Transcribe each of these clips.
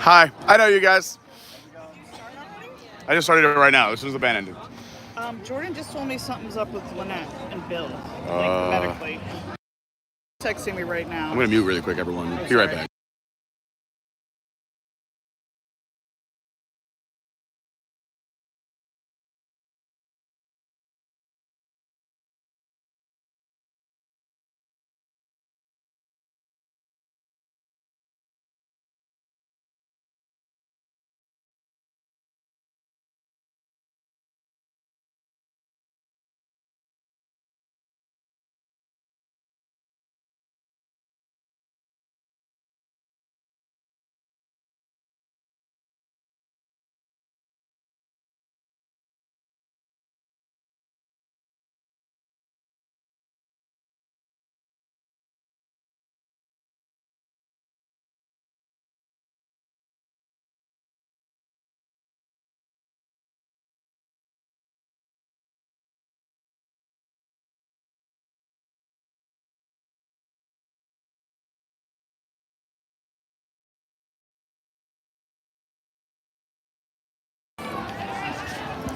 Hi, I know you guys. I just started it right now, as soon as the band ended. Jordan just told me something's up with Lynnette and Bill, like medically. Texting me right now. I'm going to mute really quick, everyone. Be right back.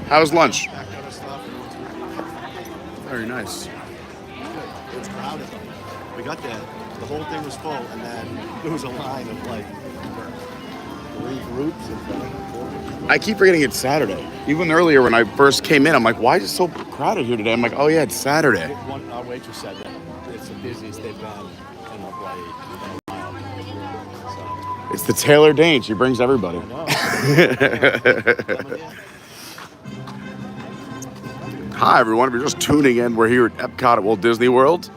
How was lunch? Very nice. It was crowded. We got there, the whole thing was full, and then there was a line of like 3 groups in front of I keep forgetting it's Saturday. Even earlier when I first came in, I'm like, why is it so crowded here today? I'm like, oh yeah, it's Saturday. Our waitress said that it's the busiest they've been in a while. So. It's the Taylor Dayne. She brings everybody. Hi, everyone. If you're just tuning in, we're here at Epcot at Walt Disney World.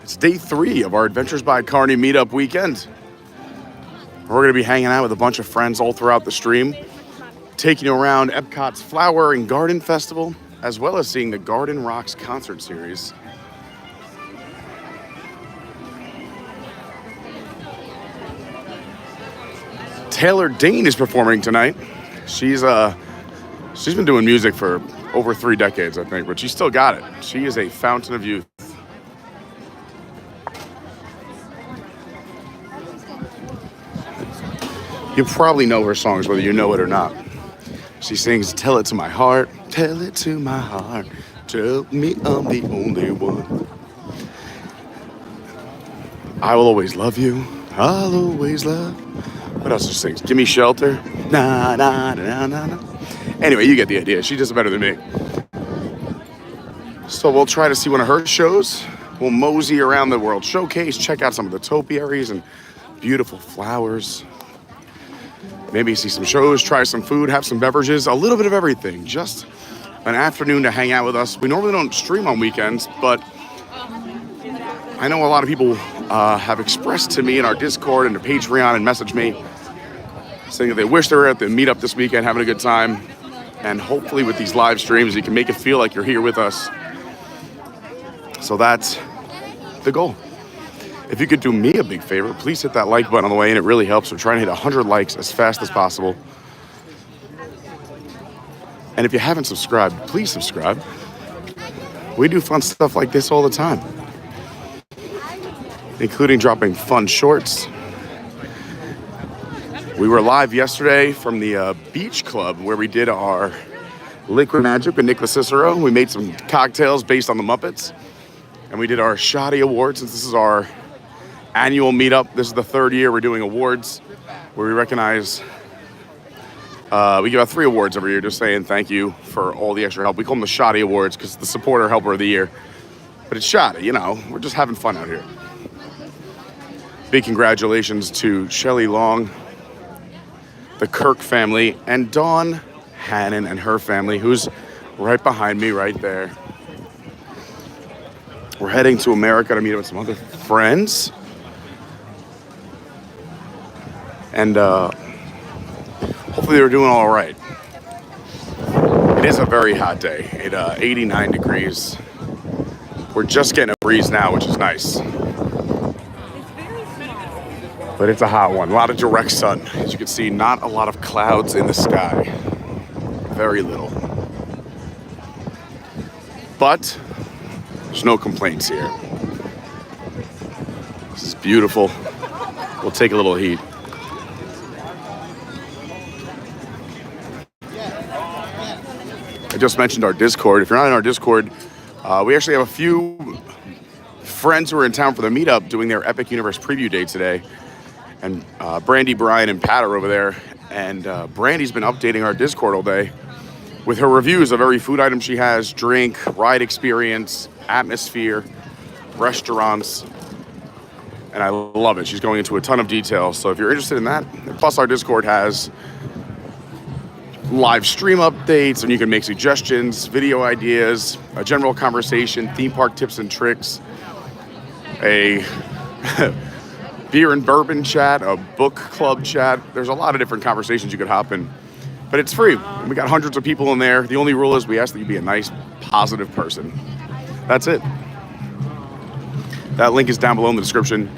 It's day 3 of our Adventures by Carney meetup weekend. We're going to be hanging out with a bunch of friends all throughout the stream, taking you around Epcot's Flower and Garden Festival, as well as seeing the Garden Rocks concert series. Taylor Dayne is performing tonight. She's been doing music for over 3 decades, I think, but she still got it. She is a fountain of youth. You probably know her songs, whether you know it or not. She sings, "Tell it to my heart, tell it to my heart, tell me I'm the only one. I will always love you, I'll always love." What else she sings? "Give me shelter, na na na na na." Anyway, you get the idea. She does it better than me. So we'll try to see one of her shows. We'll mosey around the World Showcase, check out some of the topiaries and beautiful flowers. Maybe see some shows, try some food, have some beverages, a little bit of everything. Just an afternoon to hang out with us. We normally don't stream on weekends, but I know a lot of people have expressed to me in our Discord and to Patreon and messaged me saying that they wish they were at the meetup this weekend, having a good time. And hopefully with these live streams, you can make it feel like you're here with us. So that's the goal. If you could do me a big favor, please hit that like button on the way in. It really helps. We're trying to hit 100 likes as fast as possible. And if you haven't subscribed, please subscribe. We do fun stuff like this all the time, including dropping fun shorts. We were live yesterday from the Beach Club where we did our Liquid Magic with Nicholas Cicero. We made some cocktails based on the Muppets. And we did our Shoddy Awards, since this is our annual meetup. This is the 3rd year we're doing awards where we recognize, we give out 3 awards every year just saying thank you for all the extra help. We call them the Shoddy Awards because it's the supporter helper of the year. But it's shoddy, you know, we're just having fun out here. Big congratulations to Shelley Long, the Kirk family, and Dawn Hannon and her family, who's right behind me right there. We're heading to America to meet up with some other friends. And hopefully they're doing all right. It is a very hot day. It's 89 degrees. We're just getting a breeze now, which is nice. But it's a hot one. A lot of direct sun. As you can see, not a lot of clouds in the sky. Very little. But there's no complaints here. This is beautiful. We'll take a little heat. I just mentioned our Discord. If you're not in our Discord, we actually have a few friends who are in town for the meetup doing their Epic Universe preview day today. And Brandy, Brian, and Pat are over there. And Brandy's been updating our Discord all day with her reviews of every food item she has, drink, ride experience, atmosphere, restaurants. And I love it. She's going into a ton of detail. So if you're interested in that, plus our Discord has live stream updates, and you can make suggestions, video ideas, a general conversation, theme park tips and tricks, a beer and bourbon chat, a book club chat. There's a lot of different conversations you could hop in, but it's free. We got hundreds of people in there. The only rule is we ask that you be a nice, positive person. That's it. That link is down below in the description.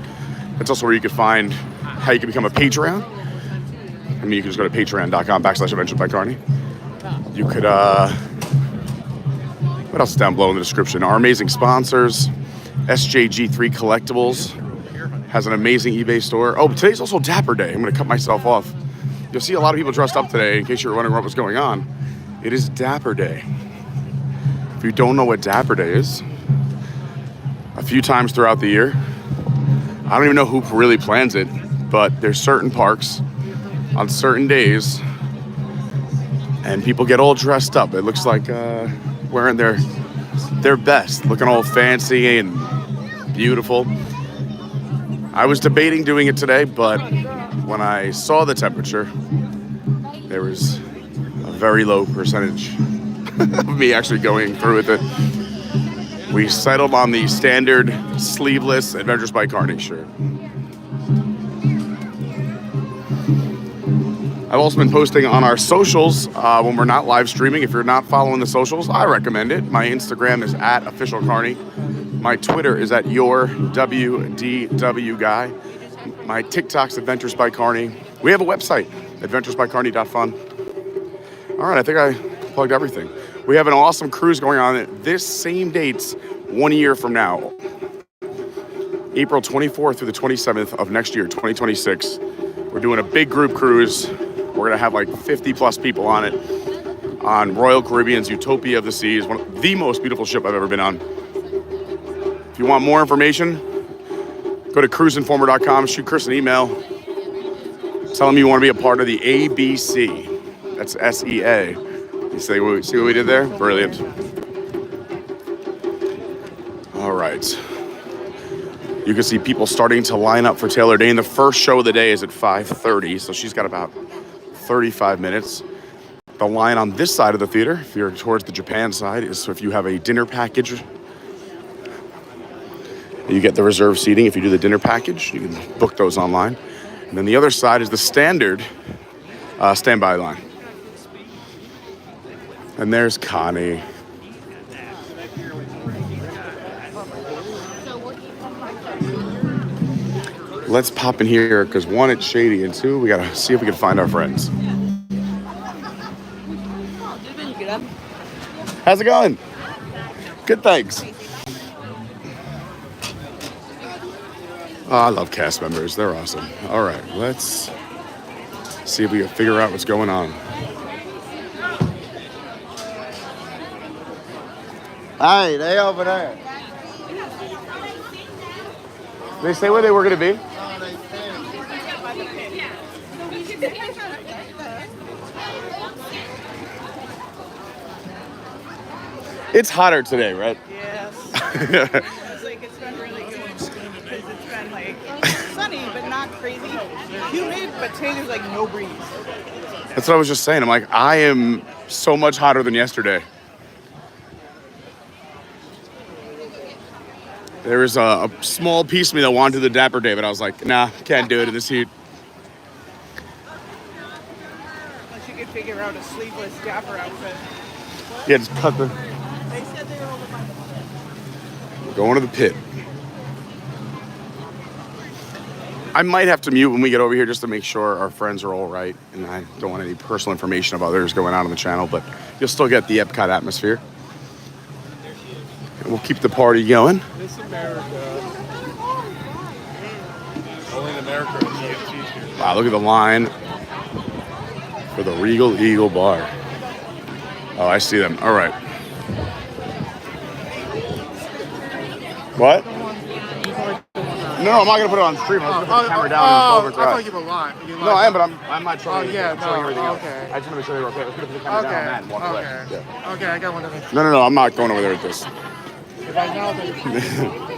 That's also where you can find how you can become a Patreon. I mean, you can just go to patreon.com/Adventures by Carney. You could, what else is down below in the description? Our amazing sponsors, SJG3 Collectibles has an amazing eBay store. Oh, today's also Dapper Day. I'm going to cut myself off. You'll see a lot of people dressed up today, in case you were wondering what was going on. It is Dapper Day. If you don't know what Dapper Day is, a few times throughout the year, I don't even know who really plans it, but there's certain parks on certain days, and people get all dressed up. It looks like wearing their best, looking all fancy and beautiful. I was debating doing it today, but when I saw the temperature, there was a very low percentage of me actually going through with it. We settled on the standard sleeveless Adventures by Carney shirt. I've also been posting on our socials when we're not live streaming. If you're not following the socials, I recommend it. My Instagram is @officialcarney. My Twitter is @yourwdwguy. My TikTok's Adventures by Carney. We have a website, adventuresbycarney.fun. All right, I think I plugged everything. We have an awesome cruise going on this same dates 1 year from now. April 24th through the 27th of next year, 2026. We're doing a big group cruise. We're gonna have like 50 plus people on it, on Royal Caribbean's Utopia of the Seas, one of the most beautiful ship I've ever been on. If you want more information, go to cruiseinformer.com, shoot Chris an email, tell him you want to be a part of the ABC. That's SEA. You see what we did there? Brilliant. All right. You can see people starting to line up for Taylor Dayne. The first show of the day is at 5:30, so she's got about 35 minutes. The line on this side of the theater, if you're towards the Japan side, is so if you have a dinner package, you get the reserved seating. If you do the dinner package, you can book those online. And then the other side is the standard standby line. And there's Connie. Let's pop in here, because one, it's shady, and two, we gotta see if we can find our friends. How's it going? Good, thanks. Oh, I love cast members. They're awesome. All right, let's see if we can figure out what's going on. Hey, they over there. They say where they were gonna be? It's hotter today, right? Yes. It's like it's been really good because it's been like sunny but not crazy humid, but today there's like no breeze. That's what I was just saying. I'm like, I am so much hotter than yesterday. There was a small piece of me that wanted to do the Dapper Day, but I was like, nah, can't do it in this heat. Unless you could figure out a sleeveless Dapper outfit. Yeah, just cut the... They said they were over by the pit. We're going to the pit. I might have to mute when we get over here just to make sure our friends are all right, and I don't want any personal information of others going on the channel, but you'll still get the Epcot atmosphere. And we'll keep the party going. Miss America. Only in America is EFT here. Wow, look at the line for the Regal Eagle Bar. Oh, I see them. All right. What? No, I'm not gonna put it on stream. I'm gonna put the camera down and over to I thought you have a lot. No, I am, but I'm not showing. Yeah, I'm showing everything else. okay. I just want to show you. Okay, let's put the camera down on that and walk away. Yeah. Okay, I got one of them. No, I'm not going over there with this. If I know that.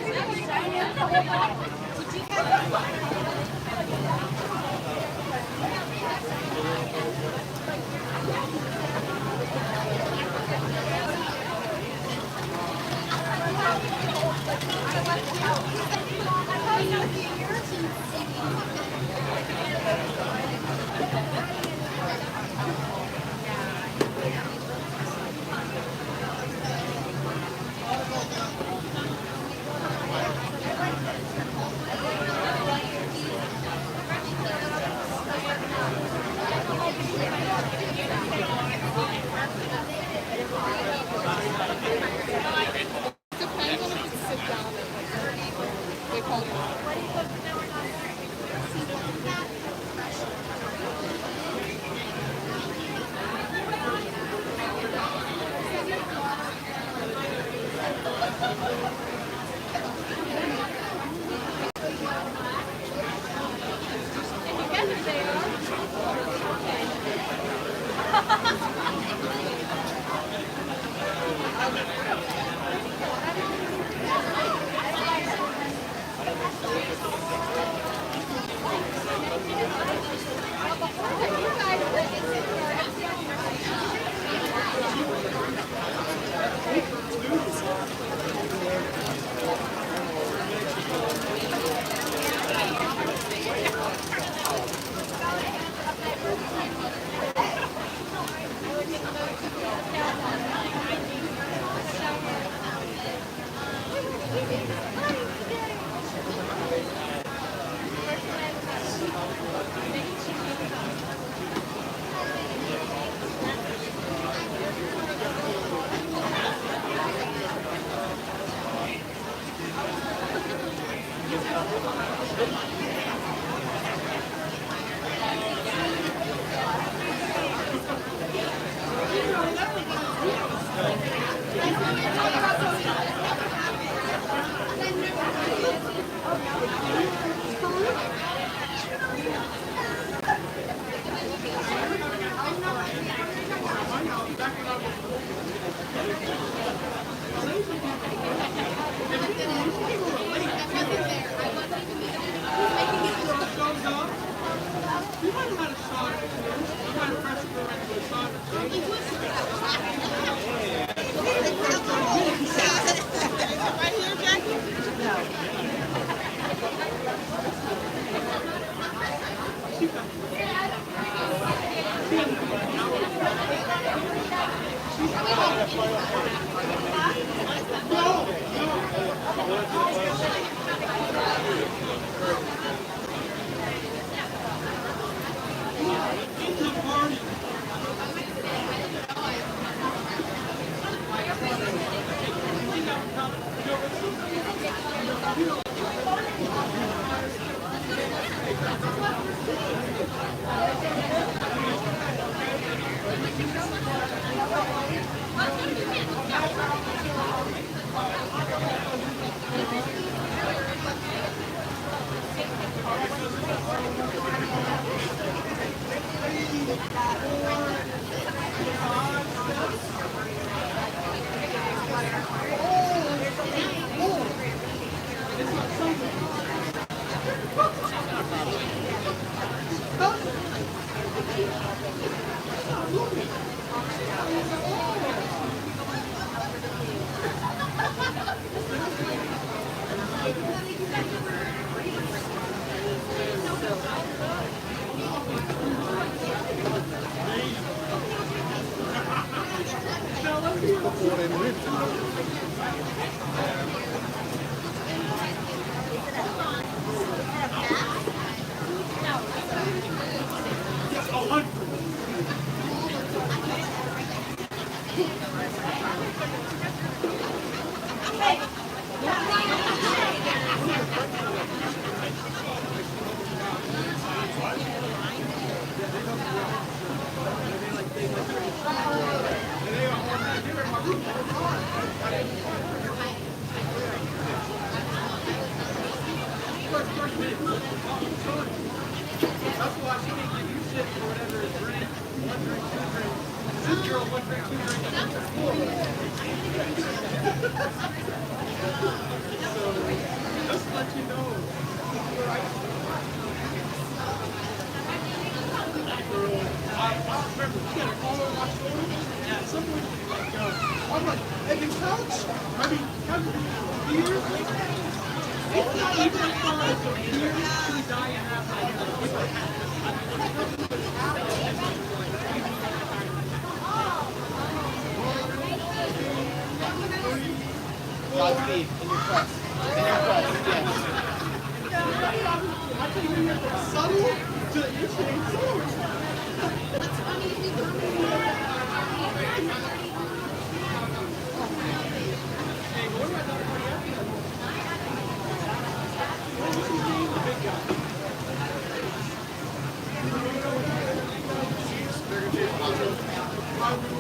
Godspeed in your quest. In your quest, yes.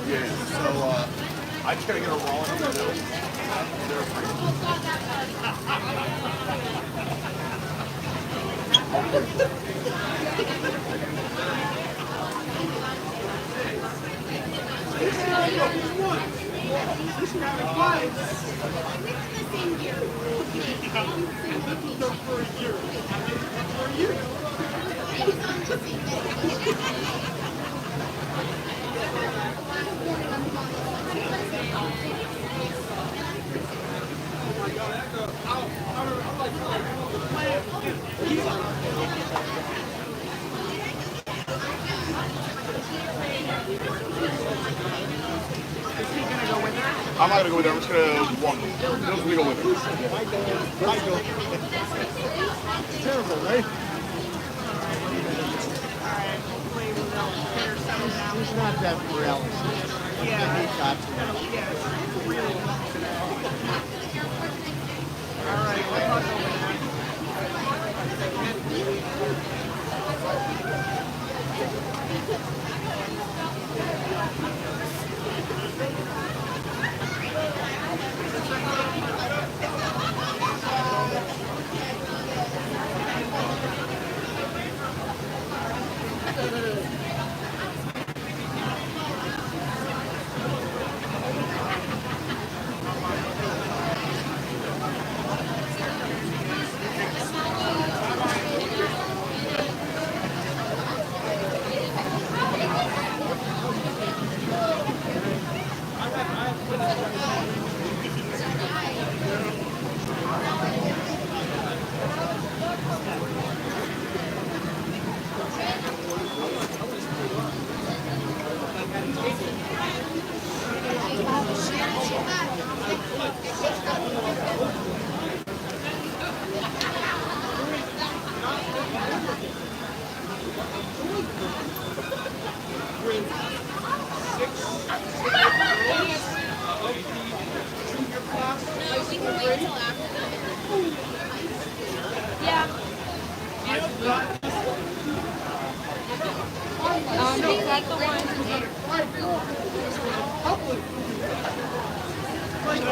Yeah. So I just gotta get a roll on those. I'm not gonna go with her. I'm just gonna walk. Those will go with her. Terrible, right? Alright, hopefully they'll get her settled down. He's not that paralysis. Yeah. He got Yeah, it's really Alright, we'll talk over that.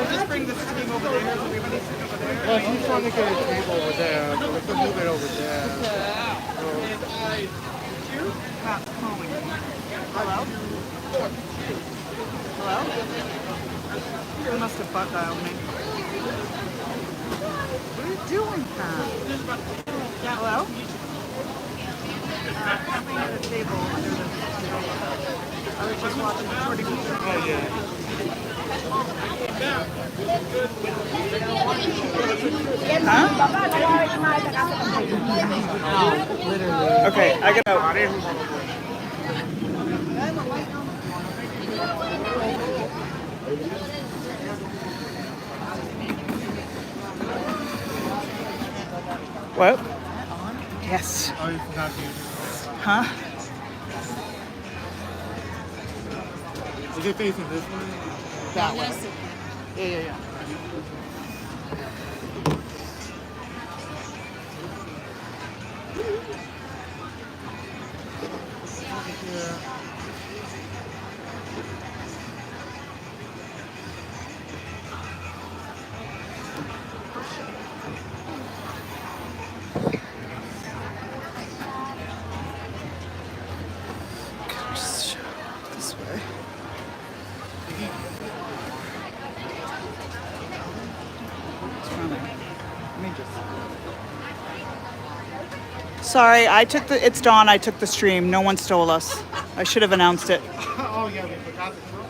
Just bring this team over there. Everybody sit over there. Well, he's trying to get a table over there. We can move it over there. Pat's calling. Hello? Hello? You must have butt dialed me. What are you doing, Pat? Yeah, hello? Coming at a table under the table. I was just watching the recording. Oh, yeah. Okay, I gotta. What? Yes. Oh, you forgot to. Huh? Is it facing this way? That way. Yeah. Sorry, it's Dawn. I took the stream. No one stole us. I should have announced it. Oh yeah, we forgot the show.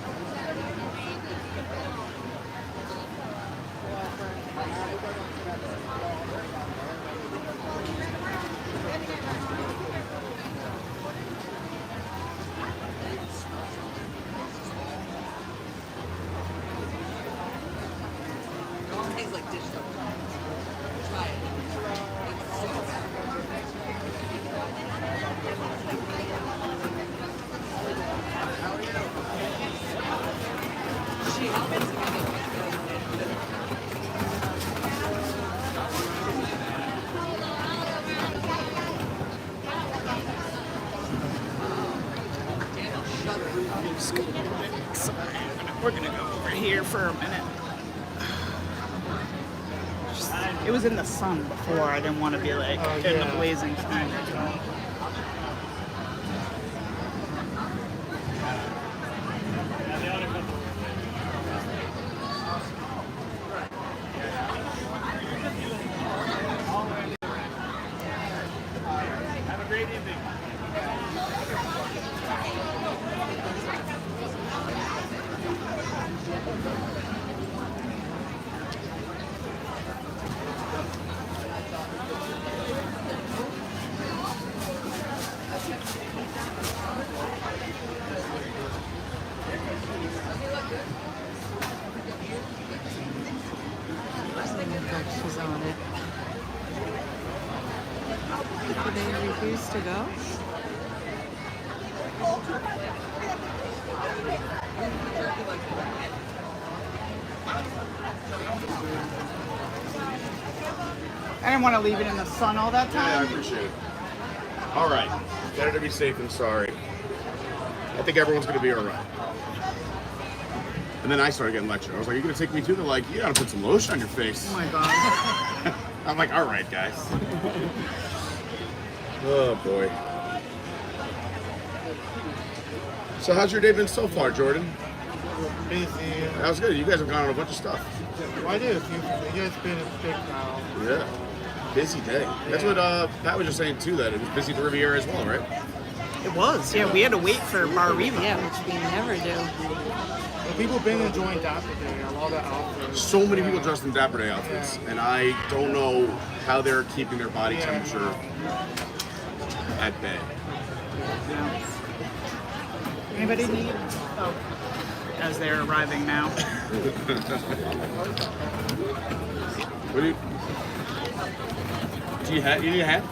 We're gonna go over here for a minute. It was in the sun before. I didn't want to be like in the blazing sun. Have a great evening. She's on it. Did they refuse to go? I didn't want to leave it in the sun all that Yeah, I time. appreciate it. All right. Better to be safe than sorry. I think everyone's going to be all right. And then I started getting lectured. I was like, "You gonna take me too?" They're like, "You gotta put some lotion on your face." Oh my god. I'm like, "All right, guys." Oh boy. So how's your day been so far, Jordan? Busy. That was good. You guys have gone on a bunch of stuff. Why did you guys been a big now? Yeah. Busy day. That's what Pat was just saying too. That it was busy at the Riviera as well, right? It was. Yeah, we had to wait for Bar Riva. Yeah, which we never do. Well, people been enjoying Dapper Day. A lot of outfits. So many people dressed in Dapper Day outfits, and I don't know how they're keeping their body temperature at bay. Anybody need? Oh. As they're arriving now. What do you have? You need a hat?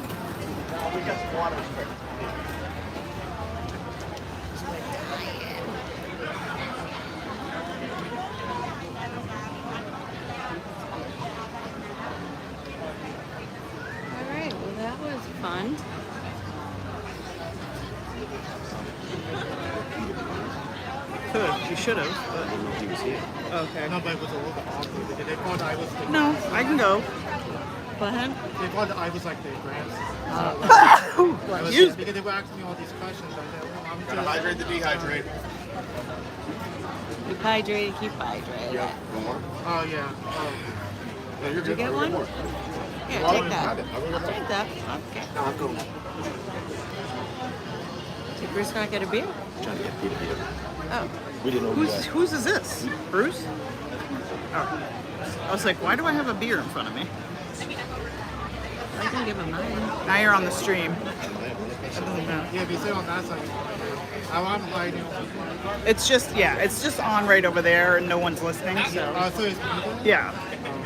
All right, well that was fun. Could. You should have. But... Okay. No, but it was a little bit awkward. They thought I was the No, I can go. Go ahead. They thought I was like the grandson. You. Because they were asking me all these questions. I said, well, I'm Gotta hydrate the dehydrate. Keep hydrated, keep hydrated. Yeah. One more? Oh, yeah. No, you're Did you good. get I'll one? more. Here, Well, take that. I'll go get that. Take that. Okay. No, I'm cool. Did Bruce not get a beer? Trying to get Peter Peter. Oh. We didn't know who that. Whose is this? Bruce? Oh. I was like, why do I have a beer in front of me? I can give him mine. Now you're on the stream. Yeah, if you sit on that side, I'm hiding. It's just on right over there and no one's listening, so. So it's people? Yeah.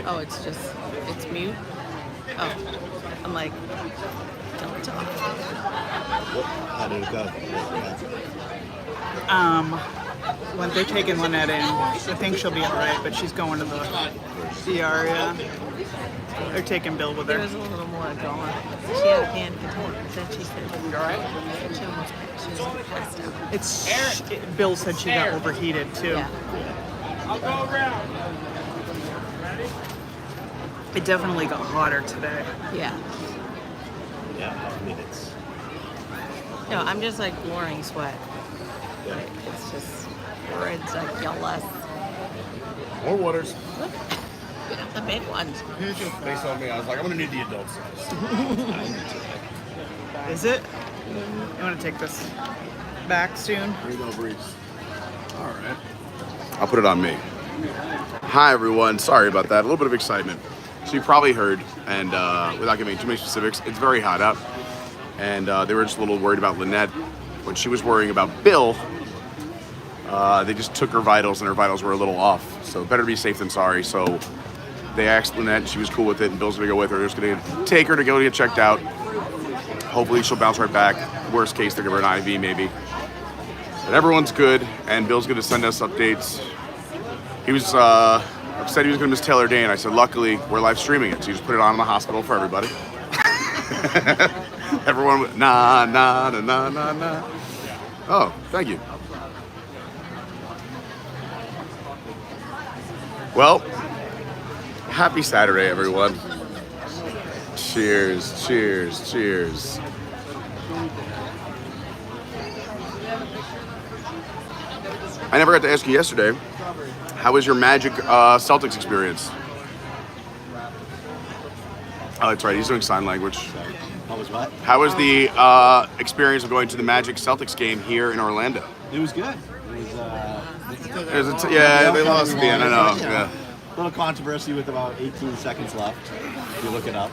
Oh, it's mute? Oh. I'm like, don't talk. How did it go? When they're taking Lynnette in, I think she'll be alright, but she's going to the ER, yeah. They're taking Bill with There her. was a little more going. She had a panic attack. Then she said, she almost passed out. Bill said she got overheated too. Yeah. I'll go around. It definitely got hotter today. Yeah. Yeah, I mean it's. No, I'm just like pouring sweat. Like, it's just ridiculous. More waters. Look, the big ones. Here's your Based on me, I was like, I'm gonna need the adult size. Is it? You want to take this back soon? Here you go, Breeze. All right. I'll put it on me. Hi, everyone. Sorry about that. A little bit of excitement. So you probably heard, and without giving too many specifics, it's very hot out. And they were just a little worried about Lynnette. When she was worrying about Bill, they just took her vitals, and her vitals were a little off. So better to be safe than sorry. So they asked Lynnette, and she was cool with it, and Bill's going to go with her. They're just going to take her to go get checked out. Hopefully she'll bounce right back. Worst case, they'll give her an IV maybe. But everyone's good, and Bill's going to send us updates. He was upset he was going to miss Taylor Dayne. I said, luckily, we're live streaming it, so you just put it on in the hospital for everybody. Everyone went, nah, nah, nah, nah, nah, nah. Oh, thank you. Well, happy Saturday, everyone. Cheers, cheers, cheers. I never got to ask you yesterday, how was your Magic Celtics experience? Oh, that's right, he's doing sign language. What was what? How was the experience of going to the Magic Celtics game here in Orlando? It was good. Yeah, they lost at the end, I know. Yeah. A little controversy with about 18 seconds left, if you look it up.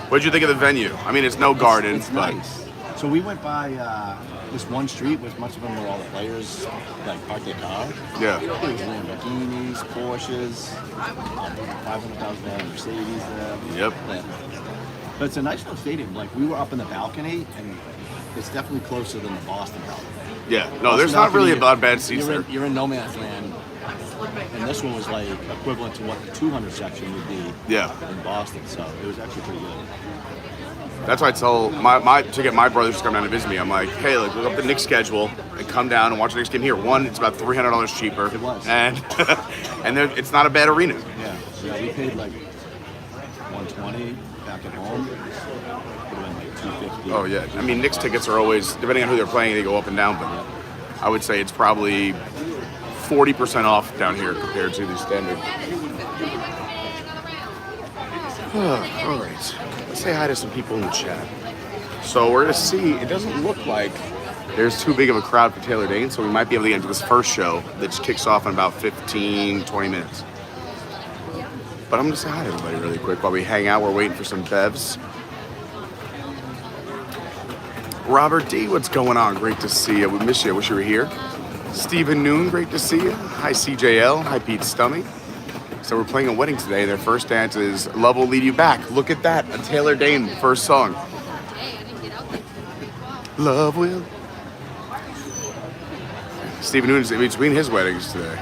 What did you think of the venue? I mean, it's no garden, It's but nice. So we went by this one street, which much of them were all the players, like parked their car. yeah. There was Lamborghinis, Porsches, $500,000 Mercedes there. Yep. Yeah. But it's a nice little stadium. Like, we were up in the balcony, and it's definitely closer than the Boston balcony. Yeah, no, there's not really about bad seats there. You're in no man's land, and this one was like equivalent to what the 200 section would be Yeah. in Boston. So it was actually pretty good. That's why I tell to get my brothers to come down to visit me. I'm like, hey, look up the Knicks schedule and come down and watch the Knicks game here. One, it's about $300 cheaper. It was. And it's not a bad arena. Yeah, we paid like $120 back at home. Would have been like $250. Oh yeah, I mean Knicks tickets are always, depending on who they're playing, they go up and down. But I would say it's probably 40% off down here compared to the standard. All right, let's say hi to some people in the chat. So we're gonna see. It doesn't look like there's too big of a crowd for Taylor Dayne, so we might be able to get into this first show that just kicks off in about 15-20 minutes. But I'm gonna say hi to everybody really quick while we hang out. We're waiting for some bevs. Robert D, what's going on? Great to see you. We miss you. I wish you were here. Stephen Noon, great to see you. Hi CJL. Hi Pete Stummy. So we're playing a wedding today. Their first dance is Love Will Lead You Back. Look at that, a Taylor Dayne first song. Love will. Stephen Noon is in between his weddings today.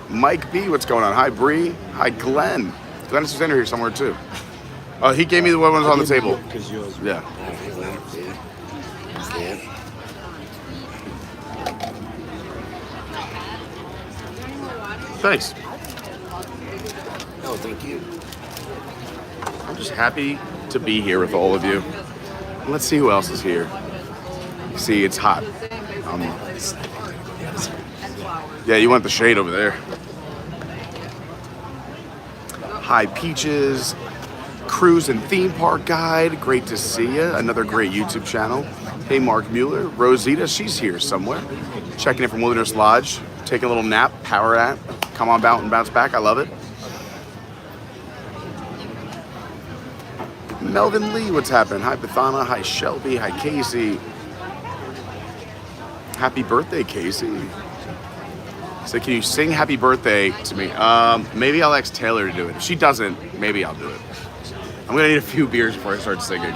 Mike B, what's going on? Hi Bree. Hi Glenn. Glenn and Suzanne are here somewhere too. Oh, he gave me the ones on the table. Because yours. Yeah. Thanks. Oh, thank you. I'm just happy to be here with all of you. Let's see who else is here. See, it's hot. Yeah, you want the shade over there. Hi, Peaches. Cruise and Theme Park Guide. Great to see you. Another great YouTube channel. Hey, Mark Mueller. Rosita, she's here somewhere. Checking in from Wilderness Lodge. Taking a little nap, power nap. Come on out and bounce back. I love it. Melvin Lee, what's happening? Hi, Bethana. Hi, Shelby. Hi, Casey. Happy birthday, Casey. So can you sing happy birthday to me? Maybe I'll ask Taylor to do it. If she doesn't, maybe I'll do it. I'm gonna need a few beers before I start singing.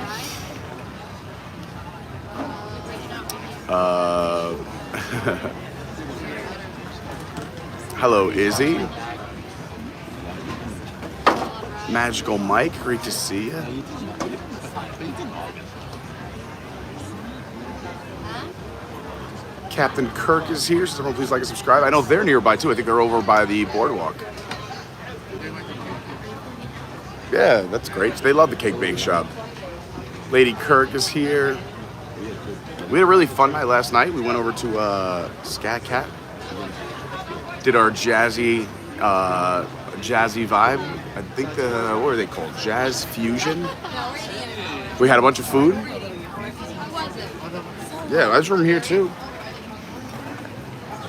Hello, Izzy. Magical Mike, great to see you. Captain Kirk is here, so someone please like and subscribe. I know they're nearby too. I think they're over by the boardwalk. Yeah, that's great. They love the cake bake shop. Lady Kirk is here. We had a really fun night last night. We went over to Scat Cat. Did our jazzy vibe. I think what are they called? Jazz fusion. We had a bunch of food. Yeah, that's from here too.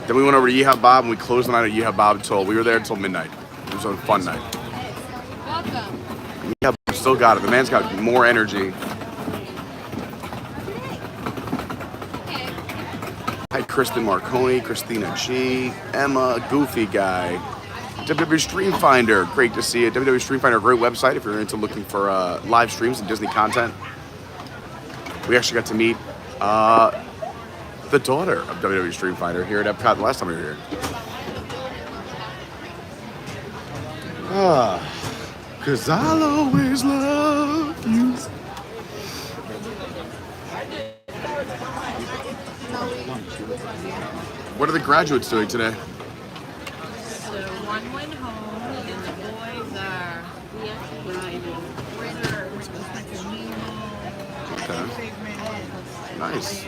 Then we went over to Yeehaw Bob and we closed the night at Yeehaw Bob until we were there until midnight. It was a fun night. Welcome. Yeehaw Bob still got it. The man's got more energy. Hi, Kristen Marconi, Christina G, Emma, Goofy Guy, WWE Stream Finder. Great to see you. WWE Stream Finder, great website if you're into looking for live streams and Disney content. We actually got to meet the daughter of WWE Stream Finder here at Epcot the last time we were here. Cause I'll always love you. What are the graduates doing today? So one went home, and the boys are riding. Okay. Nice.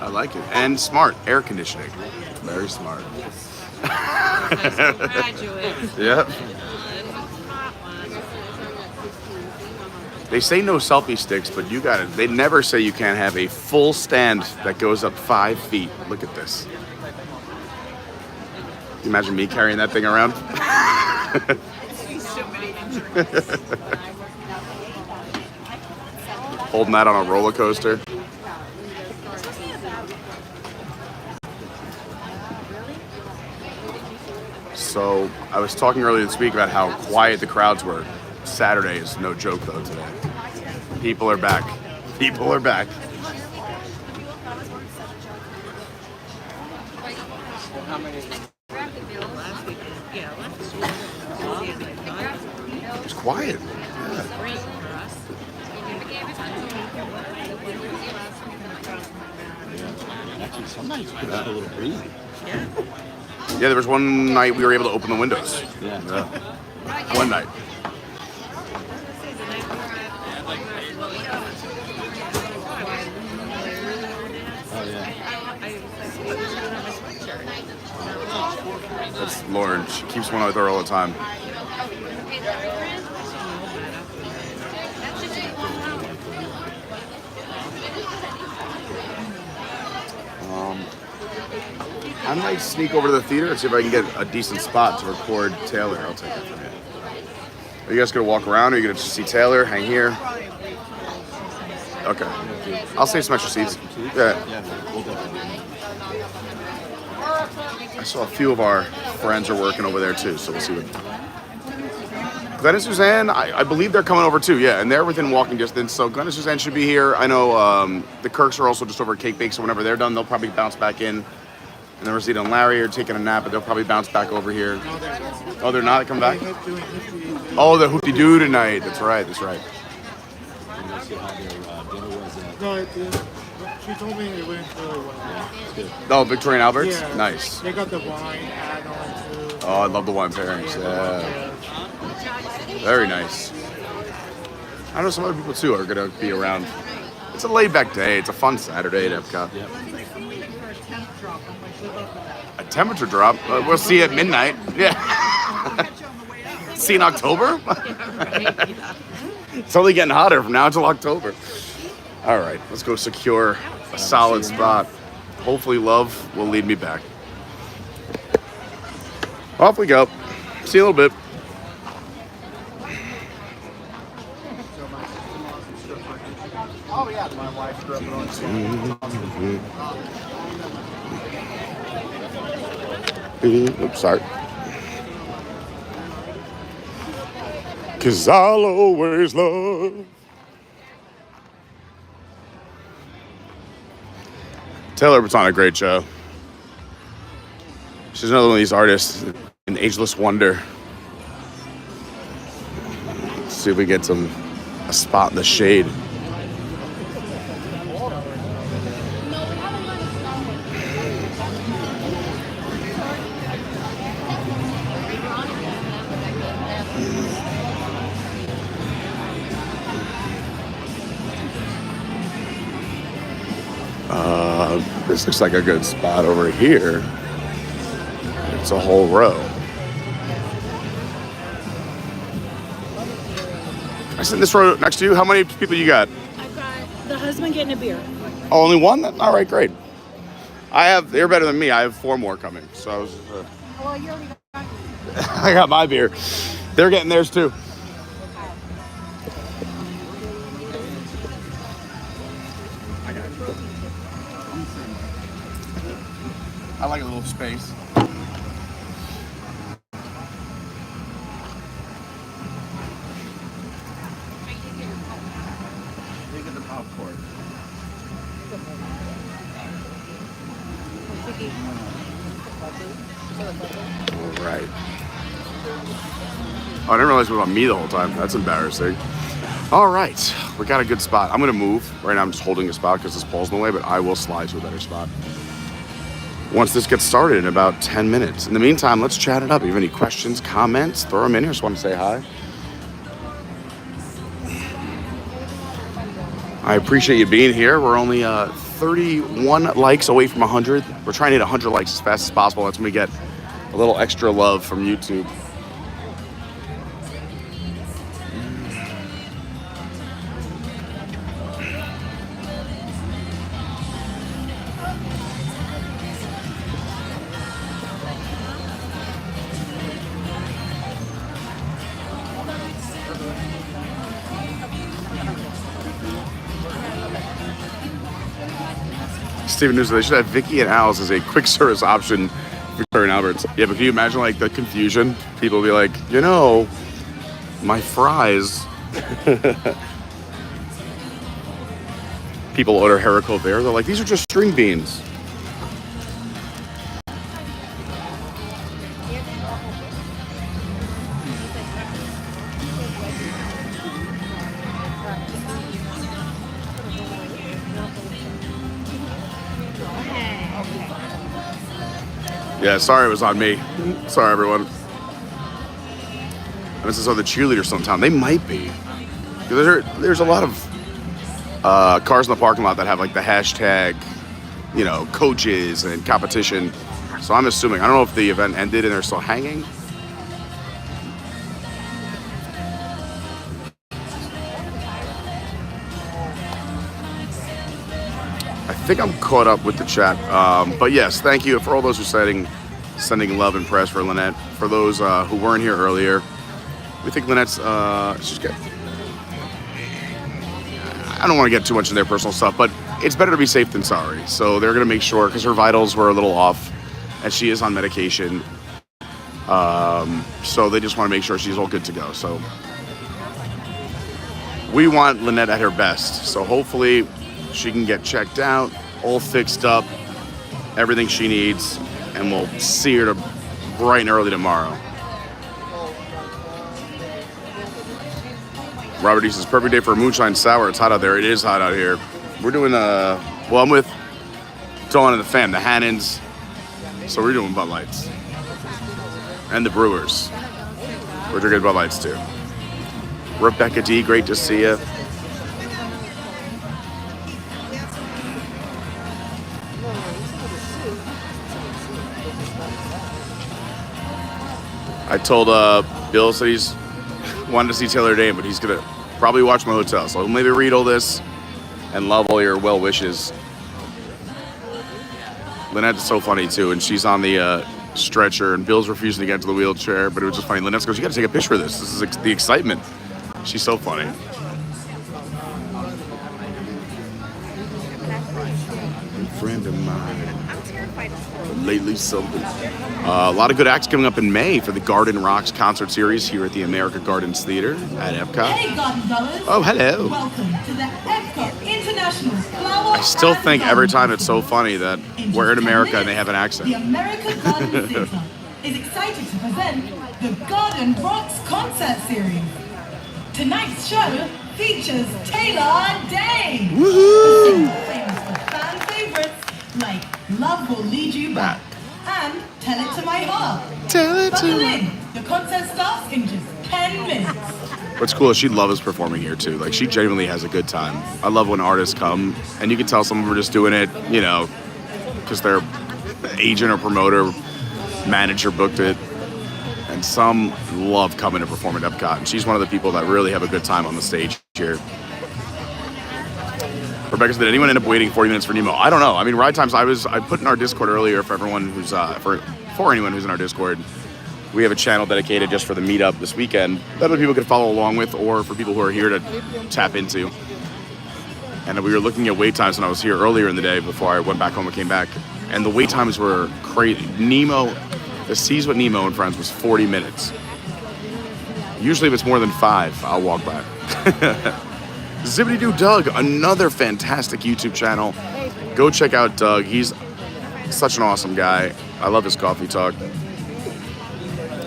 I like it. And smart. Air conditioning. Very smart. High school graduates. Yep. They say no selfie sticks, but you got it. They never say you can't have a full stand that goes up 5 feet. Look at this. Can you imagine me carrying that thing around? Holding that on a roller coaster. So I was talking earlier this week about how quiet the crowds were. Saturday is no joke though today. People are back. People are back. It's quiet. Actually, sometimes it's a little breezy. Yeah, there was one night we were able to open the windows. Yeah. One night. Oh, yeah. That's Lauren. She keeps one with her all the time. I might sneak over to the theater and see if I can get a decent spot to record Taylor. I'll take it from you. Are you guys gonna walk around, or are you gonna just see Taylor, hang here? Okay. I'll save some extra seats. Yeah. We'll definitely do I saw a few of our friends are working over there too, so we'll see what. Glenn and Suzanne, I believe they're coming over too, yeah, and they're within walking distance, so Glenn and Suzanne should be here. I know the Kirks are also just over at Cake Bake, so whenever they're done, they'll probably bounce back in. And then Rosita and Larry are taking a nap, but they'll probably bounce back over here. Oh, they're not coming back? Oh, the hoopty-doo tonight. That's right, that's right. No, it did. She told me it went really well. Oh, Victoria and Albert's? Yeah. Nice. They got the wine add-on too. Oh, I love the wine pairings. Yeah. Very nice. I know some other people too are going to be around. It's a laid-back day. It's a fun Saturday at Epcot. Yep. A temperature drop? We'll see at midnight. Yeah. See in October? It's only getting hotter from now until October. All right, let's go secure a solid spot. Hopefully love will lead me back. Off we go. See you in a little bit. Oh yeah, my wife grew up on Oops, sorry. Cause I'll always love. Taylor puts on a great show. She's another one of these artists, an ageless wonder. Let's see if we get a spot in the shade. This looks like a good spot over here. It's a whole row. I sit in this row next to you. How many people you got? I husband getting a beer. Oh, only one? All right, great. They're better than me. I have 4 more coming. So I was Well, you already got I got my beer. They're getting theirs too. I like a little space. You get the popcorn. All right. Oh, I didn't realize it was on me the whole time. That's embarrassing. All right, we got a good spot. I'm gonna move. Right now I'm just holding a spot because this pole's in the way, but I will slide to a better spot once this gets started in about 10 minutes. In the meantime, let's chat it up. If you have any questions, comments, throw them in here. Just want to say hi. I appreciate you being here. We're only 31 likes away from 100. We're trying to hit 100 likes as fast as possible. That's when we get a little extra love from YouTube. Steven News, they should have Vicky and Al's as a quick service option for Victoria and Albert's. Yeah, but can you imagine like the confusion? People will be like, you know, my fries. People order haricot vert. They're like, these are just string beans. Yeah, sorry it was on me. Sorry, everyone. And this is on the cheerleaders sometime. They might be. There's a lot of cars in the parking lot that have like the hashtag, you know, coaches and competition. So I'm assuming, I don't know if the event ended and they're still hanging. I think I'm caught up with the chat. But yes, thank you for all those who are sending love and press for Lynnette. For those who weren't here earlier, we think Lynnette's, she's good. I don't want to get too much in their personal stuff, but it's better to be safe than sorry. So they're going to make sure, because her vitals were a little off, and she is on medication. So they just want to make sure she's all good to go. So we want Lynnette at her best. So hopefully she can get checked out, all fixed up, everything she needs, and we'll see her bright and early tomorrow. Robert D says, perfect day for a moonshine sour. It's hot out there. It is hot out here. We're doing, well, I'm with Dawn and the fam, the Hannons. So we're doing Bud Lights. And the Brewers. We're drinking Bud Lights too. Rebecca D, great to see you. I told Bill said he's wanted to see Taylor Dayne, but he's gonna probably watch my hotel. So he'll maybe read all this and love all your well wishes. Lynnette's so funny too, and she's on the stretcher, and Bill's refusing to get into the wheelchair. But it was just funny. Lynette goes, "You got to take a picture of this. This is the excitement." She's so funny. A friend of mine. Lately something. A lot of good acts coming up in May for the Garden Rocks concert series here at the America Gardens Theater at Epcot. Hey, Garden Dwellers. Oh, hello. Welcome to the Epcot International Flower I still and think Garden every time it's so Festival. funny that we're in America and they have an accent. The America Garden Theater is excited to present the Garden Rocks concert series. Tonight's show features Taylor Dayne. Woohoo! Famous for fan favorites like Love Will Lead You Back and Tell It to My Heart. Tell it Buckle to in. The concert starts in just 10 minutes. What's cool is she loves performing here too. Like, she genuinely has a good time. I love when artists come and you can tell some of them are just doing it, you know, because their agent or promoter, manager booked it. And some love coming to perform at Epcot. And she's one of the people that really have a good time on the stage here. Rebecca said, did anyone end up waiting 40 minutes for Nemo? I don't know. I mean, ride times, I put in our Discord earlier for everyone who's, for anyone who's in our Discord. We have a channel dedicated just for the meetup this weekend that other people could follow along with, or for people who are here to tap into. And we were looking at wait times when I was here earlier in the day before I went back home and came back. And the wait times were crazy. The Seas with Nemo and Friends was 40 minutes. Usually if it's more than 5, I'll walk by. Zippity Doo Doug, another fantastic YouTube channel. Go check out Doug. He's such an awesome guy. I love his coffee talk.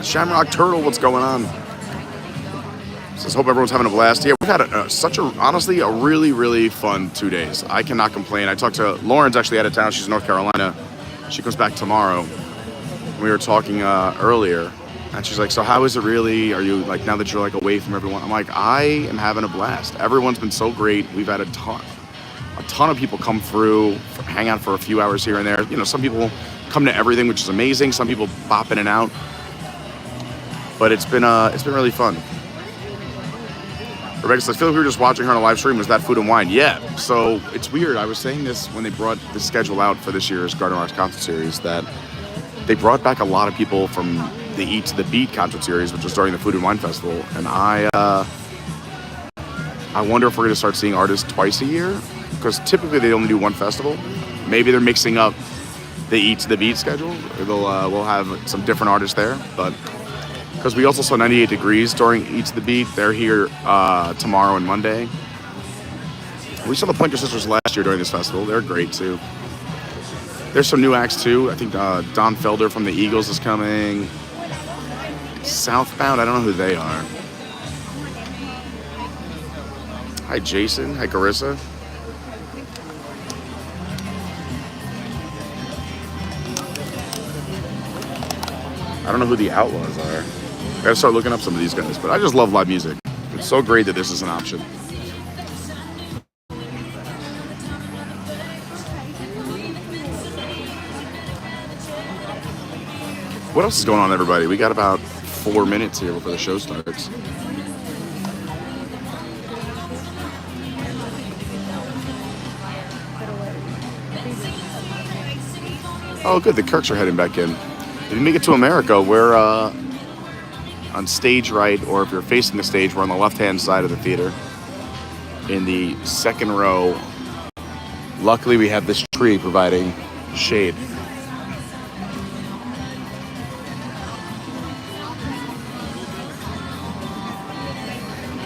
Shamrock Turtle, what's going on? Says, hope everyone's having a blast. Yeah, we've had honestly, a really, really fun 2 days. I cannot complain. I talked to Lauren's actually out of town. She's in North Carolina. She comes back tomorrow. We were talking earlier, and she's like, so how is it really? Are you like, now that you're like away from everyone? I'm like, I am having a blast. Everyone's been so great. We've had a ton of people come through, hang out for a few hours here and there. You know, some people come to everything, which is amazing. Some people pop in and out. But it's been really fun. Rebecca says, I feel like we were just watching her on a live stream. Was that Food and Wine? Yeah. So it's weird. I was saying this when they brought the schedule out for this year's Garden Rocks concert series, that they brought back a lot of people from the Eat to the Beat concert series, which was during the Food and Wine Festival. And I wonder if we're going to start seeing artists twice a year, because typically they only do one festival. Maybe they're mixing up the Eat to the Beat schedule. We'll have some different artists there, but because we also saw 98 Degrees during Eat to the Beat. They're here tomorrow and Monday. We saw the Pointer Sisters last year during this festival. They're great too. There's some new acts too. I think Don Felder from the Eagles is coming. Southbound, I don't know who they are. Hi Jason, hi Carissa. I don't know who the Outlaws are. I gotta start looking up some of these guys, but I just love live music. It's so great that this is an option. What else is going on, everybody? We got about 4 minutes here before the show starts. Oh, good. The Kirks are heading back in. If you make it to America, we're on stage right, or if you're facing the stage, we're on the left-hand side of the theater in the second row. Luckily, we have this tree providing shade.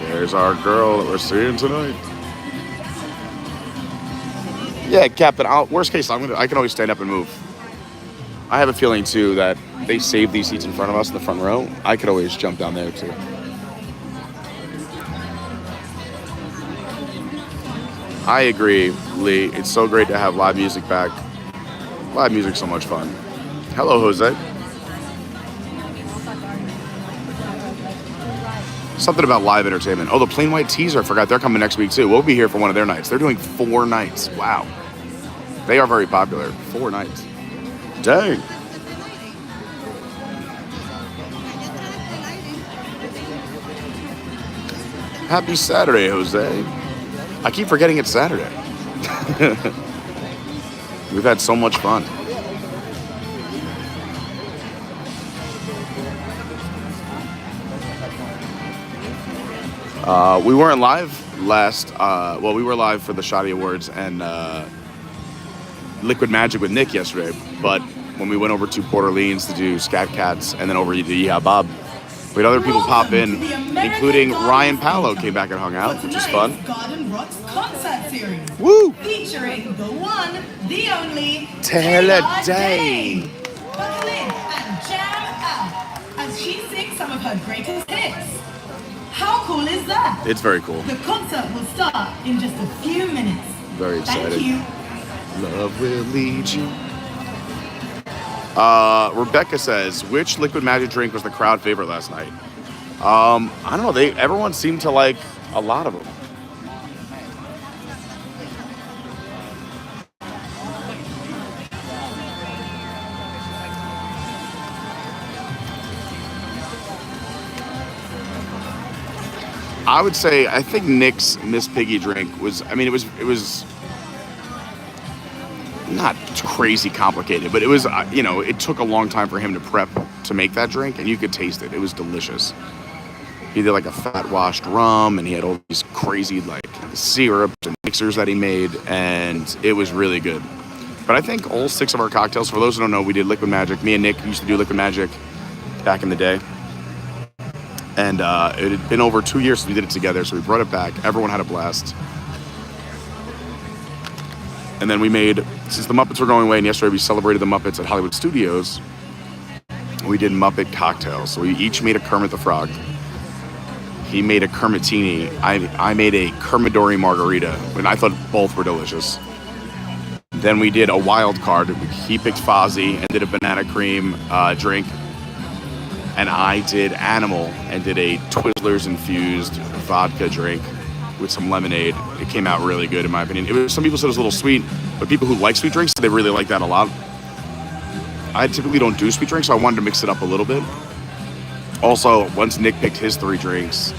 There's our girl that we're seeing tonight. Yeah, Captain, worst case, I can always stand up and move. I have a feeling, too, that they saved these seats in front of us in the front row. I could always jump down there, too. I agree, Lee. It's so great to have live music back. Live music's so much fun. Hello, Jose. Something about live entertainment. Oh, the Plain White Teaser, I forgot. They're coming next week, too. We'll be here for one of their nights. They're doing 4 nights. Wow. They are very popular. 4 nights. Dang. Happy Saturday, Jose. I keep forgetting it's Saturday. We've had so much fun. We weren't live we were live for the Shoddy Awards and Liquid Magic with Nick yesterday, but when we went over to Port Orleans to do Scat Cats and then over to Yeehaw Bob, we had other people pop in, including Ryan Paolo came back and hung out, which was fun. Garden Rocks concert series. Woo! Featuring the one, the only Taylor Dayne. Buckle in and jam out as she sings some of her greatest hits. How cool is that? It's very cool. The concert will start in just a few minutes. Very excited. Thank you. Love will lead you. Rebecca says, which Liquid Magic drink was the crowd favorite last night? I don't know. Everyone seemed to like a lot of them. I would say, I think Nick's Miss Piggy drink was, I mean, it was not crazy complicated, but it was, it took a long time for him to prep to make that drink, and you could taste it. It was delicious. He did like a fat washed rum, and he had all these crazy like syrups and mixers that he made, and it was really good. But I think all 6 of our cocktails, for those who don't know, we did Liquid Magic. Me and Nick used to do Liquid Magic back in the day. And it had been over 2 years since we did it together, so we brought it back. Everyone had a blast. And then we made, since the Muppets were going away, and yesterday we celebrated the Muppets at Hollywood Studios, we did Muppet cocktails. So we each made a Kermit the Frog. He made a Kermitini. I made a Kermidori margarita, and I thought both were delicious. Then we did a wild card. He picked Fozzie and did a banana cream drink. And I did Animal and did a Twizzlers infused vodka drink with some lemonade. It came out really good in my opinion. Some people said it was a little sweet, but people who like sweet drinks, they really like that a lot. I typically don't do sweet drinks, so I wanted to mix it up a little bit. Also, once Nick picked his 3 drinks,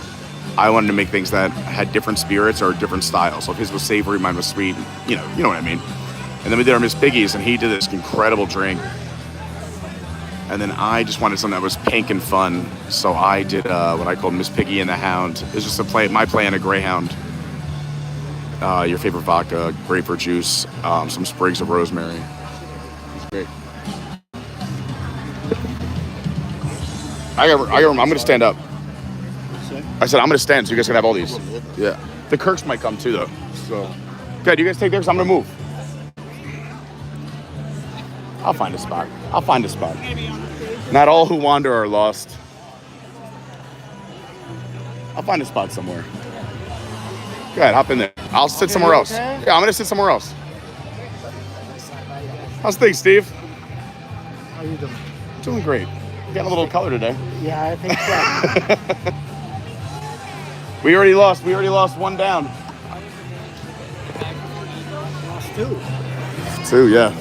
I wanted to make things that had different spirits or different styles. So if his was savory, mine was sweet. You know what I mean. And then we did our Miss Piggy's, and he did this incredible drink. And then I just wanted something that was pink and fun, so I did what I called Miss Piggy and the Hound. It's just my play on a Greyhound. Your favorite vodka, grapefruit juice, some sprigs of rosemary. It's great. I'm gonna stand up. I said I'm gonna stand so you guys can have all these. Yeah. The Kirks might come too though. So, okay, do you guys take theirs? I'm gonna move. I'll find a spot. Not all who wander are lost. I'll find a spot somewhere. Go ahead, hop in there. I'll sit somewhere else. Yeah, I'm gonna sit somewhere else. How's things, Steve? How you doing? Doing great. You got a little color today. Yeah, I think so. We already lost 1 down. Lost 2. 2, yeah.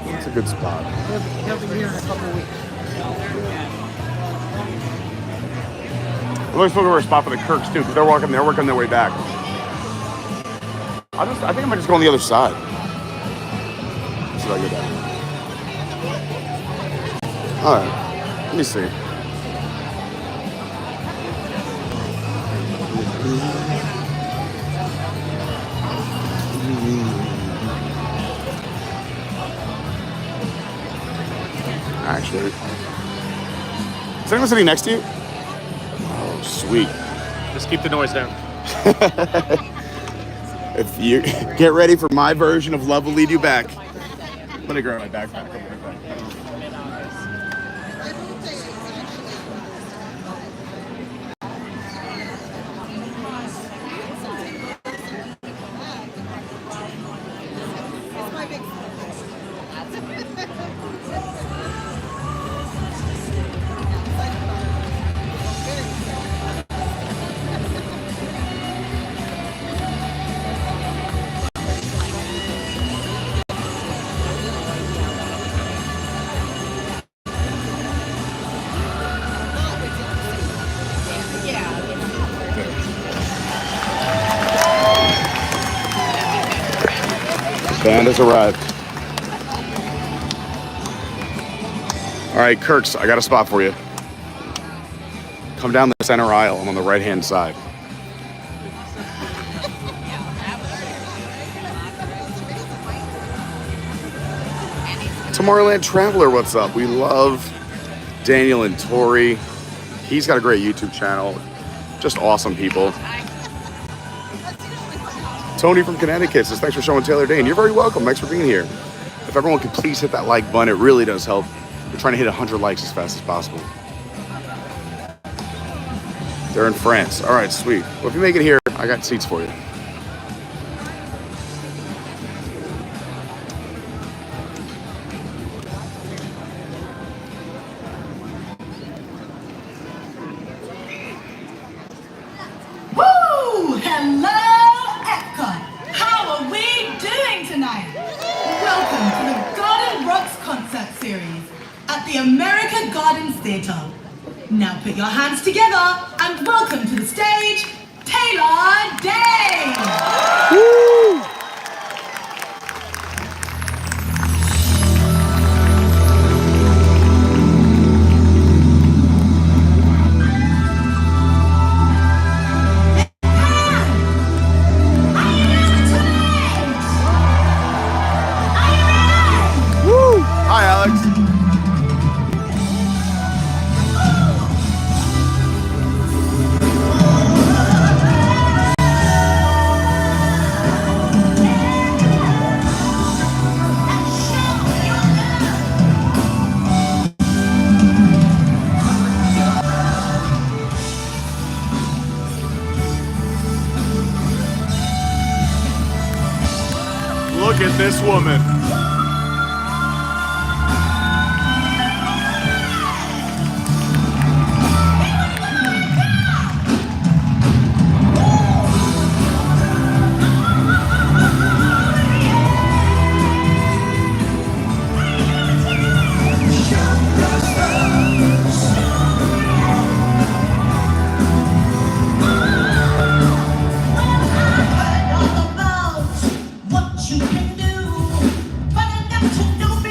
That's a good spot. He'll be here in a couple of weeks. We're always looking for a spot for the Kirks too, because they're working their way back. I think I might just go on the other side. See if I get that. All right, let me see. Actually, is anyone sitting next to you? Oh, sweet. Just keep the noise down. If you get ready for my version of Love Will Lead You Back. Let me grab my backpack. I'll be right back. Band has arrived. All right, Kirks, I got a spot for you. Come down the center aisle. I'm on the right-hand side. Tomorrowland Traveler, what's up? We love Daniel and Tori. He's got a great YouTube channel. Just awesome people. Tony from Connecticut says, thanks for showing Taylor Dayne. You're very welcome. Thanks for being here. If everyone could please hit that like button, it really does help. We're trying to hit 100 likes as fast as possible. They're in France. All right, sweet. Well, if you make it here, I got seats for you. Woo! Hello, Epcot. How are we doing tonight? Welcome to the Garden Rocks concert series at the American Gardens Theatre. Now put your hands together and welcome to the stage, Taylor Dayne. Woo! Hi, Alex. Look at this woman. What you can do, but enough to know me.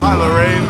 Hi, Lorraine.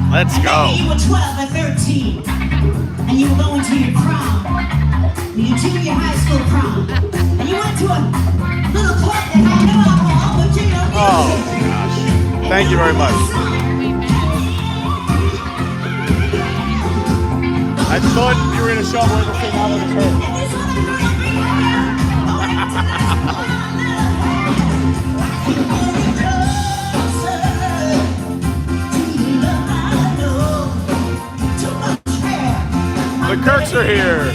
Let's go. Maybe you were 12 or 13, and you were going to your prom, your junior high school prom, and you went to a little club that had no alcohol, but you know, Oh, gosh. Thank you very much. I thought you were going to show where the thing out of the curve. The Kirks are here.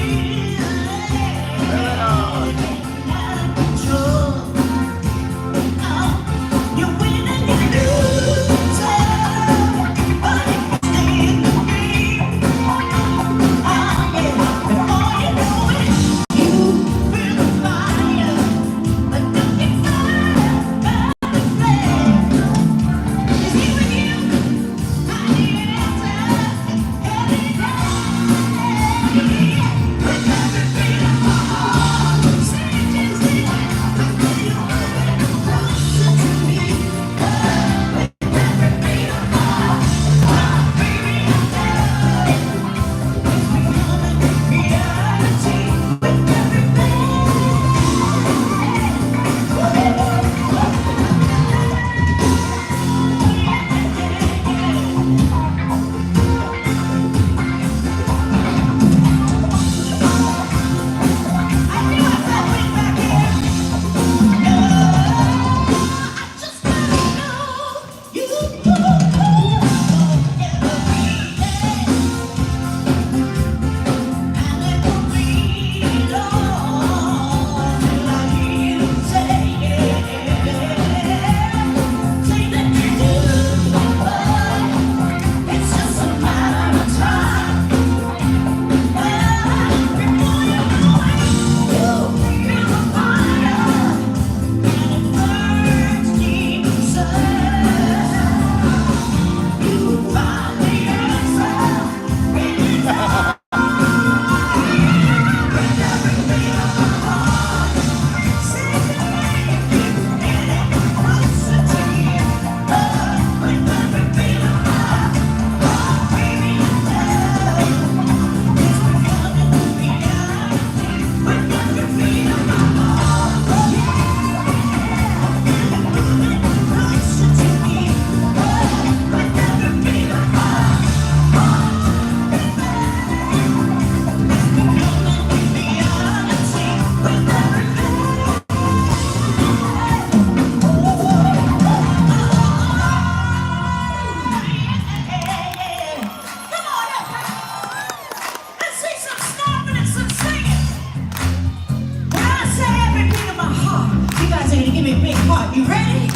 You ready?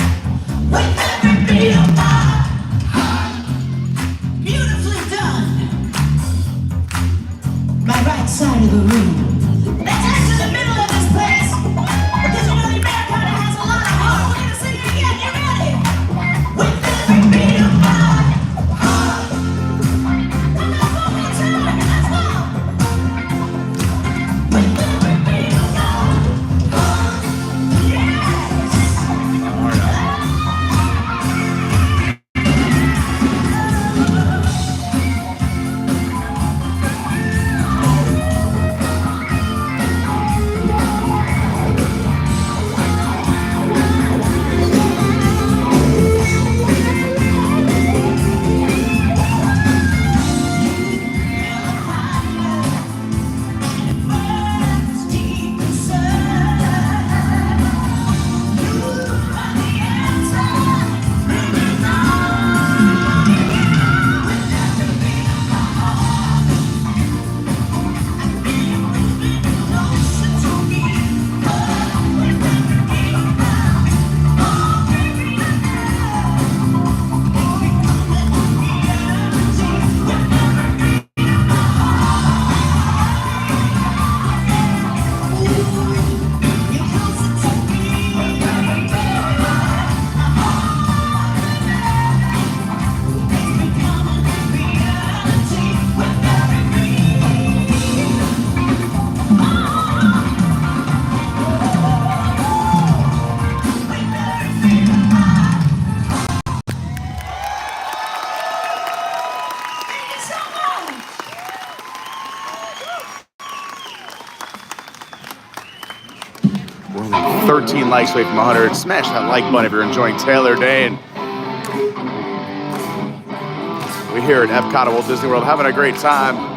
With every beat of my heart. Beautifully done. My right side of the room. Let's head to the middle of this place. Because you know the Americana has a lot of heart. We're going to sing it again. You ready? With every beat of my heart. One more time. Let's go. With every beat of my heart. Yes. 13 likes away from 100. Smash that like button if you're enjoying Taylor Dayne. We're here at Epcot at Walt Disney World having a great time.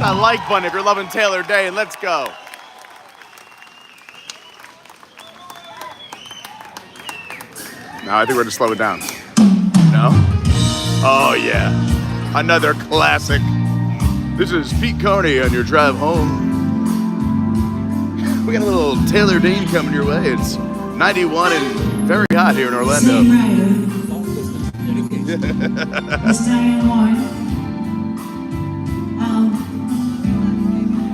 That like button if you're loving Taylor Dayne. Let's go. No, I think we're gonna slow it down. No? Oh yeah, another classic. This is Pete Carney on your drive home. We got a little Taylor Dayne coming your way. It's 91 and very hot here in Orlando. Same writer. Miss Diane Warren.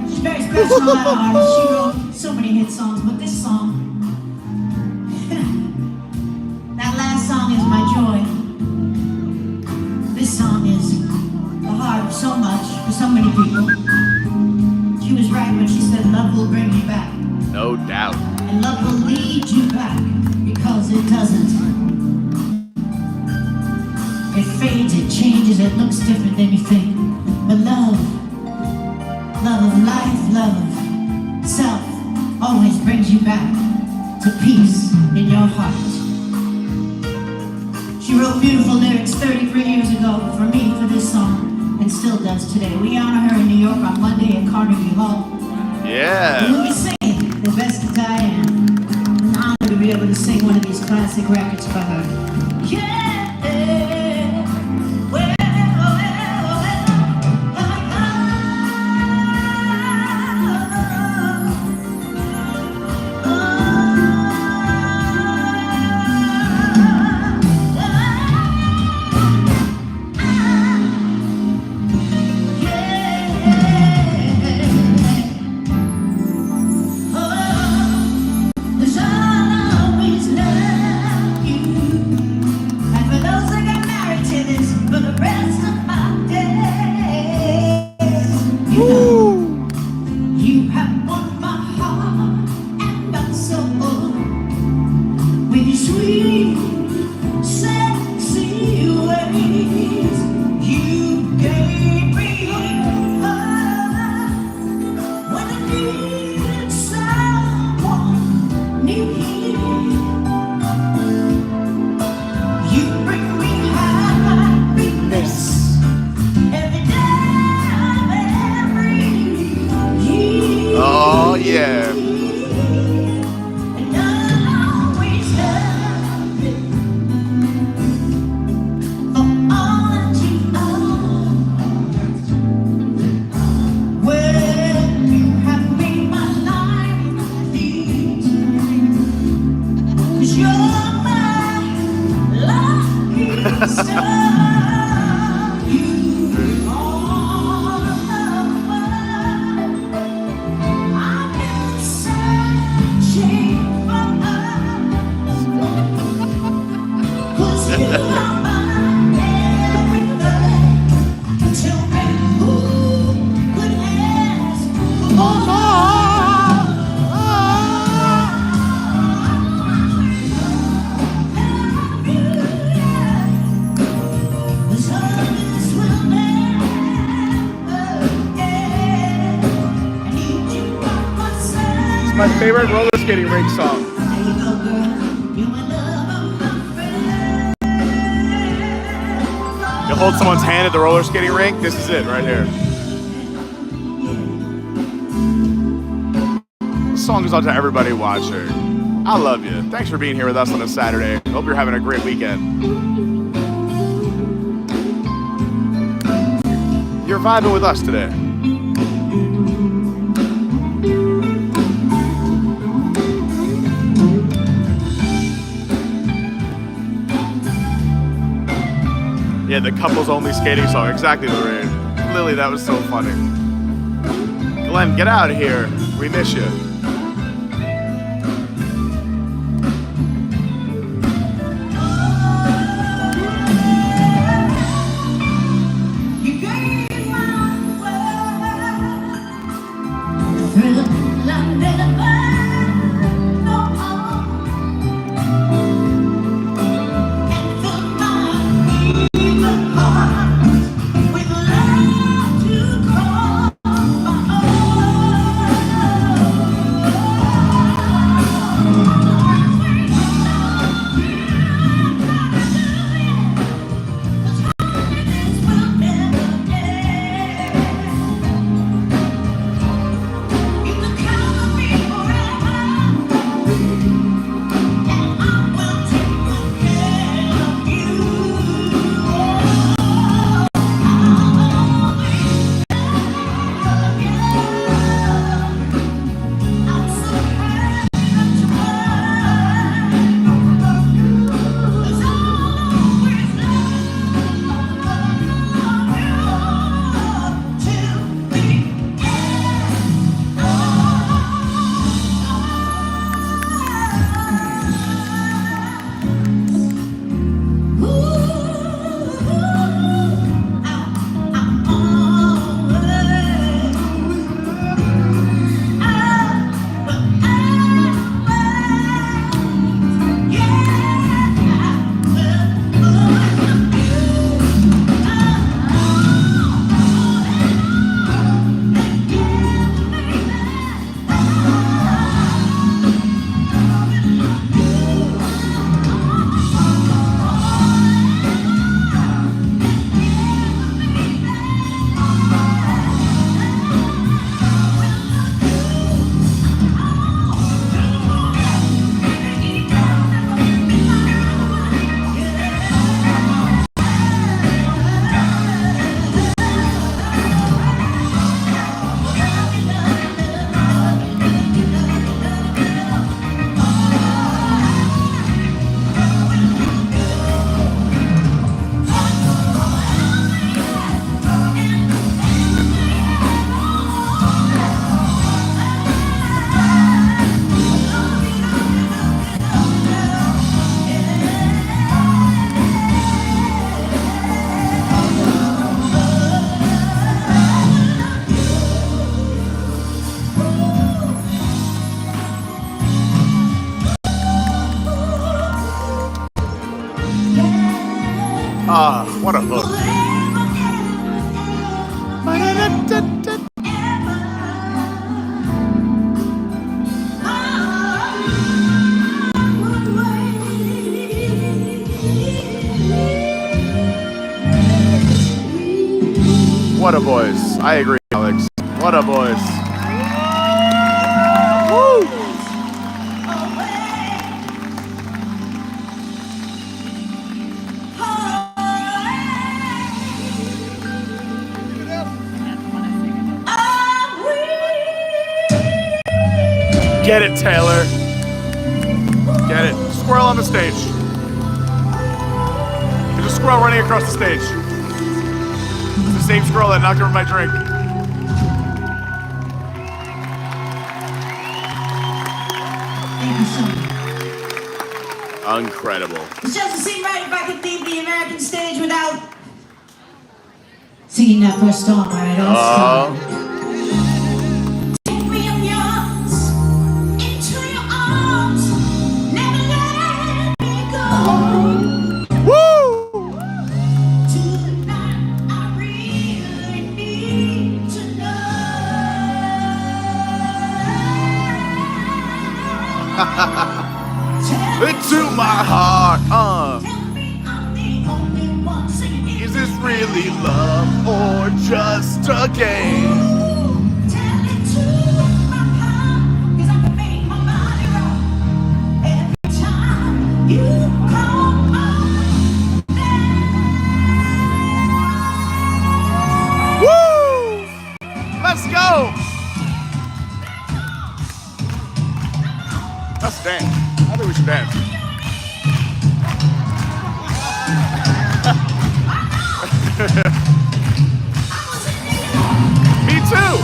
She's very special artist. She wrote so many hit songs, but this song, that last song is my joy. This song is the heart of so much for so many people. She was right when she said love will bring you back. No doubt. And love will lead you back, because it doesn't. It fades, it changes, it looks different than you think. But love of life, love of self, always brings you back to peace in your heart. She wrote beautiful lyrics 33 years ago for me for this song, and still does today. We honor her in New York on Monday at Carnegie Hall. Yeah. And we'll be singing the best of Diane. An honor to be able to sing one of these classic records for her. Yeah. My favorite roller skating rink song. You hold someone's hand at the roller skating rink, this is it right here. This song is out to everybody watching. I love you. Thanks for being here with us on a Saturday. Hope you're having a great weekend. You're vibing with us today. Yeah, the couples only skating song. Exactly, Lorraine. Lily, that was so funny. Glenn, get out of here. We miss you. What a hook. What a voice. I agree, Alex. What a voice. Woo! Get it, Taylor. Get it. Squirrel on the stage. There's a squirrel running across the stage. It's the same squirrel that knocked over my drink. Incredible. It doesn't seem right if I could leave the American stage without singing that first song where it all started. Take me in your arms, into your arms, never let me go. Woo! Tonight I really need to know. Into my heart, Tell me I'm the only one singing. Is this really love or just a game? Tell it to my heart, 'cause I can make my body rock every time you call my name. Woo! Let's go! Let's dance. I think we should dance. Me too!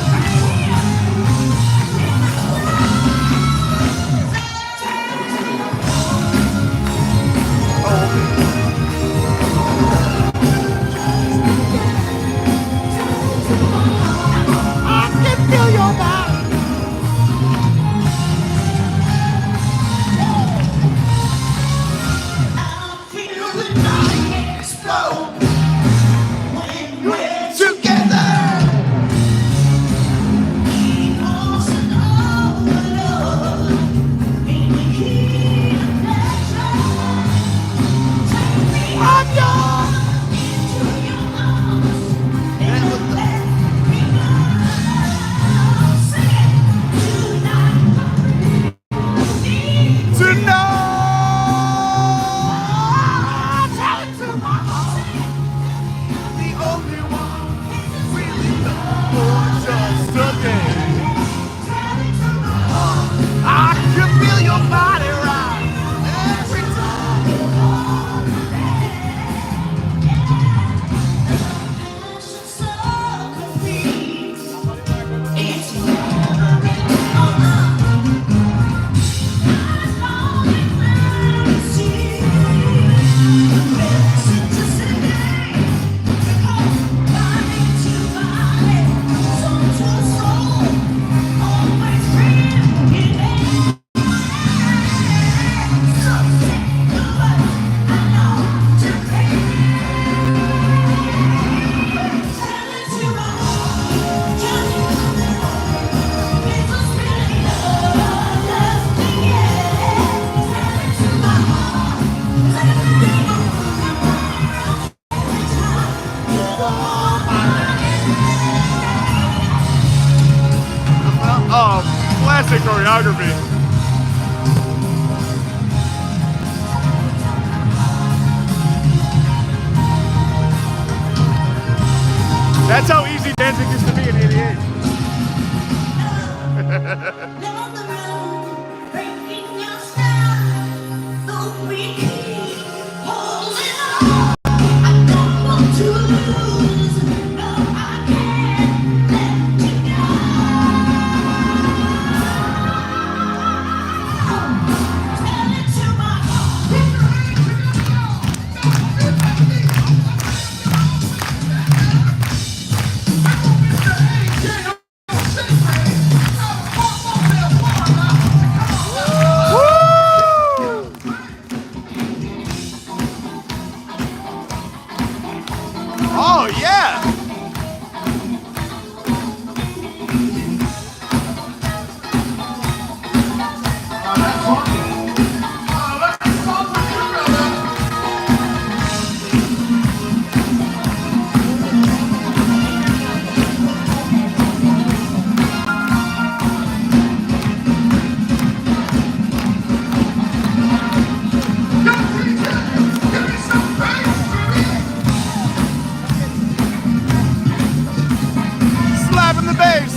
I can feel your body. I feel the night explode when we're Together! emotion overload in the heat of pleasure. Take me I'm yours! into your arms, never let me go. Sing it tonight. Tonight! The only one really love or just a game. I can feel your body rock every time. It's never Oh, classic choreography. That's how easy dancing used to be in '88. Slapping the bass.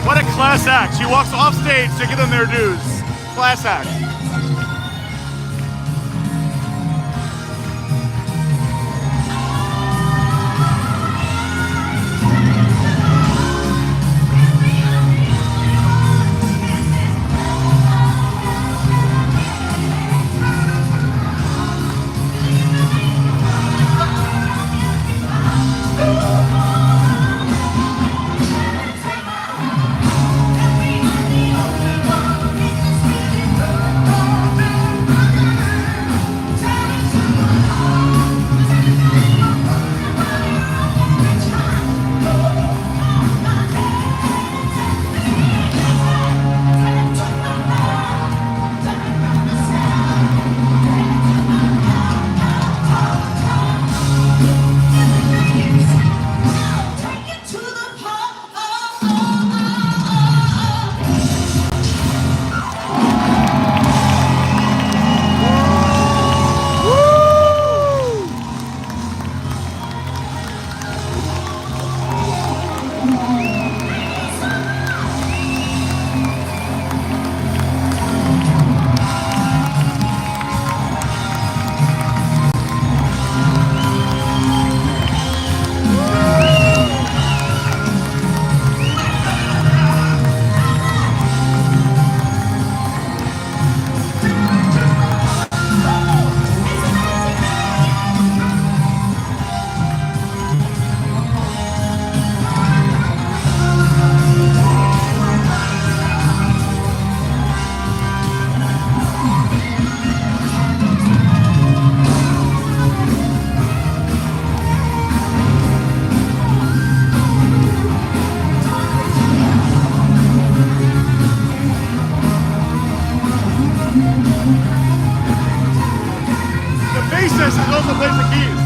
What a class act. She walks off stage to give them their dues. Class act. bassist also plays the keys.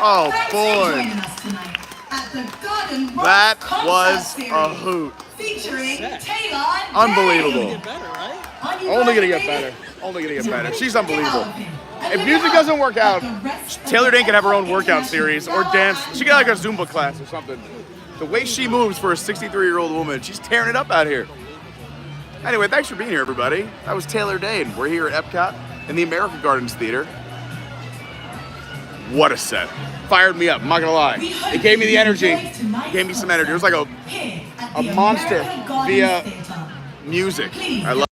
Oh boy, that was a hoot. Featuring Taylor Unbelievable. Dayne. Only gonna get better. Only gonna get better. She's unbelievable. If music doesn't work out, Taylor Dayne can have her own workout series or dance. She got like a Zumba class or something. The way she moves for a 63-year-old woman, she's tearing it up out here. Anyway, thanks for being here, everybody. That was Taylor Dayne. We're here at Epcot in the American Gardens Theater. What a set. Fired me up, I'm not gonna lie. It gave me the energy. It gave me some energy. It was like a monster via music. I love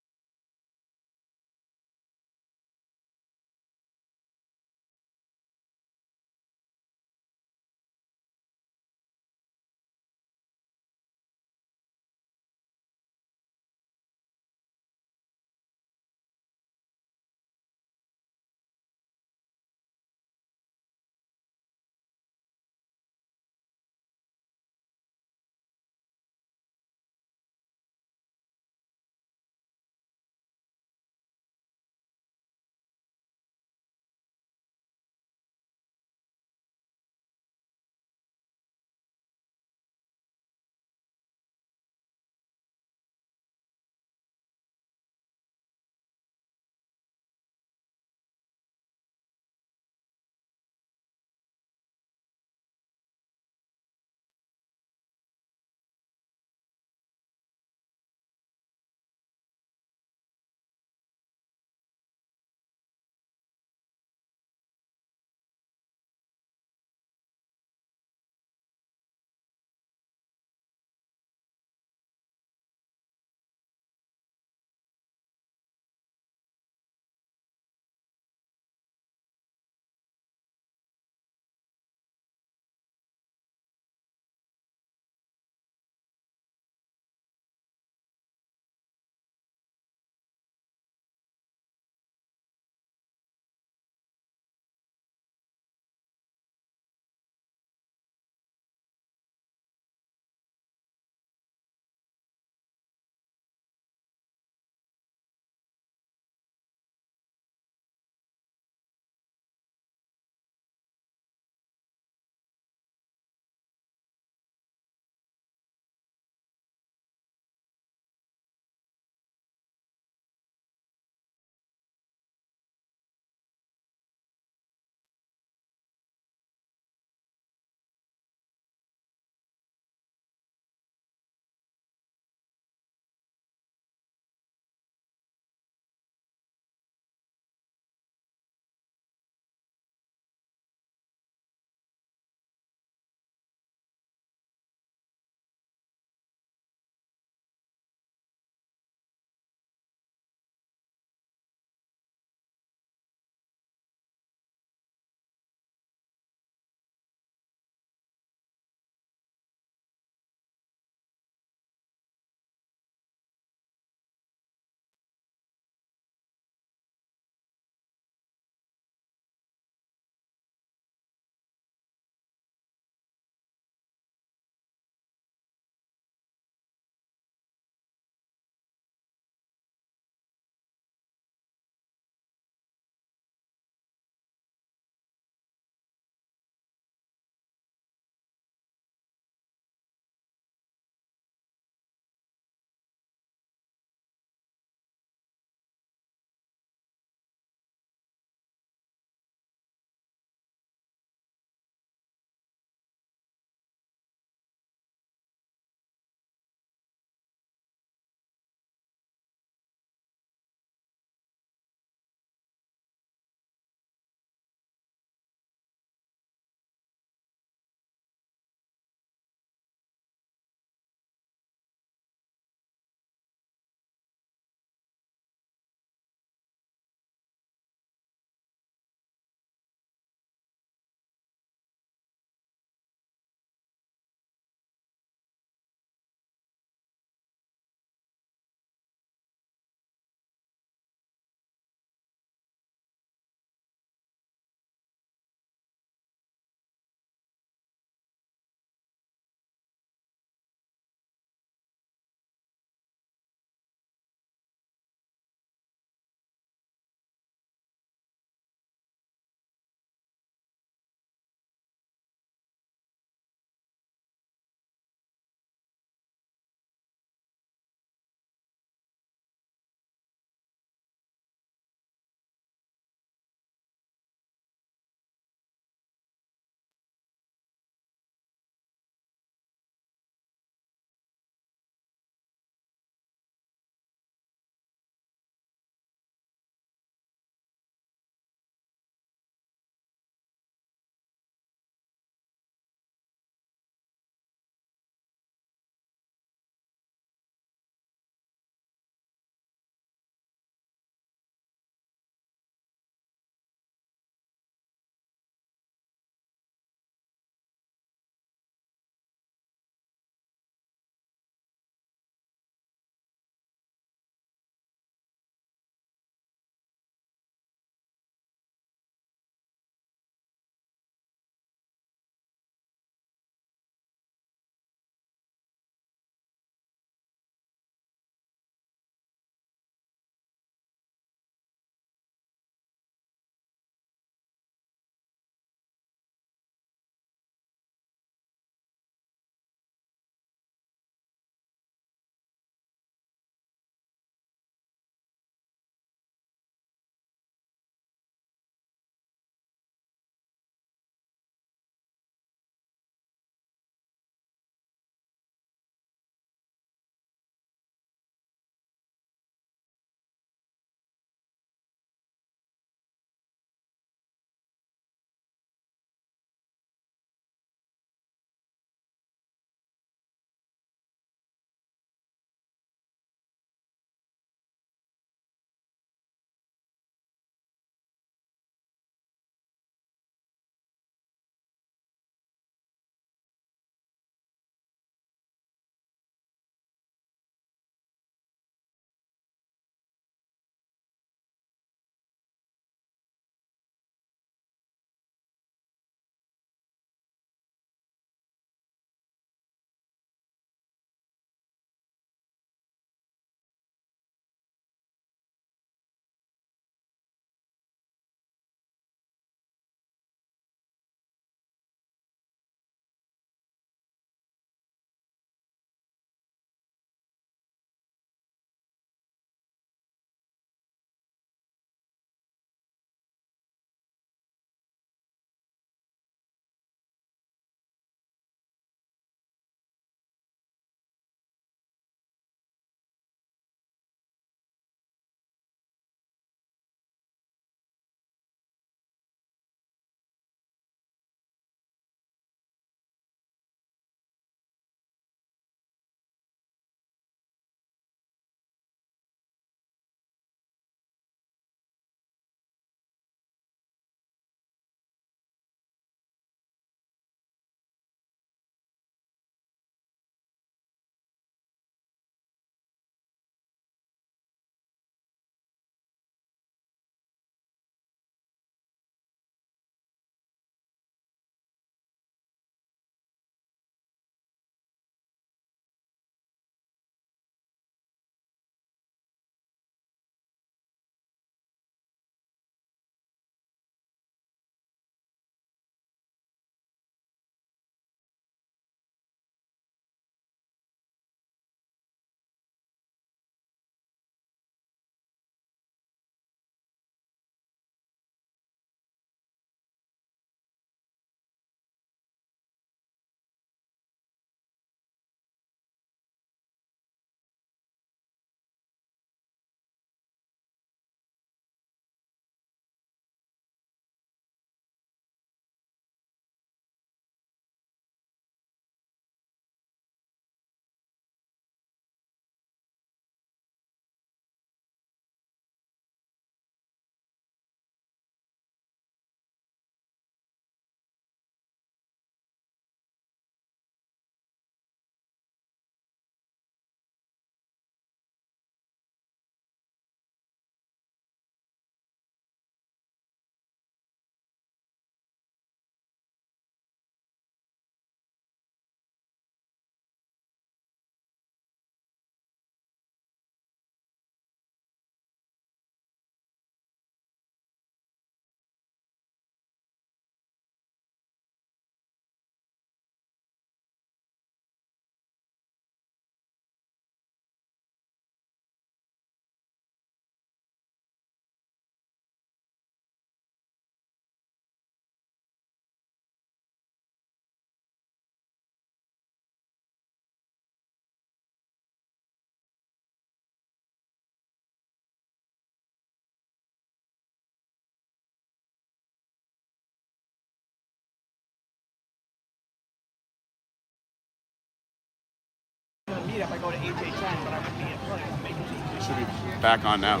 meetup, I go to AJ10, but I would be at like It should be back on now.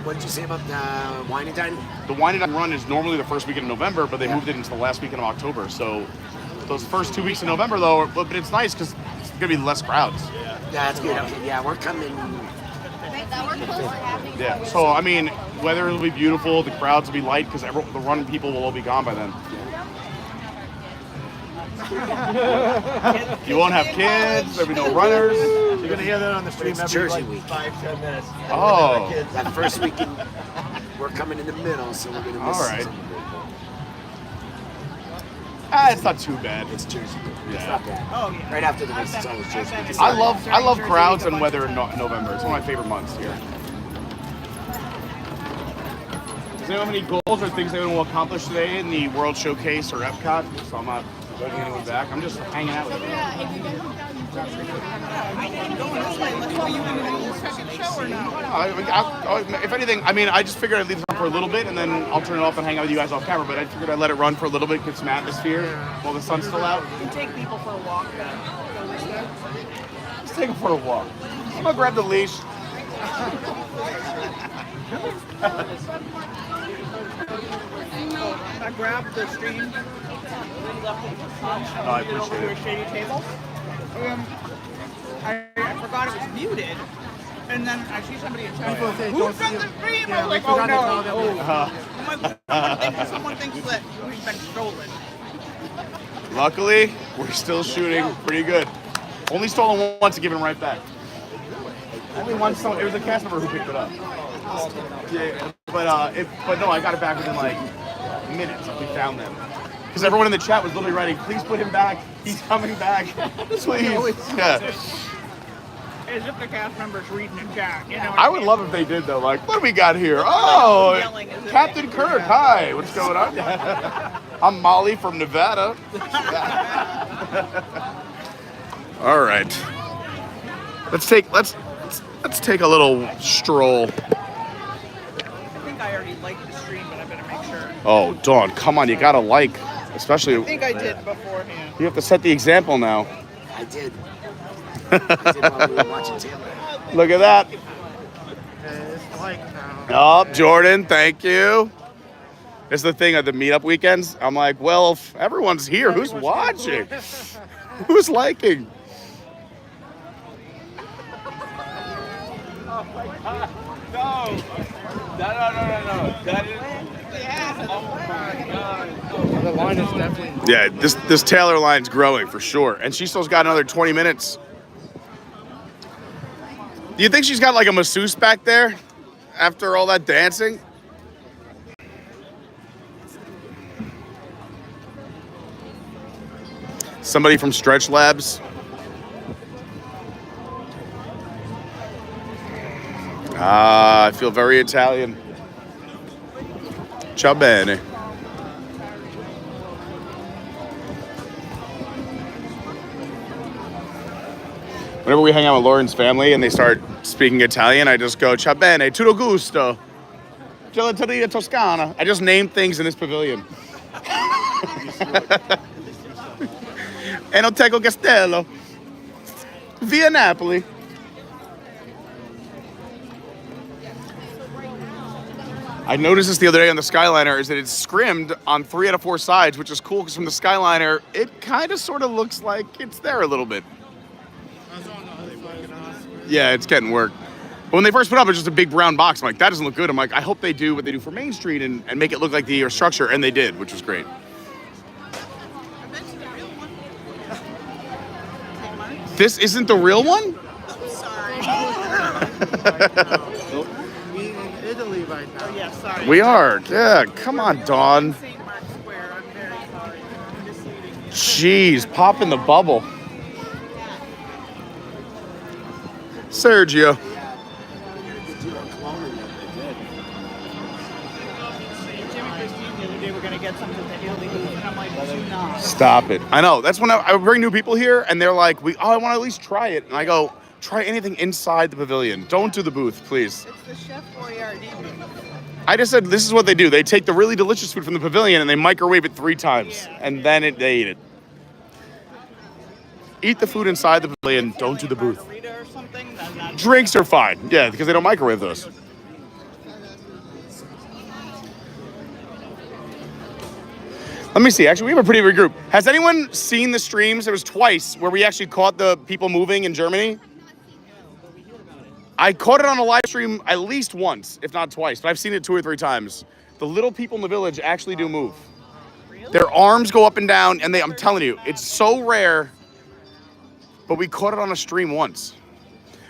What did you say about the wine and dine? The Wine and Dine run is normally the first weekend in November, but they moved it into the last weekend of October. So those first 2 weeks in November, though, but it's nice because it's going to be less crowds. Yeah, that's good. Okay, yeah, we're coming. Yeah. So, I mean, weather will be beautiful. The crowds will be light because the run people will all be gone by then. You won't have kids. There'll be no runners. You're going to hear that on the stream It's every Jersey like week. 5-10 minutes. Oh. That first weekend, we're coming in the middle, so we're gonna miss All right. some. It's not too bad. It's Jersey. It's Yeah. not bad. Oh, yeah. Right after the race, it's always Jersey. It's I not love crowds and weather in November. It's one of my favorite months here. Does anyone have any goals or things they want to accomplish today in the World Showcase or Epcot? So I'm not holding anyone back. I'm just hanging out with everyone. If anything, I mean, I just figured I'd leave this on for a little bit and then I'll turn it off and hang out with you guys off camera. But I figured I'd let it run for a little bit, get some atmosphere while the sun's still out. You take people for a walk then. Let's take them for a walk. I'm gonna grab the leash. I grabbed the stream. I appreciate it. To a shady table. I forgot it was muted. And then I see somebody in chat. People say, Who's don't got see the it. stream? Yeah, I was like, we oh forgot to tell no. them. I'm like, someone thinks that we've been stolen. Luckily, we're still shooting pretty good. Only stolen once and given right back. Only once. It was a cast member who picked it up. Yeah, but no, I got it back within like minutes. We found them because everyone in the chat was literally writing, "Please put him back. He's coming back. Please." Yeah. As if the cast members reading in chat. You know. I would love if they did though. Like, what do we got here? Oh, Captain Kirk. Hi. What's going on? I'm Molly from Nevada. All right. Let's take a little stroll. I think I already liked the stream, but I better make sure. Oh, Dawn, come on, you gotta like, especially. I think I did beforehand. You have to set the example now. I did. I did while we were watching Taylor. Look at that. It's like now. Oh, Jordan, thank you. It's the thing at the meetup weekends. I'm like, well, if everyone's here, who's watching? Who's liking? No. That is. Oh my God. The line is definitely. Yeah, this Taylor line's growing for sure, and she still's got another 20 minutes. Do you think she's got like a masseuse back there after all that dancing? Somebody from Stretch Labs. Ah, I feel very Italian. Ciao bene. Whenever we hang out with Lauren's family and they start speaking Italian, I just go, ciao bene, tutto gusto. Gelateria Toscana. I just name things in this pavilion. Enoteco Castello. Via Napoli. I noticed this the other day on the Skyliner is that it's scrimmed on 3 out of 4 sides, which is cool because from the Skyliner, it kind of sort of looks like it's there a little bit. Yeah, it's getting work. But when they first put it up, it was just a big brown box. I'm like, that doesn't look good. I'm like, I hope they do what they do for Main Street and make it look like the structure, and they did, which was great. This isn't the real one? Sorry. We in Italy right now. Oh, yeah, sorry. We are. Yeah, come on, Dawn. St. Mark's Square. I'm very sorry. I'm misleading you. Jeez, pop in the bubble. Sergio. Jim and Christine the other day were going to get something to Italy, and I'm like, do not. Stop it. I know. That's when I bring new people here, and they're like, I want to at least try it. And I go, try anything inside the pavilion. Don't do the booth, please. It's the Chef Boyardee booth. I just said, this is what they do. They take the really delicious food from the pavilion, and they microwave it 3 times, and then they eat it. Eat the food inside the pavilion. Don't do the booth. Margarita or something, then that's Drinks are fine. Yeah, because they don't microwave those. Let me see. Actually, we have a pretty big group. Has anyone seen the streams? There was twice where we actually caught the people moving in Germany. I caught it on a live stream at least once, if not twice, but I've seen it 2 or 3 times. The little people in the village actually do move. Their arms go up and down, and I'm telling you, it's so rare, but we caught it on a stream once.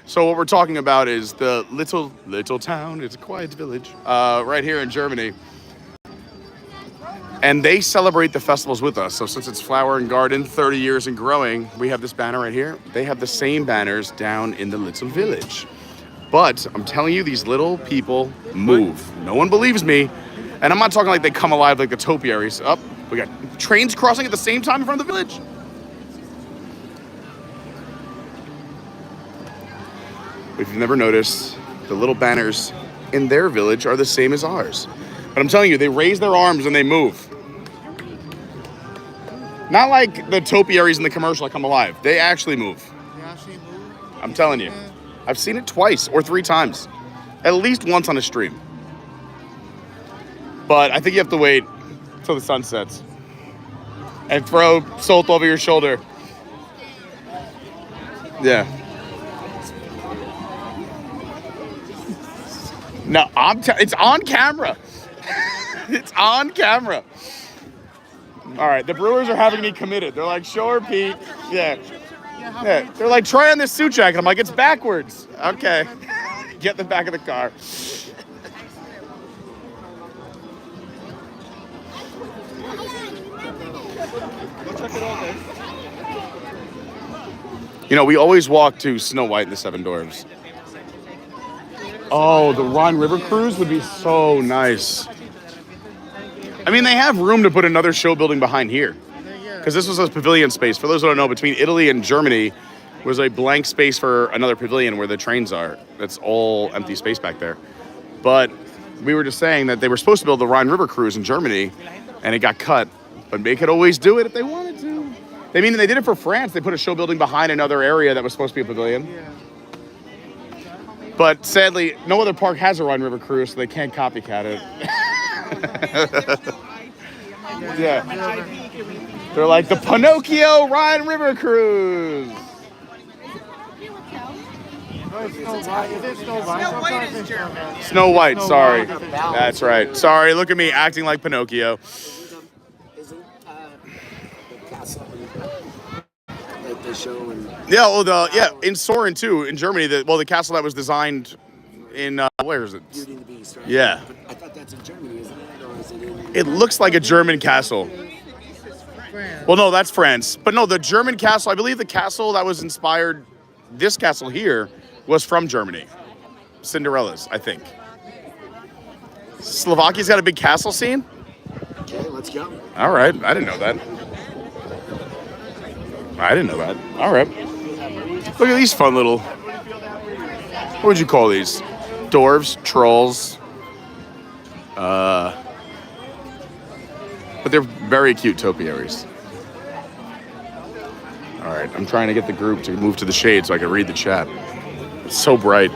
So what we're talking about is the little town, it's a quiet village, right here in Germany. And they celebrate the festivals with us. So since it's Flower and Garden, 30 years and growing, we have this banner right here. They have the same banners down in the little village. But I'm telling you, these little people move. No one believes me. And I'm not talking like they come alive like the topiaries. Up, we got trains crossing at the same time in front of the village. If you've never noticed, the little banners in their village are the same as ours. But I'm telling you, they raise their arms and they move. Not like the topiaries in the commercial that come alive. They actually move. They actually move. I'm telling you. I've seen it twice or 3 times. At least once on a stream. But I think you have to wait till the sun sets. And throw salt over your shoulder. Yeah. No, it's on camera. It's on camera. All right, the Brewers are having me committed. They're like, sure, Pete. Yeah. Yeah. They're like, try on this suit jacket. I'm like, it's backwards. Okay. Get in the back of the car. You know, we always walk to Snow White and the Seven Dwarfs. Oh, the Rhine River Cruise would be so nice. I mean, they have room to put another show building behind here. Because this was a pavilion space. For those who don't know, between Italy and Germany was a blank space for another pavilion where the trains are. That's all empty space back there. But we were just saying that they were supposed to build the Rhine River Cruise in Germany, and it got cut. But they could always do it if they wanted to. They did it for France. They put a show building behind another area that was supposed to be a pavilion. But sadly, no other park has a Rhine River Cruise, so they can't copycat it. Yeah. They're like the Pinocchio Rhine River Cruise. Snow White is German. Snow White, sorry. That's right. Sorry, look at me acting like Pinocchio. Isn't the castle like they show in... Yeah, well, in Soren too, in Germany. The castle that was designed in where is it? Beauty and the Beast, right? Yeah. But I thought that's in Germany, isn't it? Or is it in... It looks like a German castle. Well, no, that's France. But no, the German castle, I believe the castle that was inspired, this castle here, was from Germany. Cinderella's, I think. Slovakia's got a big castle scene? Okay, let's go. All right, I didn't know that. All right. Look at these fun little, what would you call these? Dwarves, trolls. But they're very cute topiaries. All right, I'm trying to get the group to move to the shade so I can read the chat. It's so bright.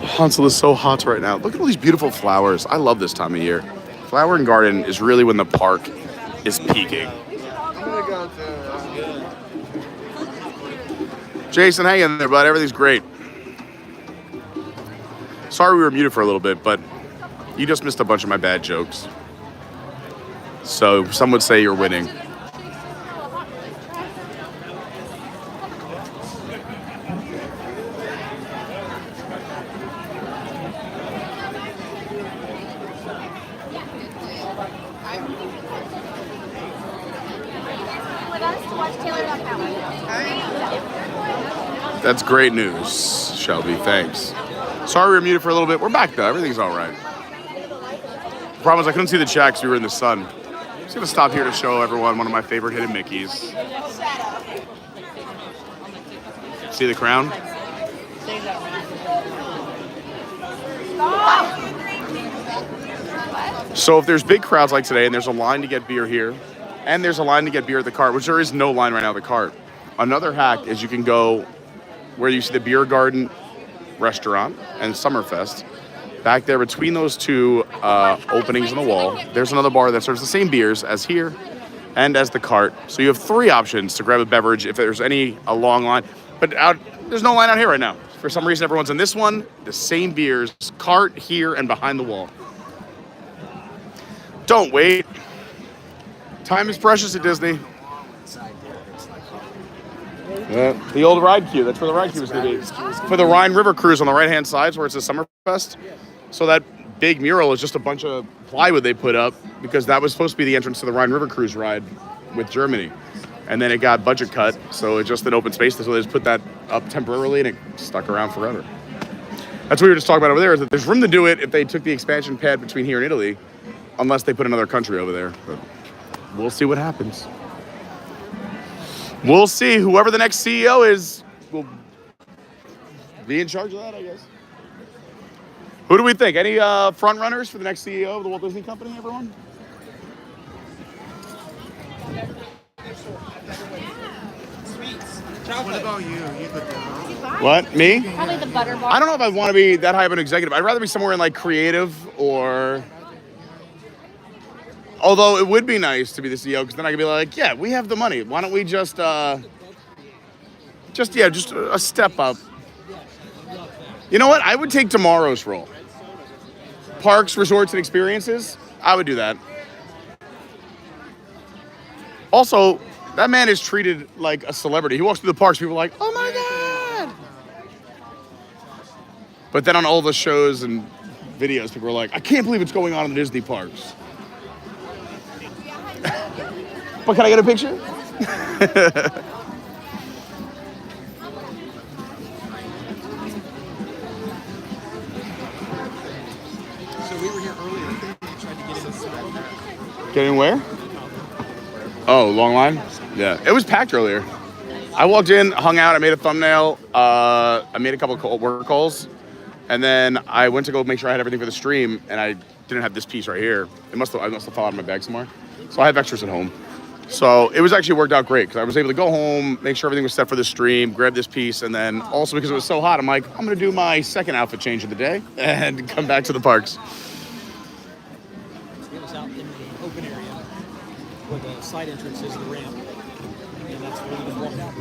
Hansel is so hot right now. Look at all these beautiful flowers. I love this time of year. Flower and Garden is really when the park is peaking. Jason, hang in there, bud. Everything's great. Sorry we were muted for a little bit, but you just missed a bunch of my bad jokes. So some would say you're winning. That's great news, Shelby. Thanks. Sorry we were muted for a little bit. We're back though. Everything's all right. The problem is I couldn't see the chat because we were in the sun. I'm just gonna stop here to show everyone one of my favorite hidden Mickeys. See the crown? So if there's big crowds like today and there's a line to get beer here, And there's a line to get beer at the cart, which there is no line right now at the cart. Another hack is you can go where you see the Beer Garden restaurant and Summerfest. Back there between those two openings in the wall, there's another bar that serves the same beers as here and as the cart. So you have 3 options to grab a beverage if there's a long line. But there's no line out here right now. For some reason, everyone's in this one, the same beers, cart here and behind the wall. Don't wait. Time is precious at Disney. The old ride queue. That's where the ride queue was going to be. For the Rhine River Cruise on the right-hand side, where it's a Summerfest. So that big mural is just a bunch of plywood they put up because that was supposed to be the entrance to the Rhine River Cruise ride with Germany. And then it got budget cut, so it's just an open space. So they just put that up temporarily, and it stuck around forever. That's what we were just talking about over there, is that there's room to do it if they took the expansion pad between here and Italy, unless they put another country over there. But we'll see what happens. We'll see. Whoever the next CEO is will be in charge of that, I guess. Who do we think? Any front runners for the next CEO of the Walt Disney Company, everyone? What about you? You could do it. What? Me? Probably the butter bar. I don't know if I want to be that high of an executive. I'd rather be somewhere in like creative or... Although it would be nice to be the CEO, because then I could be like, yeah, we have the money. Why don't we just a step up. You know what? I would take tomorrow's role. Parks, resorts, and experiences. I would do that. Also, that man is treated like a celebrity. He walks through the parks, people are like, oh my God. But then on all the shows and videos, people are like, I can't believe it's going on in the Disney parks. But can I get a picture? So we were here earlier. I think we tried to get in. Get in where? Oh, long line? Yeah. It was packed earlier. I walked in, hung out, I made a thumbnail, I made a couple of work calls, and then I went to go make sure I had everything for the stream, and I didn't have this piece right here. I must have fallen out of my bag somewhere. So I have extras at home. So it was actually worked out great because I was able to go home, make sure everything was set for the stream, grab this piece, and then also because it was so hot, I'm like, I'm going to do my second outfit change of the day and come back to the parks. It was out in the open area where the side entrance is the ramp. And that's where we walked out.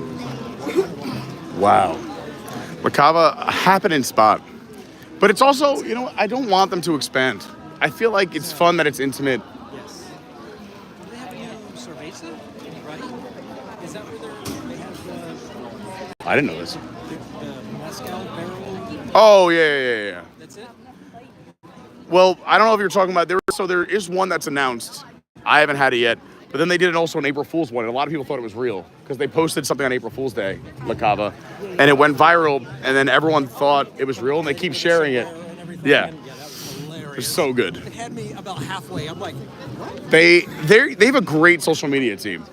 Wow. La Cava, a happening spot. But it's also, you know, I don't want them to expand. I feel like it's fun that it's intimate. Yes. They have a new cerveza, right? Is that where they have I didn't know this. the mezcal barrel? Oh, yeah. That's it? Well, I don't know if you're talking about, there is one that's announced. I haven't had it yet. But then they did it also on April Fool's one, and a lot of people thought it was real because they posted something on April Fool's Day, La Cava, and it went viral, and then everyone thought it was real, and they keep sharing it. Yeah. That was hilarious. It's so good. It had me about halfway. I'm like, what? They have a great social media team.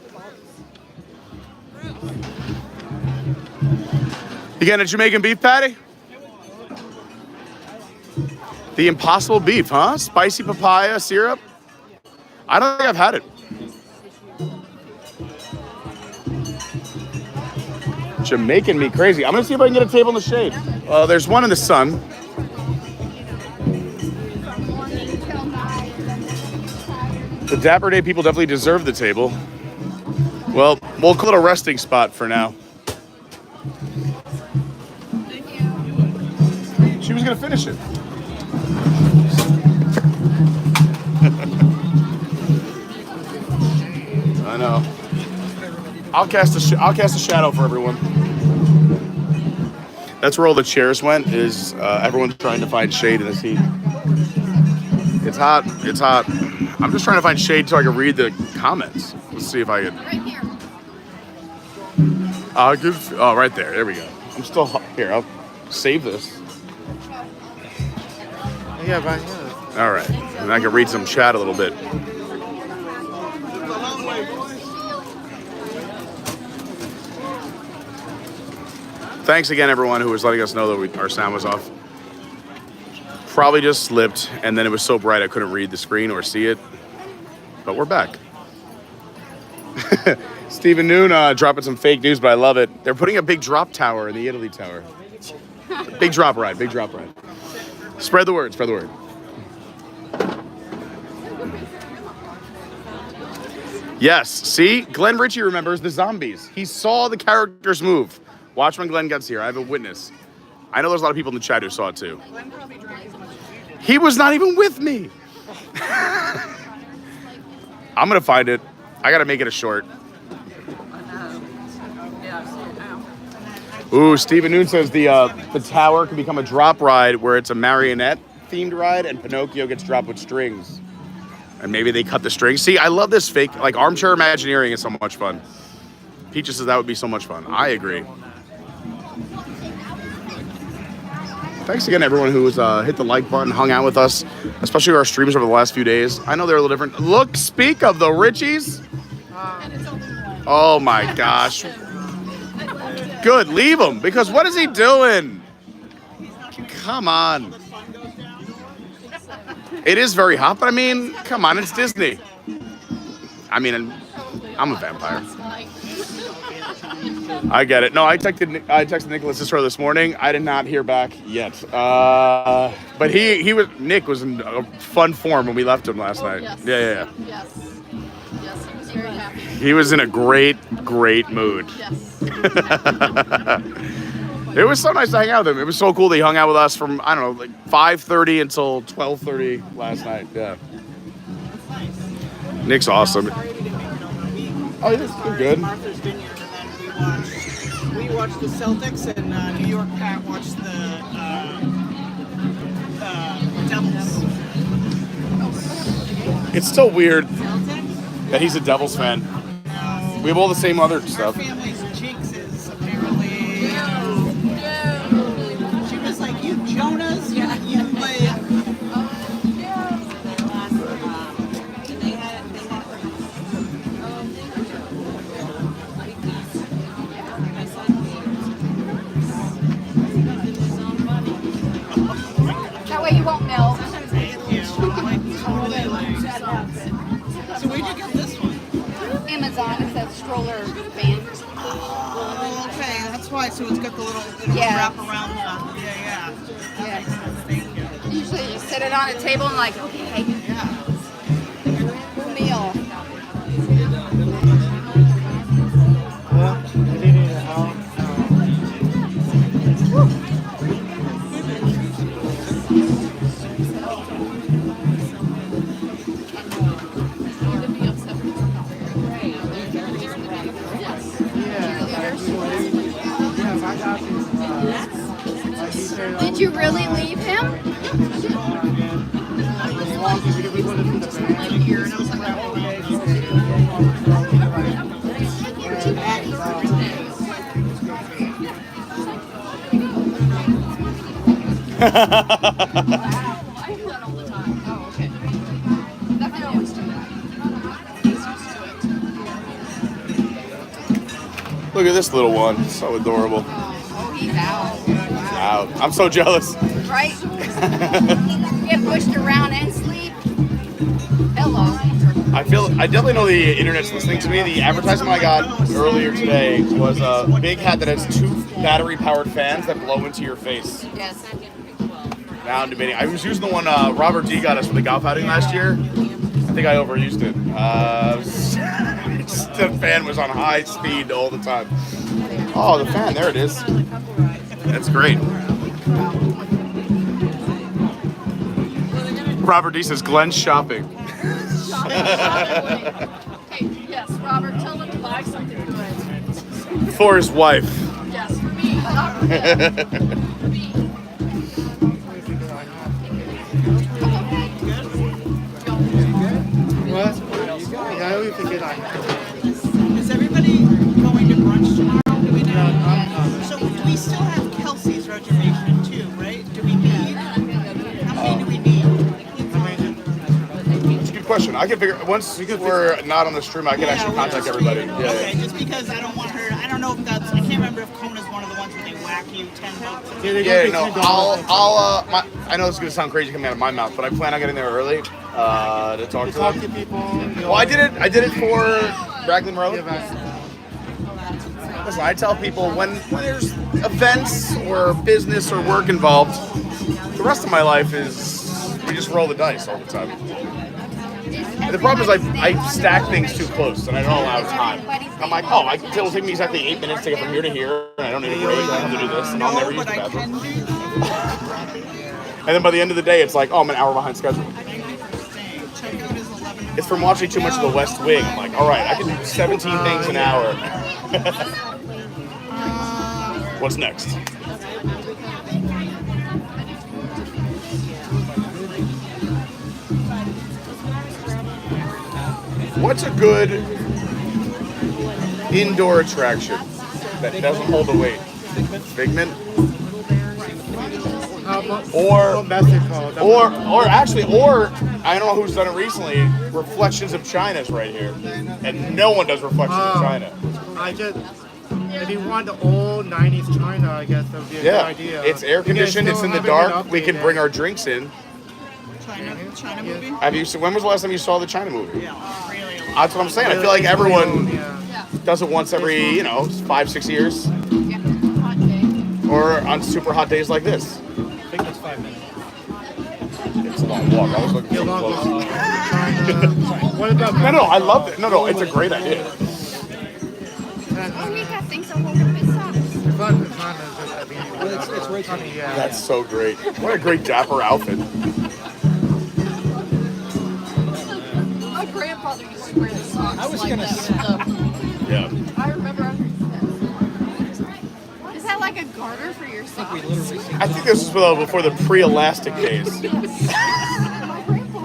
You getting a Jamaican beef patty? The Impossible Beef, huh? Spicy papaya syrup? I don't think I've had it. Jamaican me crazy. I'm gonna see if I can get a table in the shade. There's one in the sun. The Dapper Day people definitely deserve the table. Well, we'll call it a resting spot for now. She was gonna finish it. I know. I'll cast a shadow for everyone. That's where all the chairs went. Is everyone's trying to find shade in this heat? It's hot. It's hot. I'm just trying to find shade so I can read the comments. Let's see if I can. Right here. Right there. There we go. I'm still here. I'll save this. Yeah, right here. All right, and I can read some chat a little bit. Thanks again, everyone who was letting us know that our sound was off. Probably just slipped, and then it was so bright I couldn't read the screen or see it. But we're back. Stephen Noon dropping some fake news, but I love it. They're putting a big drop tower in the Italy Tower. Big drop ride, big drop ride. Spread the word, spread the word. Yes, see? Glenn Richey remembers the zombies. He saw the characters move. Watch when Glenn gets here. I have a witness. I know there's a lot of people in the chat who saw it too. He was not even with me. I'm gonna find it. I gotta make it a short. Ooh, Stephen Noon says the tower can become a drop ride where it's a marionette themed ride and Pinocchio gets dropped with strings. And maybe they cut the strings. See, I love this fake, like armchair Imagineering is so much fun. Peaches says that would be so much fun. I agree. Thanks again, everyone who has hit the like button, hung out with us, especially our streams over the last few days. I know they're a little different. Look, speak of the Richeys. Oh my gosh. Good, leave him, because what is he doing? Come on. It is very hot, but I mean, come on, it's Disney. I mean, I'm a vampire. I get it. No, I texted Nicholas Cicero this morning. I did not hear back yet. But Nick was in a fun form when we left him last night. Yes. Yeah. Yes. Yes, he was very happy. He was in a great mood. Yes. It was so nice to hang out with him. It was so cool that he hung out with us from, I don't know, like 5:30 until 12:30 last night. Yeah. Nick's awesome. Oh, he's good. Martha's Vineyard, and then we watched the Celtics, and New York Pat watched the Devils. It's still weird that he's a Devils fan. We have all the same other Our stuff. family's jinx is apparently. She was like, "You Jonas, you like." That way you won't melt. So where'd you get this one? Amazon, it's that stroller band. Oh, okay, that's why. So it's got the little Yeah. wrap around the. Yeah. Yeah. Thank you. Usually you sit it on a table and like, okay, Yeah. full meal. Well, I did it at home. Did you really leave him? I do that all the time. Oh, okay. Definitely always do that. He's used to it. Look at this little one. So adorable. Oh, he's out. Wow. I'm so jealous. Right? Get pushed around and sleep. Hello. I definitely know the internet's listening to me. The advertisement I got earlier today was a big hat that has 2 battery-powered fans that blow into your face. Yes. Now I'm debating. I was using the one Robert D got us for the golf outing last year. I think I overused it. The fan was on high speed all the time. Oh, the fan. There it is. That's great. Robert D says Glenn's shopping. Hey, yes, Robert, tell him to buy something good. For his wife. Yes, for me. Not for him. For me. What? Yeah, I always forget I have. Is everybody going to brunch tomorrow? Do we know? Yeah, So we still have Kelsey's reservation too, right? Do we need? How many do we need? It's a good question. I can figure once we're not on the stream, I can actually we're contact just everybody. waiting. Yeah. Okay, just because I don't want her. I don't know if that's. I can't remember if Kona's one of the ones where they whack you $10. Yeah, they're Yeah, gonna no, be $10. I know this is gonna sound crazy coming out of my mouth, but I plan on getting there early to talk to Talk them. to people. Well, I did it for Raglan Road. Yeah, but Listen, I tell people when there's events or business or work involved, the rest of my life is we just roll the dice all the time. And the problem is I stack things too close and I don't allow time. I'm like, oh, it'll take me exactly 8 minutes to get from here to here, and I don't need a break. I don't have to do this, and I'll never use the bathroom. And then by the end of the day, it's like, oh, I'm an hour behind schedule. It's from watching too much of The West Wing. I'm like, all right, I can do 17 things an hour. What's next? What's a good indoor attraction that doesn't hold the weight? Figment? Or Mexico. I don't know who's done it recently. Reflections of China's right here, and no one does Reflections of China. If you want the old 90s China, I guess that would be a good idea. It's air conditioned. It's in the dark. We can bring our drinks in. China movie? Have you? When was the last time you saw the China movie? Yeah, really. That's what I'm saying. I feel like everyone does it once every 5-6 years, or on super hot days like this. I think that's 5 minutes. It's a long walk. I was looking so close. What about No, I love it. No, it's a great idea. It's right there. That's so great. What a great dapper outfit. My grandfather used to wear the socks I was like gonna that. say- Yeah. I remember. Is that like a garter for your socks? I think this was before the pre-elastic days.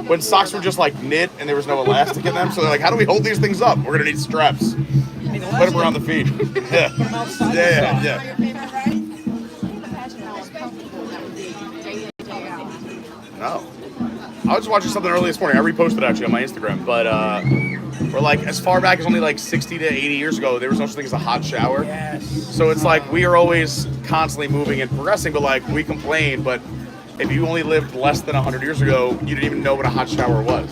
When socks were just like knit and there was no elastic in them. So they're like, how do we hold these things up? We're going to need straps. Put them around the feet. Yeah. Yeah. No. I was watching something early this morning. I reposted it actually on my Instagram. But we're like, as far back as only like 60 to 80 years ago, there was no such thing as a hot shower. Yes. So it's like we are always constantly moving and progressing, but like we complain, but if you only lived less than 100 years ago, you didn't even know what a hot shower was.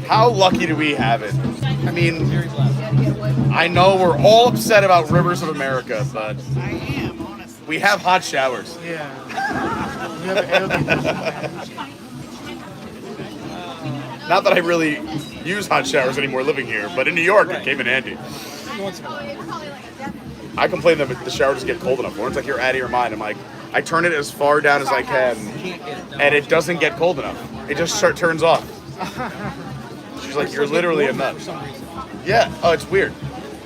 How lucky do we have it? I mean, I know we're all upset about rivers of America, but I am, honestly. we have hot showers. Yeah. You have air conditioning. Not that I really use hot showers anymore living here, but in New York it came in handy. Once in a while. I complain that the shower doesn't get cold enough. It's like you're out of your mind. I'm like, I turn it as far down as I can, and it doesn't get cold enough. It just turns off. She's like, you're literally a nut. Yeah. Oh, it's weird.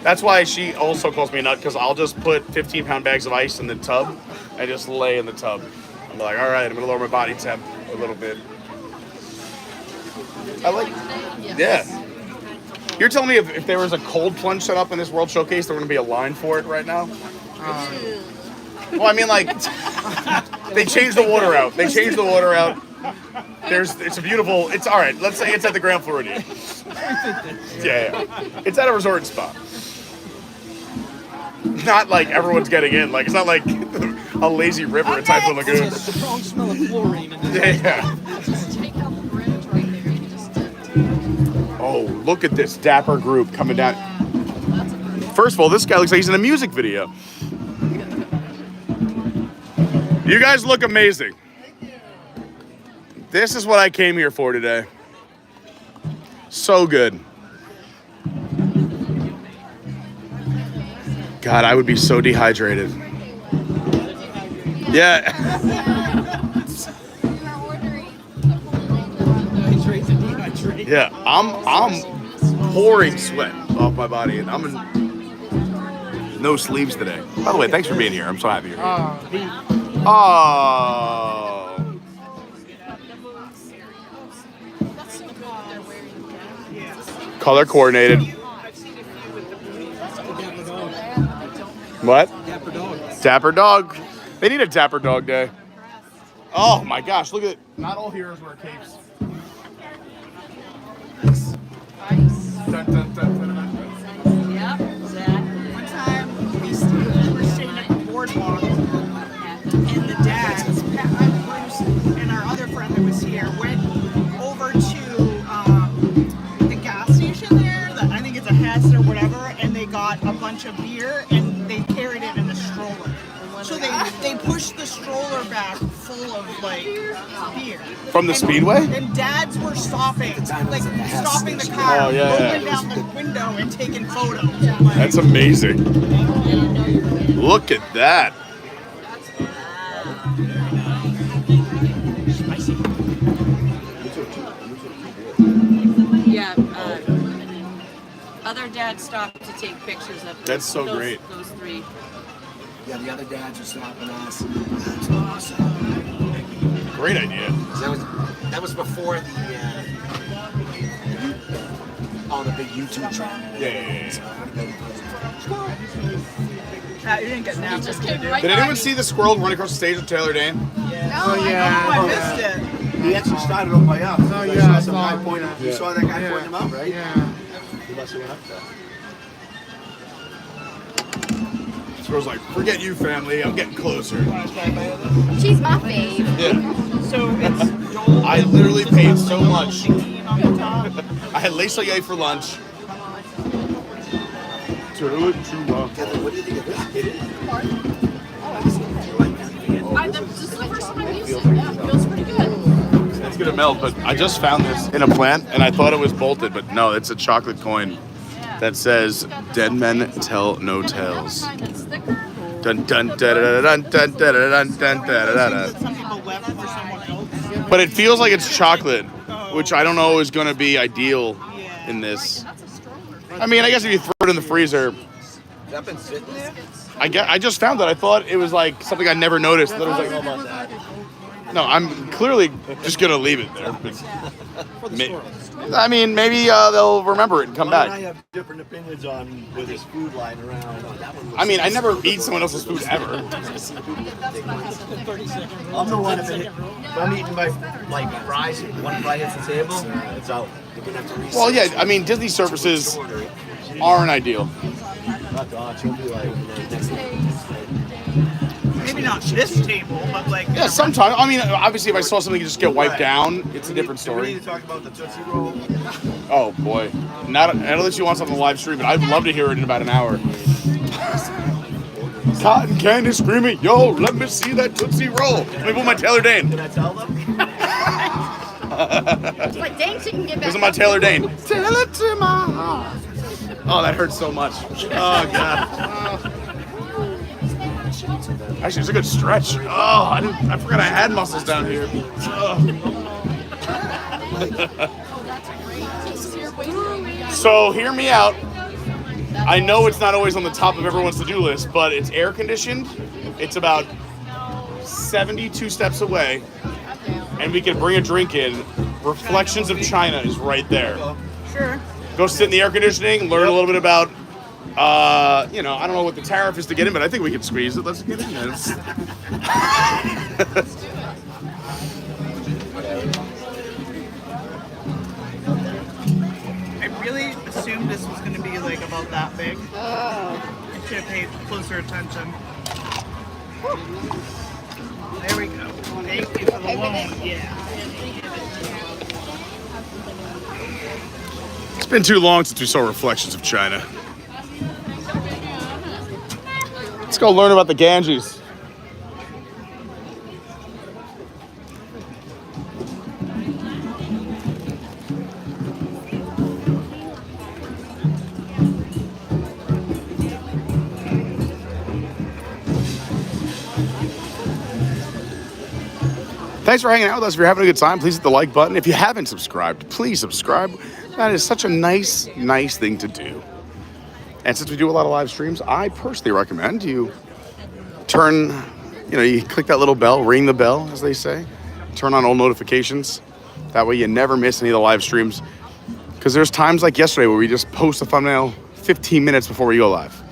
That's why she also calls me a nut, because I'll just put 15-pound bags of ice in the tub and just lay in the tub. I'm like, all right, I'm gonna lower my body temp a little bit. I like. Yeah. You're telling me if there was a cold plunge set up in this World Showcase, there wouldn't be a line for it right now? Well, I mean, like, they changed the water out. It's a beautiful. It's all right. Let's say it's at the Grand Floridian. Yeah. It's at a resort and spa. Not like everyone's getting in. Like it's not like a lazy river at Typhoon Lagoon. It's a strong smell of chlorine. Yeah. Take out the bridge right there. You just Oh, look at this dapper group coming down. First of all, this guy looks like he's in a music video. You guys look amazing. This is what I came here for today. So good. God, I would be so dehydrated. Yeah. Yeah, I'm pouring sweat off my body, and I'm in no sleeves today. By the way, thanks for being here. I'm so happy you're here. Oh. Color coordinated. What? Dapper dog. Dapper dog. They need a dapper dog day. Oh my gosh, look at it. Not all heroes wear capes. Dun, dun, dun, dun, dun, dun. Yep, Zach. One time, we used to that was here went over to the gas station there. I think it's a Hess or whatever, and they got a bunch of beer and they carried it in a stroller. So they pushed the stroller back full of like beer From the Speedway? And dads were stopping the car, rolling down the window and taking photos. Like, That's amazing. Look at that. Yeah. Other dads stopped to take pictures of That's so great. Those three. Yeah, the other dads are stopping us. That's awesome. Great idea. So that was before the big YouTube channel. Yeah. you didn't get napped. Just came right Did by anyone me. see the squirrel run across the stage with Taylor Dayne? Oh, I missed it. He actually started off by us. Oh, I yeah, saw some I guy saw pointing. that. You saw that guy pointing him out, right? Yeah. He must have went up there. Squirrel's like, forget you, family. I'm getting closer. She's my fave. Yeah. So it's Joel. I literally paid so much. On the top. I had Les Soleil for lunch. What do you think of this? This is the first time I've used it. Yeah, it feels pretty good. It's gonna melt, but I just found this in a plant and I thought it was bolted, but no, it's a chocolate coin that says "Dead men tell no tales." Dun dun da da dun dun da da dun dun da da da. Some people left for someone else. But it feels like it's chocolate, which I don't know is gonna be ideal in this. I mean, I guess if you throw it in the freezer. That been sitting there? I just found that. I thought it was like something I never noticed. That it was like, about that? no, I'm clearly just gonna leave it there. For the store. I mean, maybe they'll remember it and come Ron and I back. have different opinions on where there's food lying around. I mean, I never eat someone else's food ever. I'm the one if I'm eating my fries, one fry hits the table, it's out. You're gonna have to reset. Well, yeah, I mean, Disney services aren't ideal. Not Don, she'll be like, next Maybe not this table, but like. Yeah, sometimes. I mean, obviously, if I saw something just get wiped down, it's a different We story. need to talk about the Tootsie Roll. Oh boy, not unless you want something live stream, but I'd love to hear it in about an hour. Cotton candy screaming, yo, let me see that Tootsie Roll. Let me put my Taylor Dayne. Did I tell them? But dang, she can get back. This is my Taylor Dayne. Tell it to my heart. Oh, that hurts so much. Oh god. Actually, it's a good stretch. Oh, I forgot I had muscles down here. Oh. So hear me out. I know it's not always on the top of everyone's to-do list, but it's air conditioned. It's about 72 steps away, and we can bring a drink in. Reflections of China is right there. Sure. Go sit in the air conditioning, learn a little bit about, I don't know what the tariff is to get in, but I think we can squeeze it. Let's get in there. I really assumed this was going to be like about that big. I should have paid closer attention. There we go. Thank you for the loan. Yeah. It's been too long since we saw Reflections of China. Let's go learn about the Ganges. Thanks for hanging out with us. If you're having a good time, please hit the like button. If you haven't subscribed, please subscribe. That is such a nice thing to do. And since we do a lot of live streams, I personally recommend you you click that little bell, ring the bell, as they say. Turn on all notifications. That way you never miss any of the live streams. Because there's times like yesterday where we just post a thumbnail 15 minutes before we go live.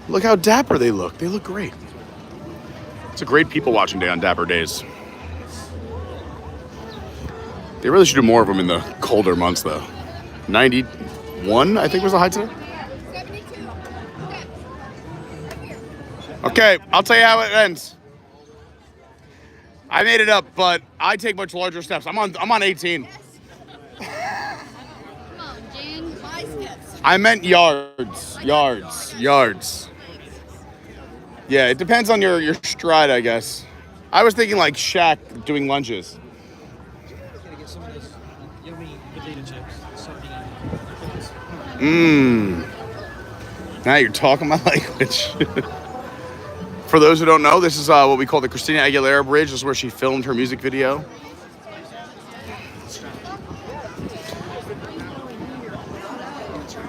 Look how dapper they look. They look great. It's a great people watching day on dapper days. They really should do more of them in the colder months though. 91, I think was the high today. Okay, I'll tell you how it ends. I made it up, but I take much larger steps. I'm on 18. Come on, Jan. My steps. I meant yards. Yards. Yeah, it depends on your stride, I guess. I was thinking like Shaq doing lunges. Gotta get some of this yummy potato chips. Now you're talking my language. For those who don't know, this is what we call the Christina Aguilera Bridge. This is where she filmed her music video.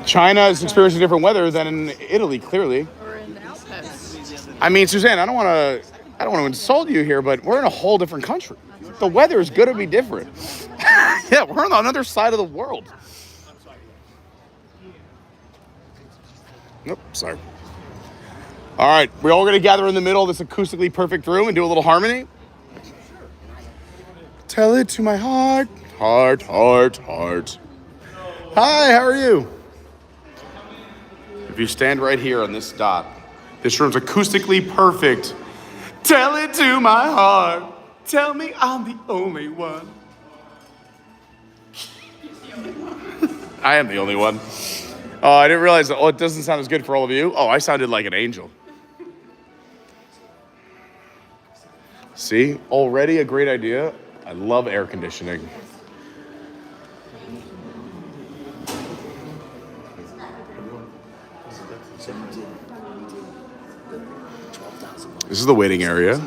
China is experiencing different weather than in Italy, clearly. Or in the outposts. I mean, Suzanne, I don't want to insult you here, but we're in a whole different country. The weather is going to be different. Yeah, we're on the other side of the world. Nope, sorry. All right, we're all going to gather in the middle of this acoustically perfect room and do a little harmony. Tell it to my heart, heart. Hi, how are you? If you stand right here on this dot, this room's acoustically perfect. Tell it to my heart. Tell me I'm the only one. I am the only one. Oh, I didn't realize that. Oh, it doesn't sound as good for all of you. Oh, I sounded like an angel. See, already a great idea. I love air conditioning. This is the waiting area.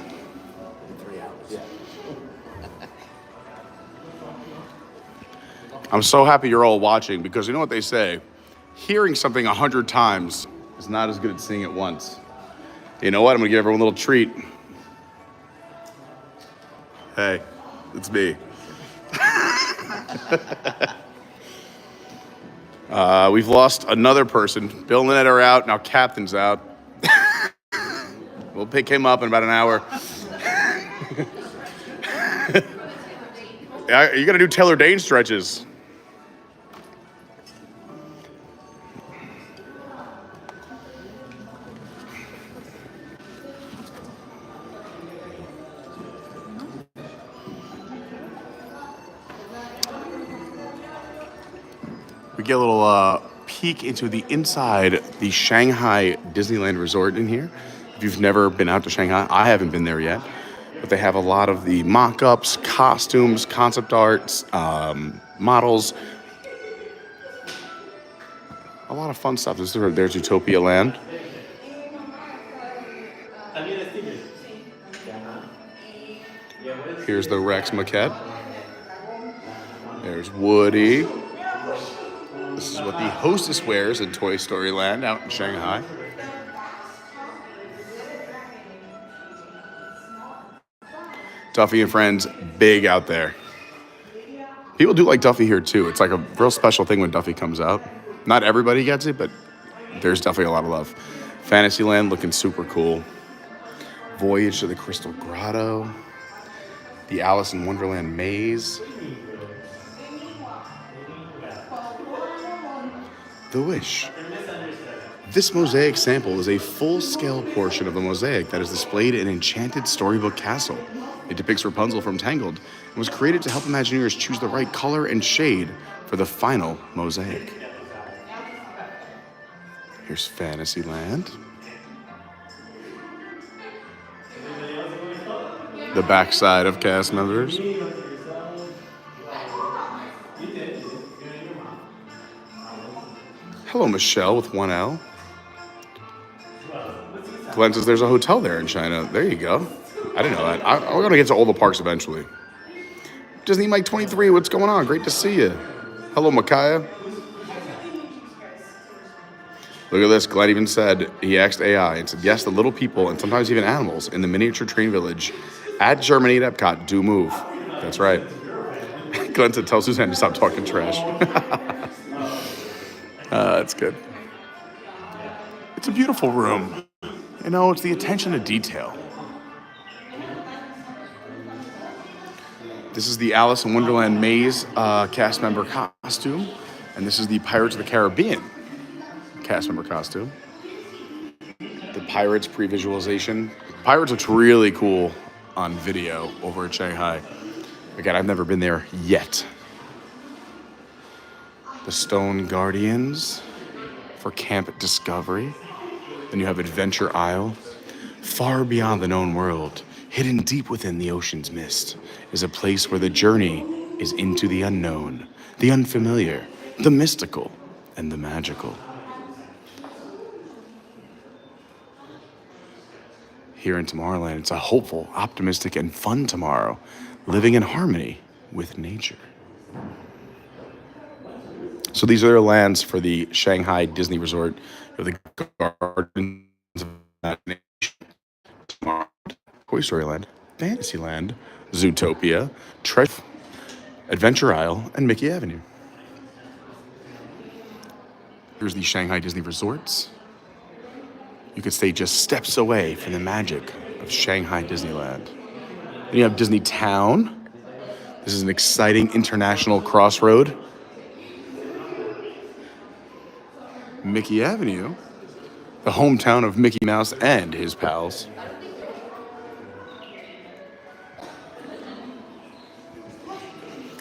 I'm so happy you're all watching because you know what they say? Hearing something 100 times is not as good as seeing it once. You know what? I'm gonna give everyone a little treat. Hey, it's me. We've lost another person. Bill and Lynnette are out, now Captain's out. We'll pick him up in about an hour. Yeah, you gotta do Taylor Dayne stretches. We get a little peek into the inside the Shanghai Disneyland Resort in here. If you've never been out to Shanghai, I haven't been there yet, but they have a lot of the mock-ups, costumes, concept arts, models. A lot of fun stuff. There's Utopia Land. Here's the Rex maquette. There's Woody. This is what the hostess wears in Toy Story Land out in Shanghai. Duffy and Friends, big out there. People do like Duffy here too. It's like a real special thing when Duffy comes out. Not everybody gets it, but there's definitely a lot of love. Fantasyland looking super cool. Voyage to the Crystal Grotto. The Alice in Wonderland maze. The Wish. This mosaic sample is a full-scale portion of a mosaic that is displayed in Enchanted Storybook Castle. It depicts Rapunzel from Tangled and was created to help Imagineers choose the right color and shade for the final mosaic. Here's Fantasyland. The backside of cast members. Hello, Michelle with 1L. Glenn says there's a hotel there in China. There you go. I didn't know that. We're going to get to all the parks eventually. Disney Mike 23, what's going on? Great to see you. Hello, Micaiah. Look at this. Glenn even said, he asked AI and said, yes, the little people and sometimes even animals in the miniature train village at Germany at Epcot do move. That's right. Glenn said, tell Suzanne to stop talking trash. That's good. It's a beautiful room. You know, it's the attention to detail. This is the Alice in Wonderland maze cast member costume. And this is the Pirates of the Caribbean cast member costume. The Pirates pre-visualization. Pirates looks really cool on video over at Shanghai. Again, I've never been there yet. The Stone Guardians for Camp Discovery. Then you have Adventure Isle. Far beyond the known world, hidden deep within the ocean's mist, is a place where the journey is into the unknown, the unfamiliar, the mystical, and the magical. Here in Tomorrowland, it's a hopeful, optimistic, and fun tomorrow, living in harmony with nature. So these are the lands for the Shanghai Disney Resort. The Gardens of Imagination, Tomorrowland, Toy Story Land, Fantasyland, Zootopia, Treasure, Adventure Isle, and Mickey Avenue. Here's the Shanghai Disney Resorts. You could stay just steps away from the magic of Shanghai Disneyland. Then you have Disney Town. This is an exciting international crossroad. Mickey Avenue, the hometown of Mickey Mouse and his pals.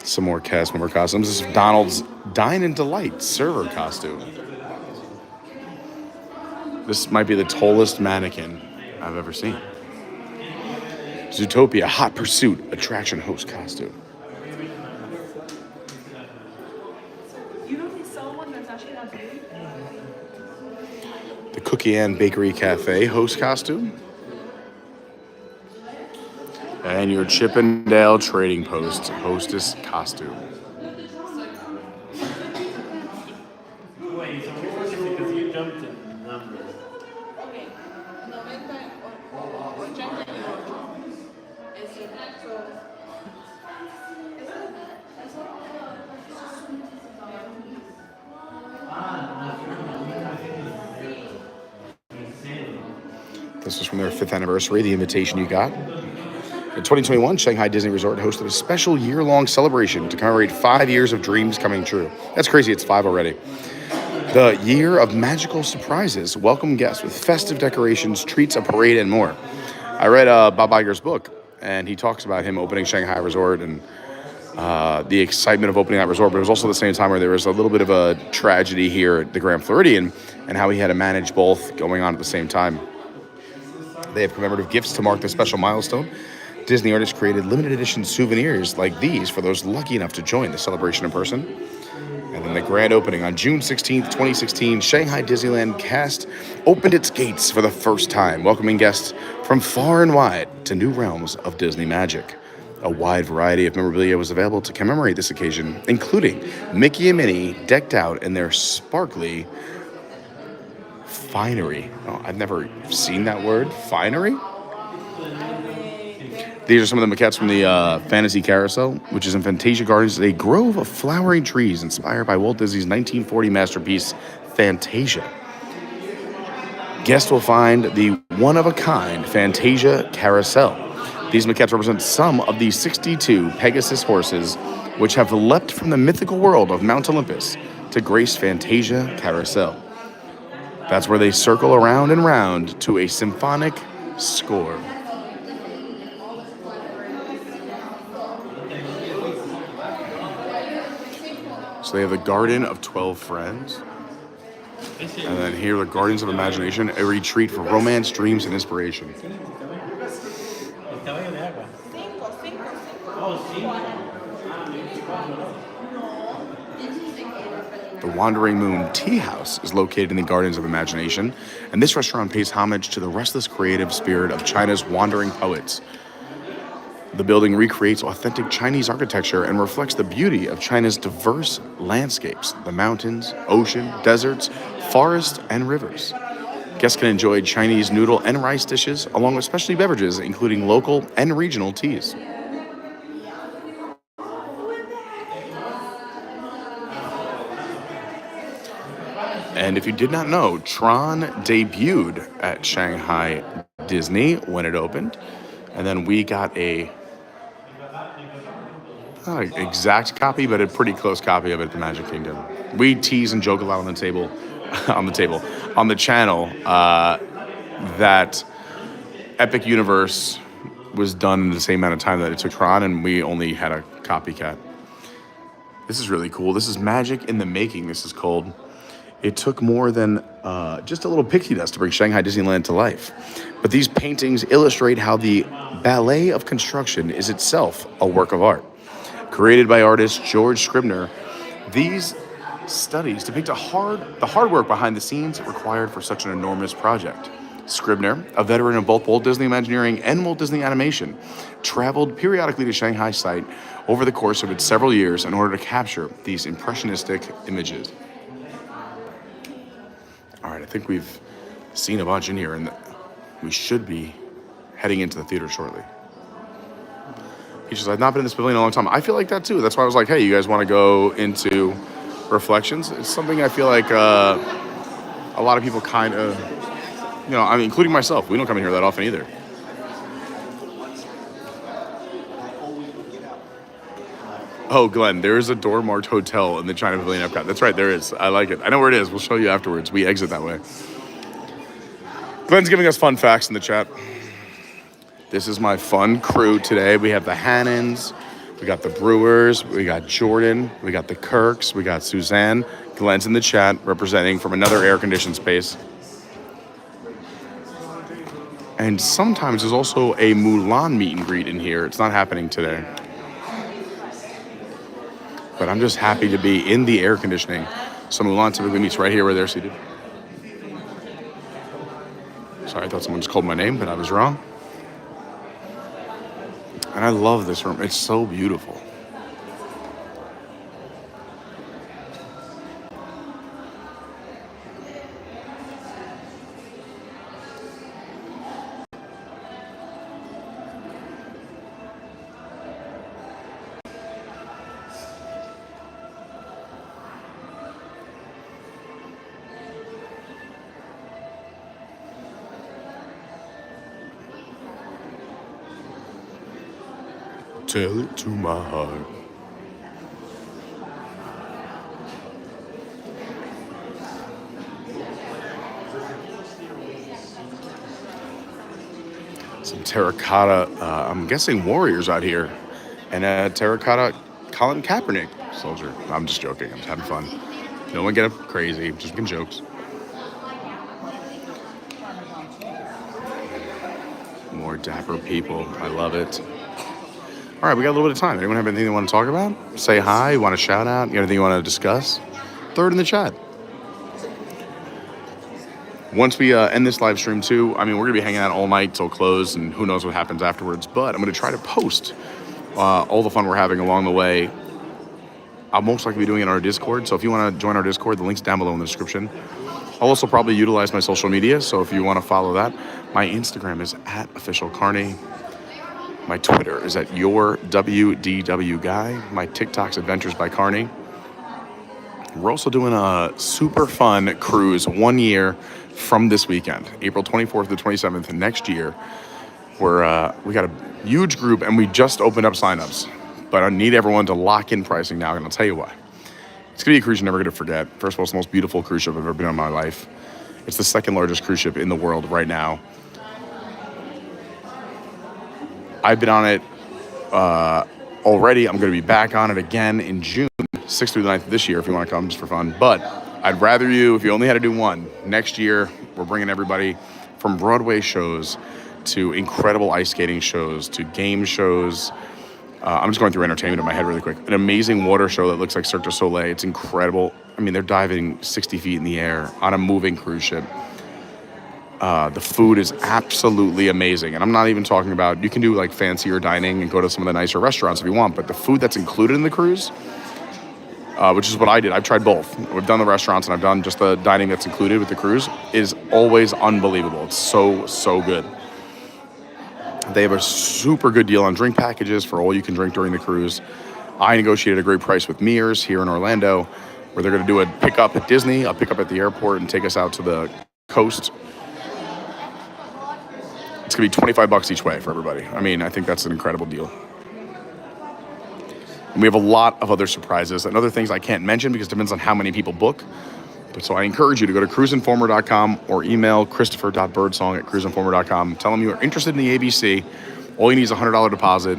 Some more cast member costumes. This is Donald's Dine and Delight server costume. This might be the tallest mannequin I've ever seen. Zootopia Hot Pursuit attraction host costume. The Cookie and Bakery Cafe host costume. And your Chippendale Trading Post hostess costume. This was from their 5th anniversary, the invitation you got. In 2021, Shanghai Disney Resort hosted a special year-long celebration to commemorate 5 years of dreams coming true. That's crazy, it's 5 already. The year of magical surprises welcomed guests with festive decorations, treats, a parade, and more. I read Bob Iger's book, and he talks about him opening Shanghai Resort and the excitement of opening that resort, but it was also the same time where there was a little bit of a tragedy here at the Grand Floridian and how he had to manage both going on at the same time. They have commemorative gifts to mark the special milestone. Disney artists created limited edition souvenirs like these for those lucky enough to join the celebration in person. And then the grand opening on June 16th, 2016, Shanghai Disneyland Cast opened its gates for the first time, welcoming guests from far and wide to new realms of Disney magic. A wide variety of memorabilia was available to commemorate this occasion, including Mickey and Minnie decked out in their sparkly finery. Oh, I've never seen that word, finery? These are some of the maquettes from the Fantasy Carousel, which is in Fantasia Gardens, a grove of flowering trees inspired by Walt Disney's 1940 masterpiece, Fantasia. Guests will find the one-of-a-kind Fantasia Carousel. These maquettes represent some of the 62 Pegasus horses which have leapt from the mythical world of Mount Olympus to grace Fantasia Carousel. That's where they circle around and round to a symphonic score. So they have the Garden of 12 Friends. And then here, the Gardens of Imagination, a retreat for romance, dreams, and inspiration. The Wandering Moon Tea House is located in the Gardens of Imagination, and this restaurant pays homage to the restless creative spirit of China's wandering poets. The building recreates authentic Chinese architecture and reflects the beauty of China's diverse landscapes, the mountains, ocean, deserts, forests, and rivers. Guests can enjoy Chinese noodle and rice dishes, along with specialty beverages, including local and regional teas. And if you did not know, Tron debuted at Shanghai Disney when it opened. And then we got a, not an exact copy, but a pretty close copy of it at the Magic Kingdom. We tease and joke a lot on the channel, that Epic Universe was done in the same amount of time that it took Tron, and we only had a copycat. This is really cool. This is magic in the making, this is called. It took more than just a little pixie dust to bring Shanghai Disneyland to life. But these paintings illustrate how the ballet of construction is itself a work of art. Created by artist George Scribner, these studies depict the hard work behind the scenes required for such an enormous project. Scribner, a veteran of both Walt Disney Imagineering and Walt Disney Animation, traveled periodically to Shanghai site over the course of its several years in order to capture these impressionistic images. All right, I think we've seen a bunch in here, and we should be heading into the theater shortly. He's just, I've not been in this pavilion in a long time. I feel like that too. That's why I was like, hey, you guys want to go into Reflections? It's something I feel like a lot of people kind of, you know, I mean, including myself, we don't come in here that often either. Oh, Glenn, there is a door-marked hotel in the China Pavilion Epcot. That's right, there is. I like it. I know where it is. We'll show you afterwards. We exit that way. Glenn's giving us fun facts in the chat. This is my fun crew today. We have the Hannons, we got the Brewers, we got Jordan, we got the Kirks, we got Suzanne. Glenn's in the chat representing from another air-conditioned space. And sometimes there's also a Mulan meet and greet in here. It's not happening today. But I'm just happy to be in the air conditioning. So Mulan typically meets right here where they're seated. Sorry, I thought someone just called my name, but I was wrong. And I love this room. It's so beautiful. Tell it to my heart. Some terracotta, I'm guessing warriors out here. And a terracotta Colin Kaepernick soldier. I'm just joking, I'm just having fun. No one get up crazy, just making jokes. More dapper people, I love it. All right, we got a little bit of time. Anyone have anything they want to talk about? Say hi, you want to shout out? You got anything you want to discuss? Throw it in the chat. Once we end this live stream too, I mean, we're going to be hanging out all night till close, and who knows what happens afterwards, but I'm going to try to post all the fun we're having along the way. I'll most likely be doing it on our Discord, so if you want to join our Discord, the link's down below in the description. I'll also probably utilize my social media, so if you want to follow that, my Instagram is @officialcarney. My Twitter is @YourWDWGuy. My TikTok's Adventures by Carney. We're also doing a super fun cruise 1 year from this weekend, April 24th to 27th next year. We got a huge group, and we just opened up signups. But I need everyone to lock in pricing now, and I'll tell you why. It's gonna be a cruise you're never gonna forget. First of all, it's the most beautiful cruise ship I've ever been on in my life. It's the second largest cruise ship in the world right now. I've been on it already. I'm going to be back on it again in June, 6th through the 9th of this year if you want to come just for fun. But I'd rather you, if you only had to do one, next year we're bringing everybody from Broadway shows to incredible ice skating shows to game shows. I'm just going through entertainment in my head really quick. An amazing water show that looks like Cirque du Soleil. It's incredible. I mean, they're diving 60 feet in the air on a moving cruise ship. The food is absolutely amazing. And I'm not even talking about, you can do like fancier dining and go to some of the nicer restaurants if you want, but the food that's included in the cruise, which is what I did. I've tried both. We've done the restaurants and I've done just the dining that's included with the cruise, is always unbelievable. It's so, so good. They have a super good deal on drink packages for all you can drink during the cruise. I negotiated a great price with Mears here in Orlando, where they're going to do a pickup at Disney, a pickup at the airport, and take us out to the coast. It's going to be $25 each way for everybody. I mean, I think that's an incredible deal. And we have a lot of other surprises and other things I can't mention because it depends on how many people book. But so I encourage you to go to cruiseinformer.com or email christopher.birdsong@cruiseinformer.com. Tell them you are interested in the ABC All you need is a $100 deposit,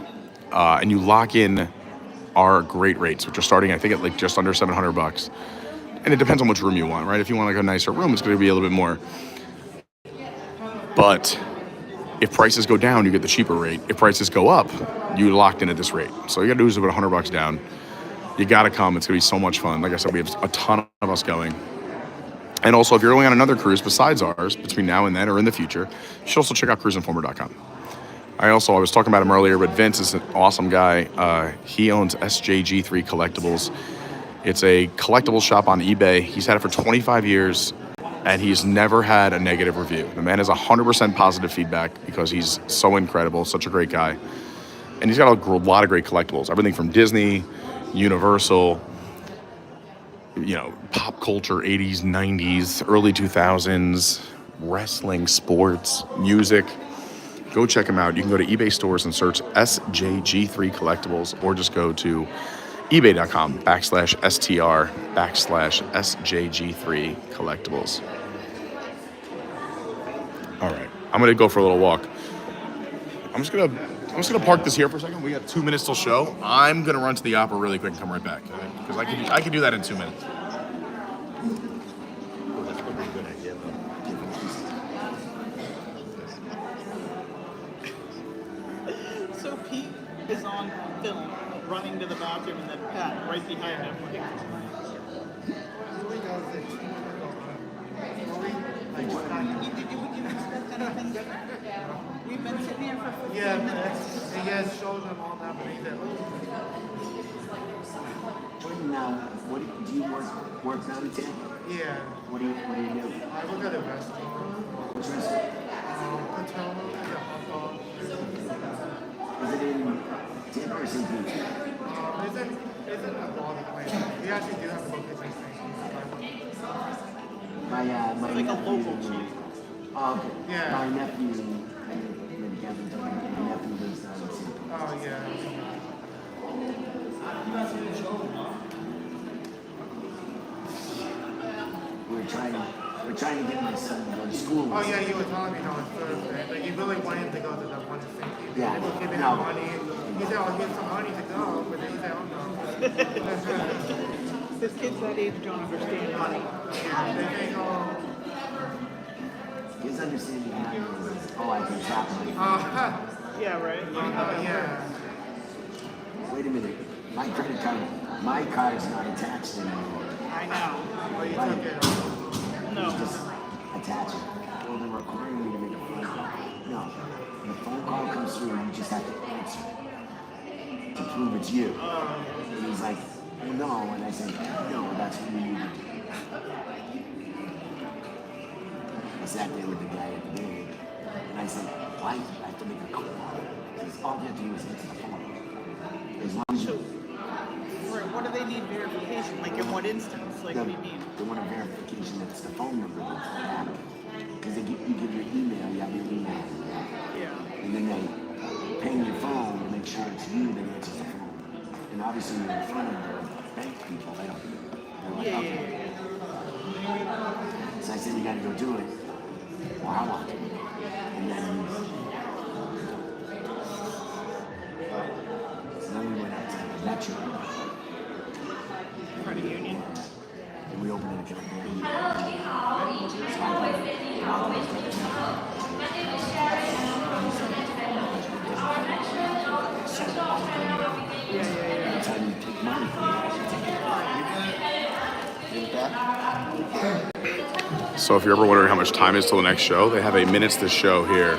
and you lock in our great rates, which are starting, I think, at like just under $700. And it depends on which room you want, right? If you want like a nicer room, it's going to be a little bit more. But if prices go down, you get the cheaper rate. If prices go up, you locked in at this rate. So you got to do is about $100 down. You got to come. It's going to be so much fun. Like I said, we have a ton of us going. And also, if you're going on another cruise besides ours, between now and then or in the future, you should also check out cruiseinformer.com. I was talking about him earlier, but Vince is an awesome guy. He owns SJG3 Collectibles. It's a collectibles shop on eBay. He's had it for 25 years, and he's never had a negative review. The man has 100% positive feedback because he's so incredible, such a great guy. And he's got a lot of great collectibles, everything from Disney, Universal, pop culture, 80s, 90s, early 2000s, wrestling, sports, music. Go check him out. You can go to eBay stores and search SJG3 Collectibles, or just go to ebay.com/STR/SJG3 Collectibles. All right, I'm gonna go for a little walk. I'm just gonna park this here for a second. We got 2 minutes till show. I'm gonna run to the opera really quick and come right back, because I can do that in 2 minutes. That's probably a good idea, So Pete is on film running to the bathroom and then Pat right behind him. We've been sitting here for 15 minutes. And you guys showed them all that, but he said, Now, what do you work down in Tampa? yeah. What do you do? I work at a restaurant. Which restaurant? Paterno, the hot dog. Is it in Tampa or St. Pete? Isn't a body place. We actually do have a location. My It's like a nephew, local chain. Oh, okay. Yeah. My nephew, maybe Kevin told me, my nephew lives down in St. Pete. Oh, yeah. We're trying to get my son to go to school. Oh, yeah, you were telling me how it's Thursday. Like, you really wanted him to go to that one thing. Yeah, People giving no. him money. He said, I'll give some money to go. But then he said, oh, no. This kids that age don't understand money. They think, oh, His understanding of money is, oh, I can tap money. Yeah, right? yeah. Wait a minute. My credit card, my card's not attached anymore. I know. Oh, you took it. No. Just attach it. Well, they're requiring me to make a phone call. No. When a phone call comes through, you just have to answer to prove it's you. And he's like, well, no. And I said, no, that's what you need to do. I sat there with the guy at the bank, and I said, why do I have to make a call? Because all you have to do is answer the phone. As long as you... Right, what do they need verification? Like in what instance? Like what do you mean? They want a verification that it's the phone number that's the app. Because you give your email, you have your email. Yeah. And then they ping your phone to make sure it's you that answers the phone. And obviously you're in front of the bank people, they don't. They're like, Yeah, okay. So I said, you gotta go do it. Well, how long? And then so then we went out to Metro. Credit union. And we opened an account there. Every time you take money from So if you're ever wondering how much time is till the next show, they have a minutes to show here,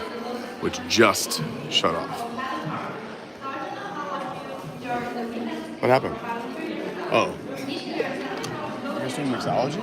which just shut off. What happened? Oh. You're guys doing mixology?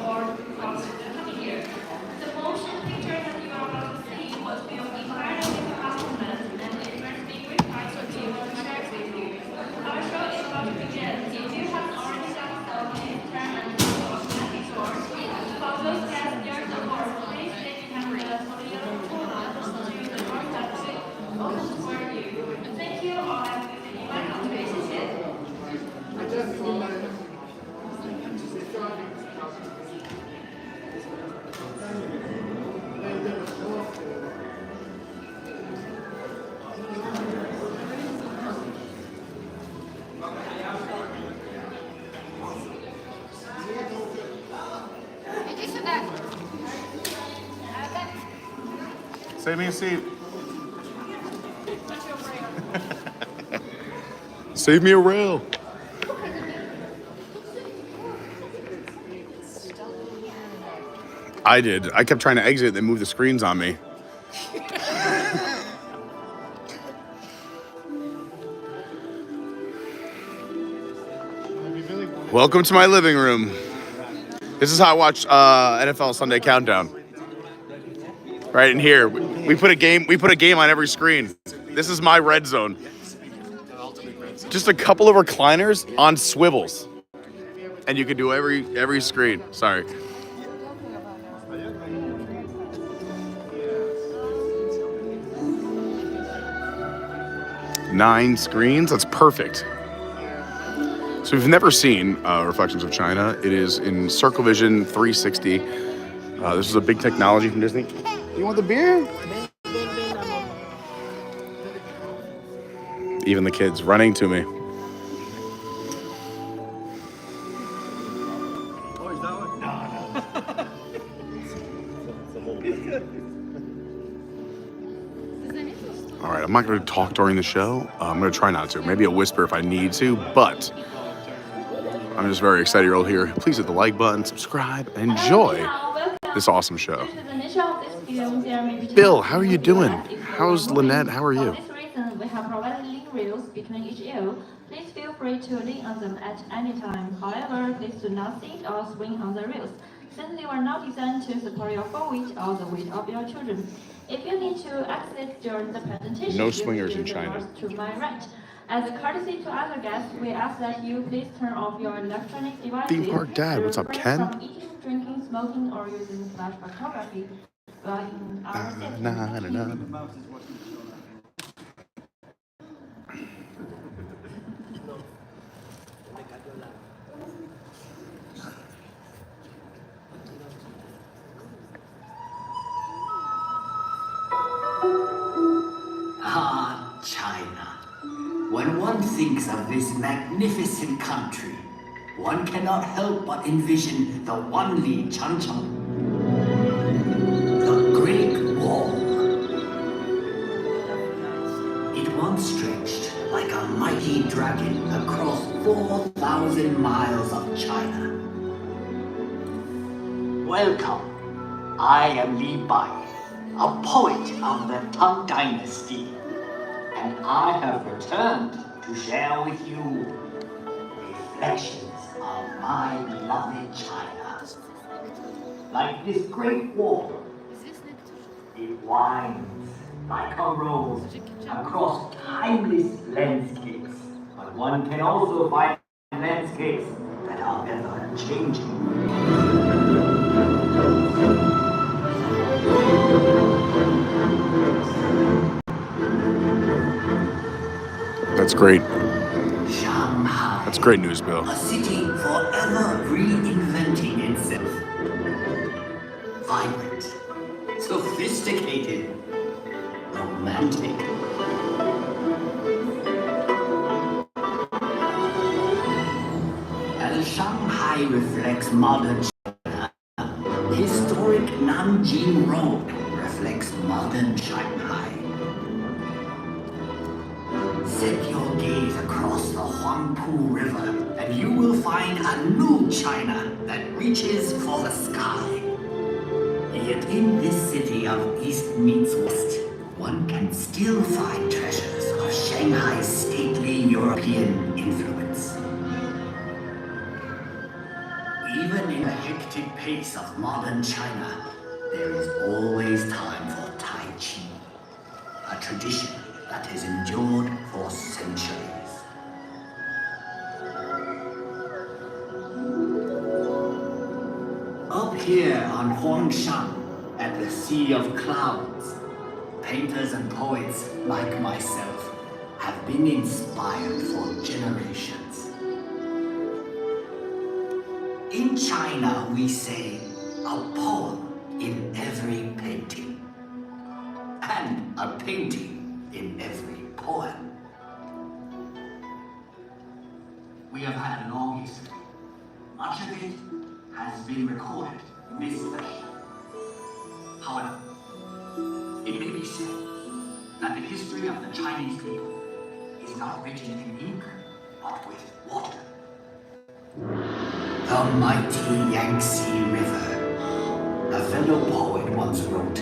Save me a seat. Save me a rail. I did. I kept trying to exit, they moved the screens on me. Welcome to my living room. This is how I watch NFL Sunday Countdown. Right in here, we put a game. We put a game on every screen. This is my red zone. Just a couple of recliners on swivels, and you can do every screen. Sorry. Nine screens. That's perfect. So if you've never seen Reflections of China, it is in Circle Vision 360. This is a big technology from Disney. You want the beer? Even the kids running to me. All right, I'm not going to talk during the show. I'm going to try not to. Maybe a whisper if I need to, but I'm just very excited you're all here. Please hit the like button, subscribe, and enjoy this awesome show. Bill, how are you doing? How's Lynnette? How are you? For this reason, we have provided link reels between each ear. Please feel free to lean on them at any time. However, please do not sit or swing on the reels, since they are not designed to support your full weight or the weight of your children. If you need to exit during the presentation, No swingers in use the China. doors to my right. As a courtesy to other guests, we ask that you please turn off your electronic devices. Theme Park Dad, what's up, refrain Ken? From eating, drinking, smoking, or using flash photography while in our safety. Ah, China. When one thinks of this magnificent country, one cannot help but envision the Wanli Changcheng, the Great Wall. It once stretched like a mighty dragon across 4,000 miles of China. Welcome. I am Li Bai, a poet of the Tang Dynasty, and I have returned to share with you reflections of my beloved China. Like this great wall, it winds like a rose across timeless landscapes, but one can also find landscapes that are ever changing. That's great. Shanghai. That's great news, Bill. A city forever reinventing itself. Vibrant, sophisticated, romantic. As Shanghai reflects modern China, historic Nanjing Road reflects modern Shanghai. Set your gaze across the Huangpu River, and you will find a new China that reaches for the sky. Yet in this city of East meets West, one can still find treasures of Shanghai's stately European influence. Even in the hectic pace of modern China, there is always time for Tai Chi, a tradition that has endured for centuries. Up here on Huangshan, at the Sea of Clouds, painters and poets like myself have been inspired for generations. In China, we say a poem in every painting, and a painting in every poem. We have had a long history. Much of it has been recorded in this fashion. However, it may be say that the history of the Chinese people is not written in ink, but with water. The mighty Yangtze River. A fellow poet once wrote,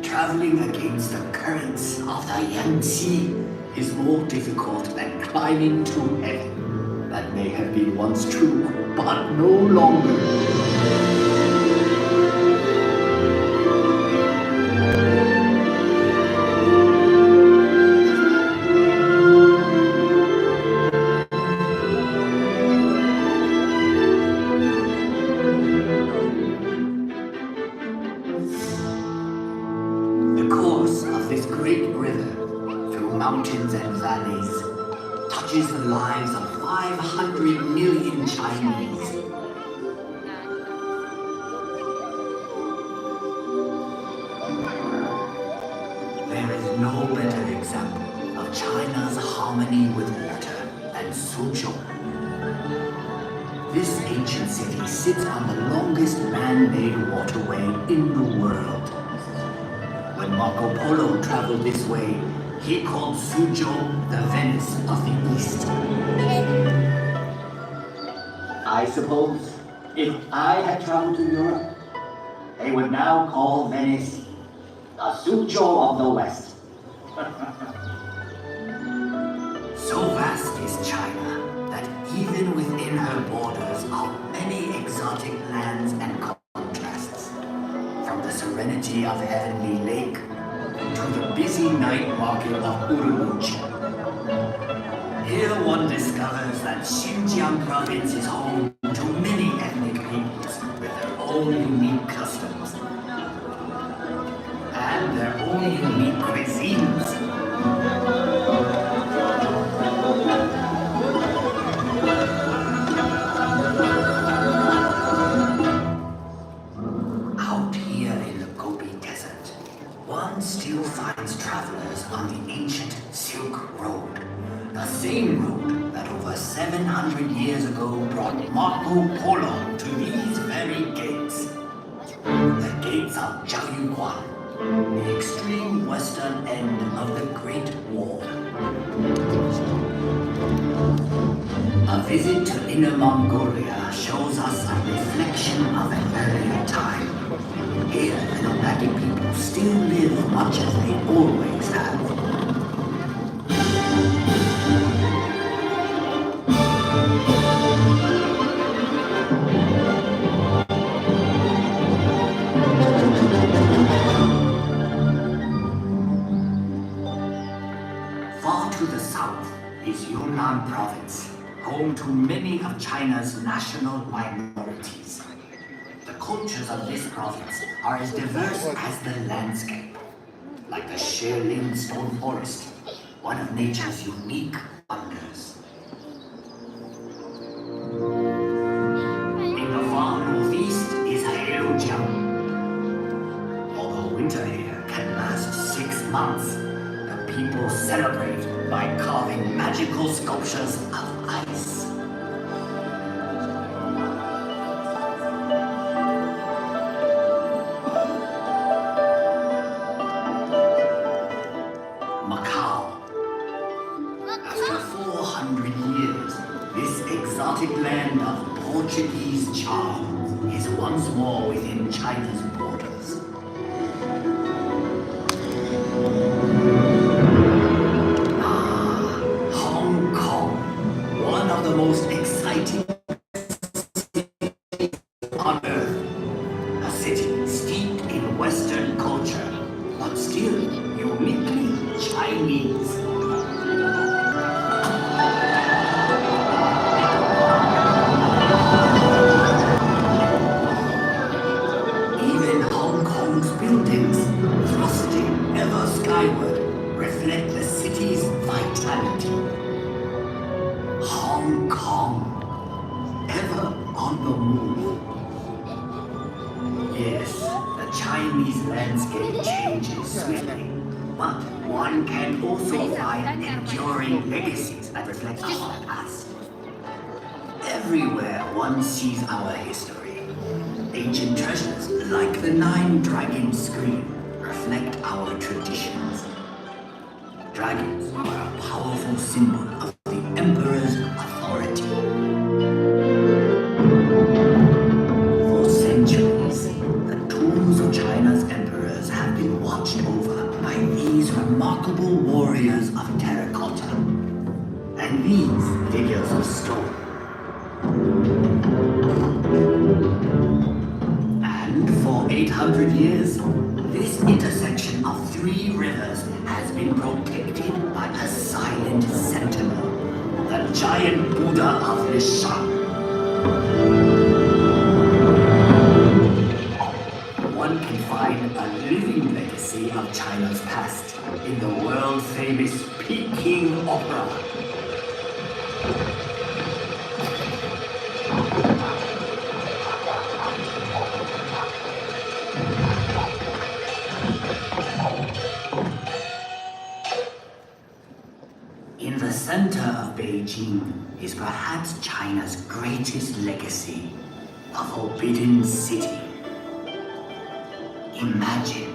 traveling against the currents of the Yangtze is more difficult than climbing to heaven. That may have been once true, but no longer. Mountains and valleys touches the lives of 500 million Chinese. There is no better example of China's harmony with water than Suzhou. This ancient city sits on the longest man-made waterway in the world. When Marco Polo traveled this way, he called Suzhou the Venice of the East. I suppose if I had traveled to Europe, they would now call Venice the Suzhou of the West. So vast is China that even within her borders are many exotic lands and contrasts. From the serenity of Heavenly Lake to the busy night market of Urumqi. Here one discovers that Xinjiang province is home to many ethnic peoples with their own unique customs and their own unique cuisines. Out here in the Gobi Desert, one still finds travelers on the ancient Silk Road, the same road that over 700 years ago brought Marco Polo to these very gates. The gates of Zhaoyuguan, the extreme western end of the Great Wall. A visit to Inner Mongolia shows us a reflection of an earlier time. Here, the nomadic people still live much as they always have. Far to the south is Yunnan province, home to many of China's national minorities. The cultures of this province are as diverse as the landscape, like the Shilin stone forest, one of nature's unique wonders. In the far northeast is Heilongjiang. Although winter here can last 6 months, the people celebrate by carving magical sculptures of ice. After 400 years, this exotic land of Portuguese charm is once more within China's borders. Hong Kong, one of the most exciting cities on earth. A city steeped in Western culture, but still uniquely Chinese. Even Hong Kong's buildings, thrusting ever skyward, reflect the city's vitality. Hong Kong, ever on the move. Yes, the Chinese landscape changes swiftly, but one can also find enduring legacies that reflect our past. Everywhere one sees our history. Ancient treasures like the 9-dragon screen reflect reflect our traditions. Dragons are a powerful symbol of the Emperor's authority. For centuries, the tombs of China's emperors have been watched over by these remarkable warriors of terracotta and these figures of stone. And for 800 years, this intersection of three rivers has been protected by a silent sentinel, the giant Buddha of Lishan. One can find a living legacy of China's past in the world-famous Peking Opera. In the center of Beijing is perhaps China's greatest legacy, the Forbidden City. Imagine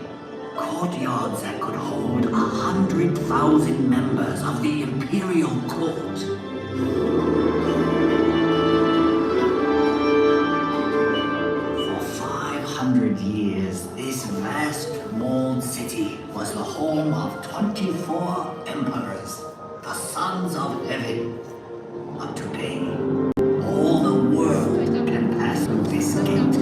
courtyards that could hold 100,000 members of the imperial court. For 500 years, this vast walled city was the home of 24 emperors, the sons of heaven. But today, all the world can pass through this gate.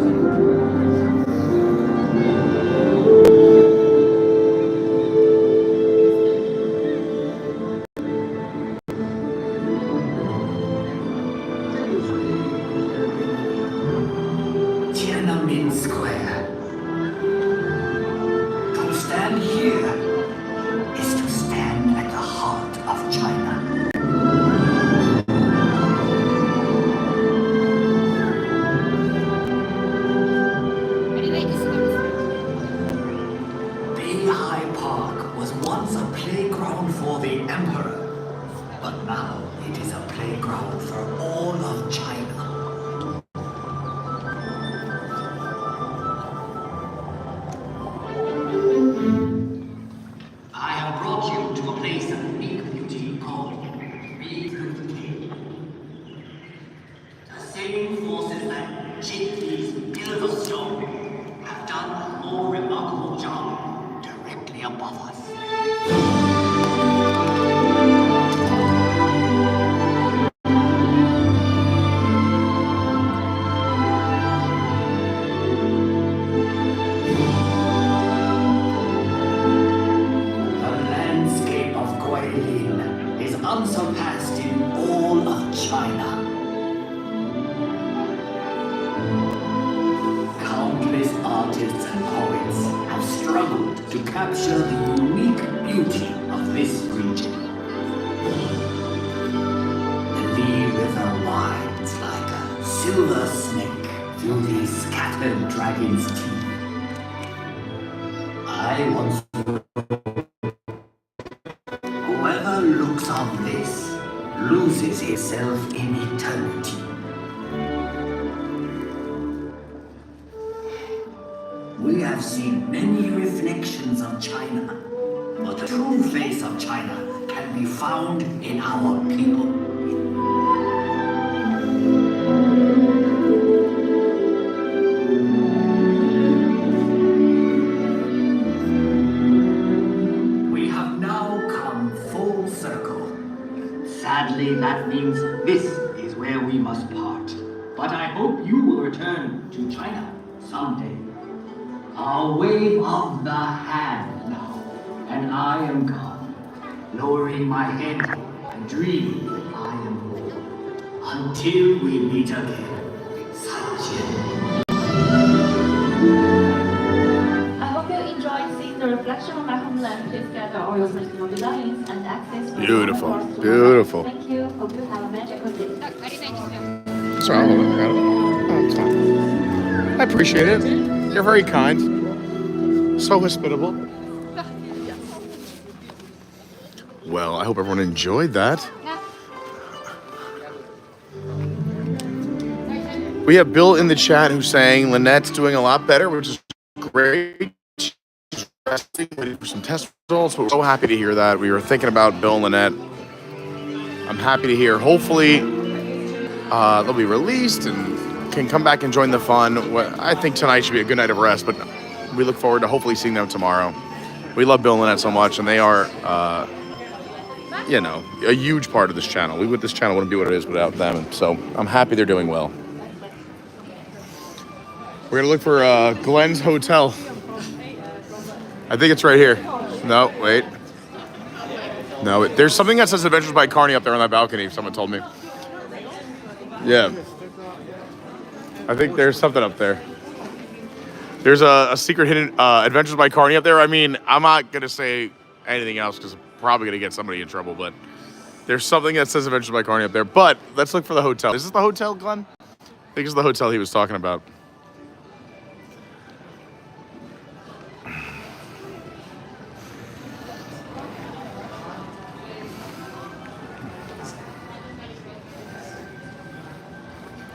Tiananmen Square. To stand here is to stand at the heart of China. Beihai Park was once a playground for the emperor, but now it is a playground for all of China. I have brought you to a place of unique beauty called Richey. The same forces that shaped these pillars of stone have done a more remarkable job directly above us. Is unsurpassed in all of China. Countless artists and poets have struggled to capture the unique beauty of this region. The Li River winds like a silver snake through the scattered dragon's teeth. I once whoever looks on this loses himself in eternity. We have seen many reflections of China, but the true face of China can be found in our people. Sadly, that means this is where we must part. But I hope you will return to China someday. I'll wave of the hand now, and I am gone, lowering my head and dreaming that I am home. Until we meet again. Zaijian. I hope you enjoyed seeing the reflection of my homeland. Please gather all your personal belongings and access. Beautiful, beautiful. Thank you. Hope you have a magical day. Sorry, I appreciate it. You're very kind. So hospitable. Well, I hope everyone enjoyed that. We have Bill in the chat who's saying Lynnette's doing a lot better, which is great. She's testing, waiting for some test results. But we're so happy to hear that. We were thinking about Bill and Lynnette. I'm happy to hear. Hopefully, they'll be released and can come back and join the fun. I think tonight should be a good night of rest, but we look forward to hopefully seeing them tomorrow. We love Bill and Lynnette so much, and they are, a huge part of this channel. This channel wouldn't be what it is without them, and so I'm happy they're doing well. We're gonna look for Glenn's Hotel. I think it's right here. No, wait. No, there's something that says Adventures by Carney up there on that balcony, someone told me. Yeah. I think there's something up there. There's a secret hidden Adventures by Carney up there. I mean, I'm not going to say anything else because I'm probably going to get somebody in trouble, but there's something that says Adventures by Carney up there. But let's look for the hotel. Is this the hotel, Glenn? I think it's the hotel he was talking about.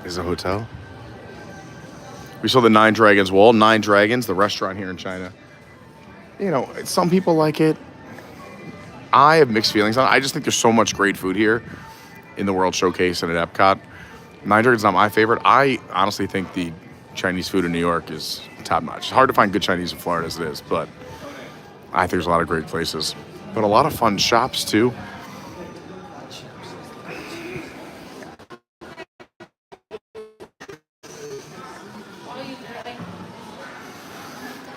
Is a hotel? We saw the Nine Dragons wall. Nine Dragons, the restaurant here in China. You know, some people like it. I have mixed feelings on it. I just think there's so much great food here in the World Showcase and at Epcot. Nine Dragons is not my favorite. I honestly think the Chinese food in New York is top notch. It's hard to find good Chinese in Florida as it is, but I think there's a lot of great places. But a lot of fun shops too.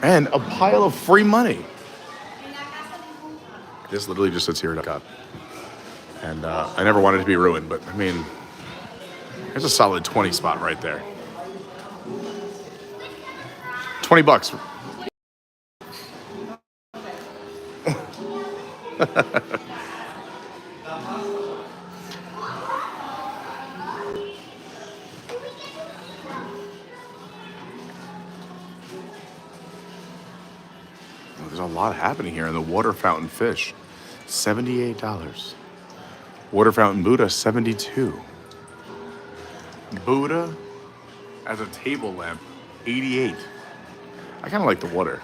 And a pile of free money. This literally just sits here at Epcot. And I never wanted it to be ruined, but I mean, there's a solid 20 spot right there. $20. There's a lot happening here. And the water fountain fish, $78. Water fountain Buddha, $72. Buddha as a table lamp, $88. I kind of like the water.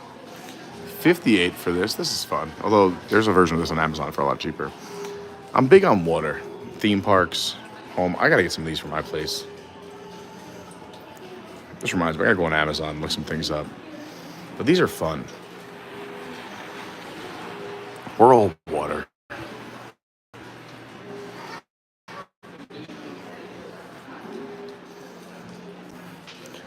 $58 for this. This is fun. Although there's a version of this on Amazon for a lot cheaper. I'm big on water. Theme parks, home. I gotta get some of these for my place. This reminds me, I gotta go on Amazon, look some things up. But these are fun. World water.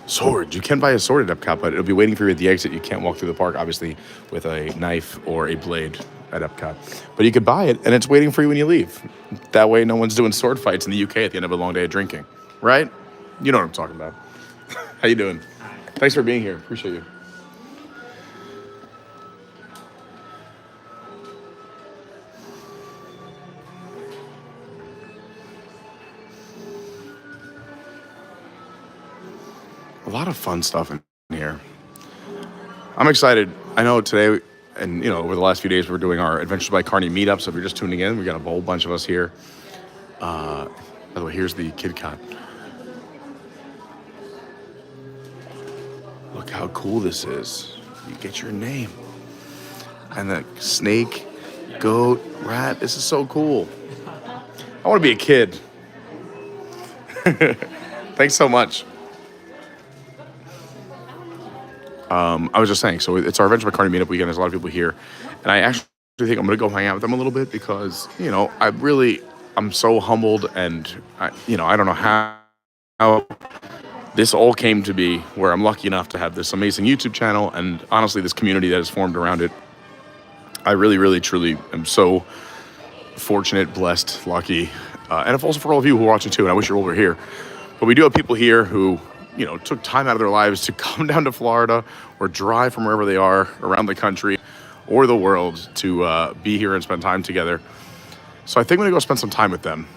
Sword. You can buy a sword at Epcot, but it'll be waiting for you at the exit. You can't walk through the park, obviously, with a knife or a blade at Epcot. But you could buy it, and it's waiting for you when you leave. That way, no one's doing sword fights in the UK at the end of a long day of drinking. Right? You know what I'm talking about. How you doing? Thanks for being here. Appreciate you. A lot of fun stuff in here. I'm excited. I know today, and over the last few days, we're doing our Adventures by Carney meetup. So if you're just tuning in, we got a whole bunch of us here. By the way, here's the Kid Cot. Look how cool this is. You get your name. And the snake, goat, rat. This is so cool. I want to be a kid. Thanks so much. I was just saying, so it's our Adventure by Carney meetup weekend. There's a lot of people here. And I actually think I'm going to go hang out with them a little bit because, I'm so humbled and, I don't know how this all came to be where I'm lucky enough to have this amazing YouTube channel and honestly this community that has formed around it. I really, really, truly am so fortunate, blessed, lucky. And also for all of you who are watching too, and I wish you all were here. But we do have people here who took time out of their lives to come down to Florida or drive from wherever they are around the country or the world to be here and spend time together. So I think I'm gonna go spend some time with them.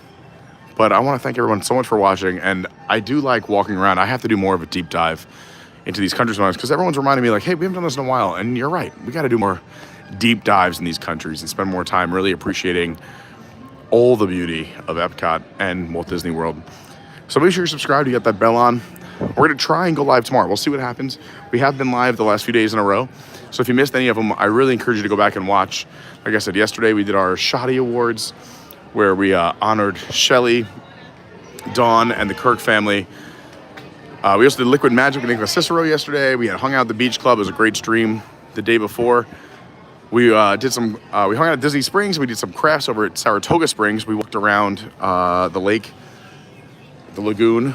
But I wanna thank everyone so much for watching. And I do like walking around. I have to do more of a deep dive into these countries because everyone's reminding me like, hey, we haven't done this in a while. And you're right, we gotta do more deep dives in these countries and spend more time really appreciating all the beauty of Epcot and Walt Disney World. So make sure you're subscribed, you got that bell on. We're going to try and go live tomorrow. We'll see what happens. We have been live the last few days in a row. So if you missed any of them, I really encourage you to go back and watch. Like I said, yesterday we did our Shoddy Awards, where we honored Shelly, Dawn, and the Kirk family. We also did Liquid Magic with Nicholas Cicero yesterday. We had hung out at the Beach Club. It was a great stream the day before. We did some. We hung out at Disney Springs. We did some crafts over at Saratoga Springs. We walked around the lake, the lagoon,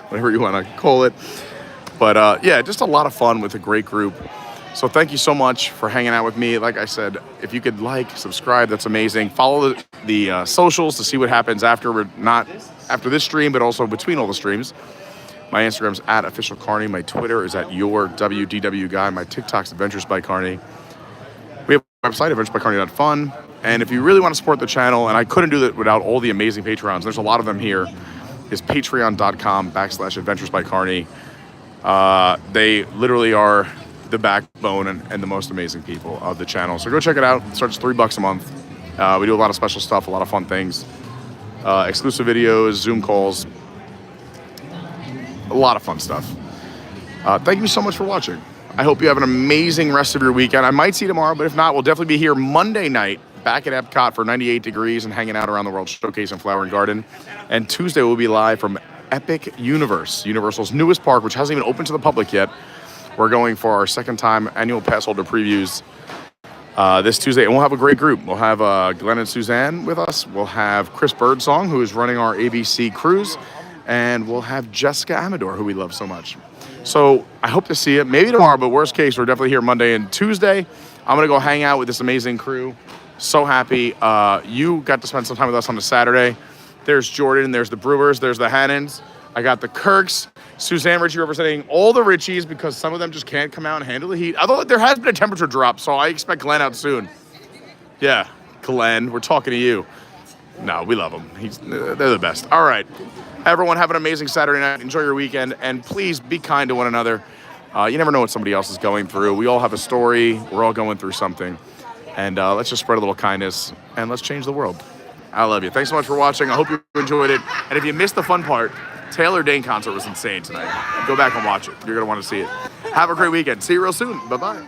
whatever you want to call it. But yeah, just a lot of fun with a great group. So thank you so much for hanging out with me. Like I said, if you could like, subscribe, that's amazing. Follow the socials to see what happens after not after this stream, but also between all the streams. My Instagram's @officialcarney. My Twitter is @yourwdwguy. My TikTok's Adventures by Carney. We have a website, adventuresbycarney.fun. And if you really want to support the channel, and I couldn't do that without all the amazing Patreons, there's a lot of them here, is patreon.com/adventuresbycarney. They literally are the backbone and the most amazing people of the channel. So go check it out. It starts $3 a month. We do a lot of special stuff, a lot of fun things. Exclusive videos, Zoom calls, a lot of fun stuff. Thank you so much for watching. I hope you have an amazing rest of your weekend. I might see you tomorrow, but if not, we'll definitely be here Monday night back at Epcot for 98 degrees and hanging out around the World Showcase and Flower and Garden. And Tuesday we'll be live from Epic Universe, Universal's newest park, which hasn't even opened to the public yet. We're going for our second time annual pass holder previews this Tuesday, and we'll have a great group. We'll have Glenn and Suzanne with us. We'll have Chris Birdsong, who is running our ABC cruise, and we'll have Jessica Amador, who we love so much. So I hope to see you, maybe tomorrow, but worst case, we're definitely here Monday and Tuesday. I'm going to go hang out with this amazing crew. So happy you got to spend some time with us on a Saturday. There's Jordan, there's the Brewers, there's the Hannons. I got the Kirks, Suzanne, Richey representing all the Richeys because some of them just can't come out and handle the heat. Although there has been a temperature drop, so I expect Glenn out soon. Yeah, Glenn, we're talking to you. No, we love them. They're the best. All right. Everyone, have an amazing Saturday night. Enjoy your weekend, and please be kind to one another. You never know what somebody else is going through. We all have a story. We're all going through something. And let's just spread a little kindness, and let's change the world. I love you. Thanks so much for watching. I hope you enjoyed it. And if you missed the fun part, Taylor Dayne concert was insane tonight. Go back and watch it. You're going to want to see it. Have a great weekend. See you real soon. Bye-bye.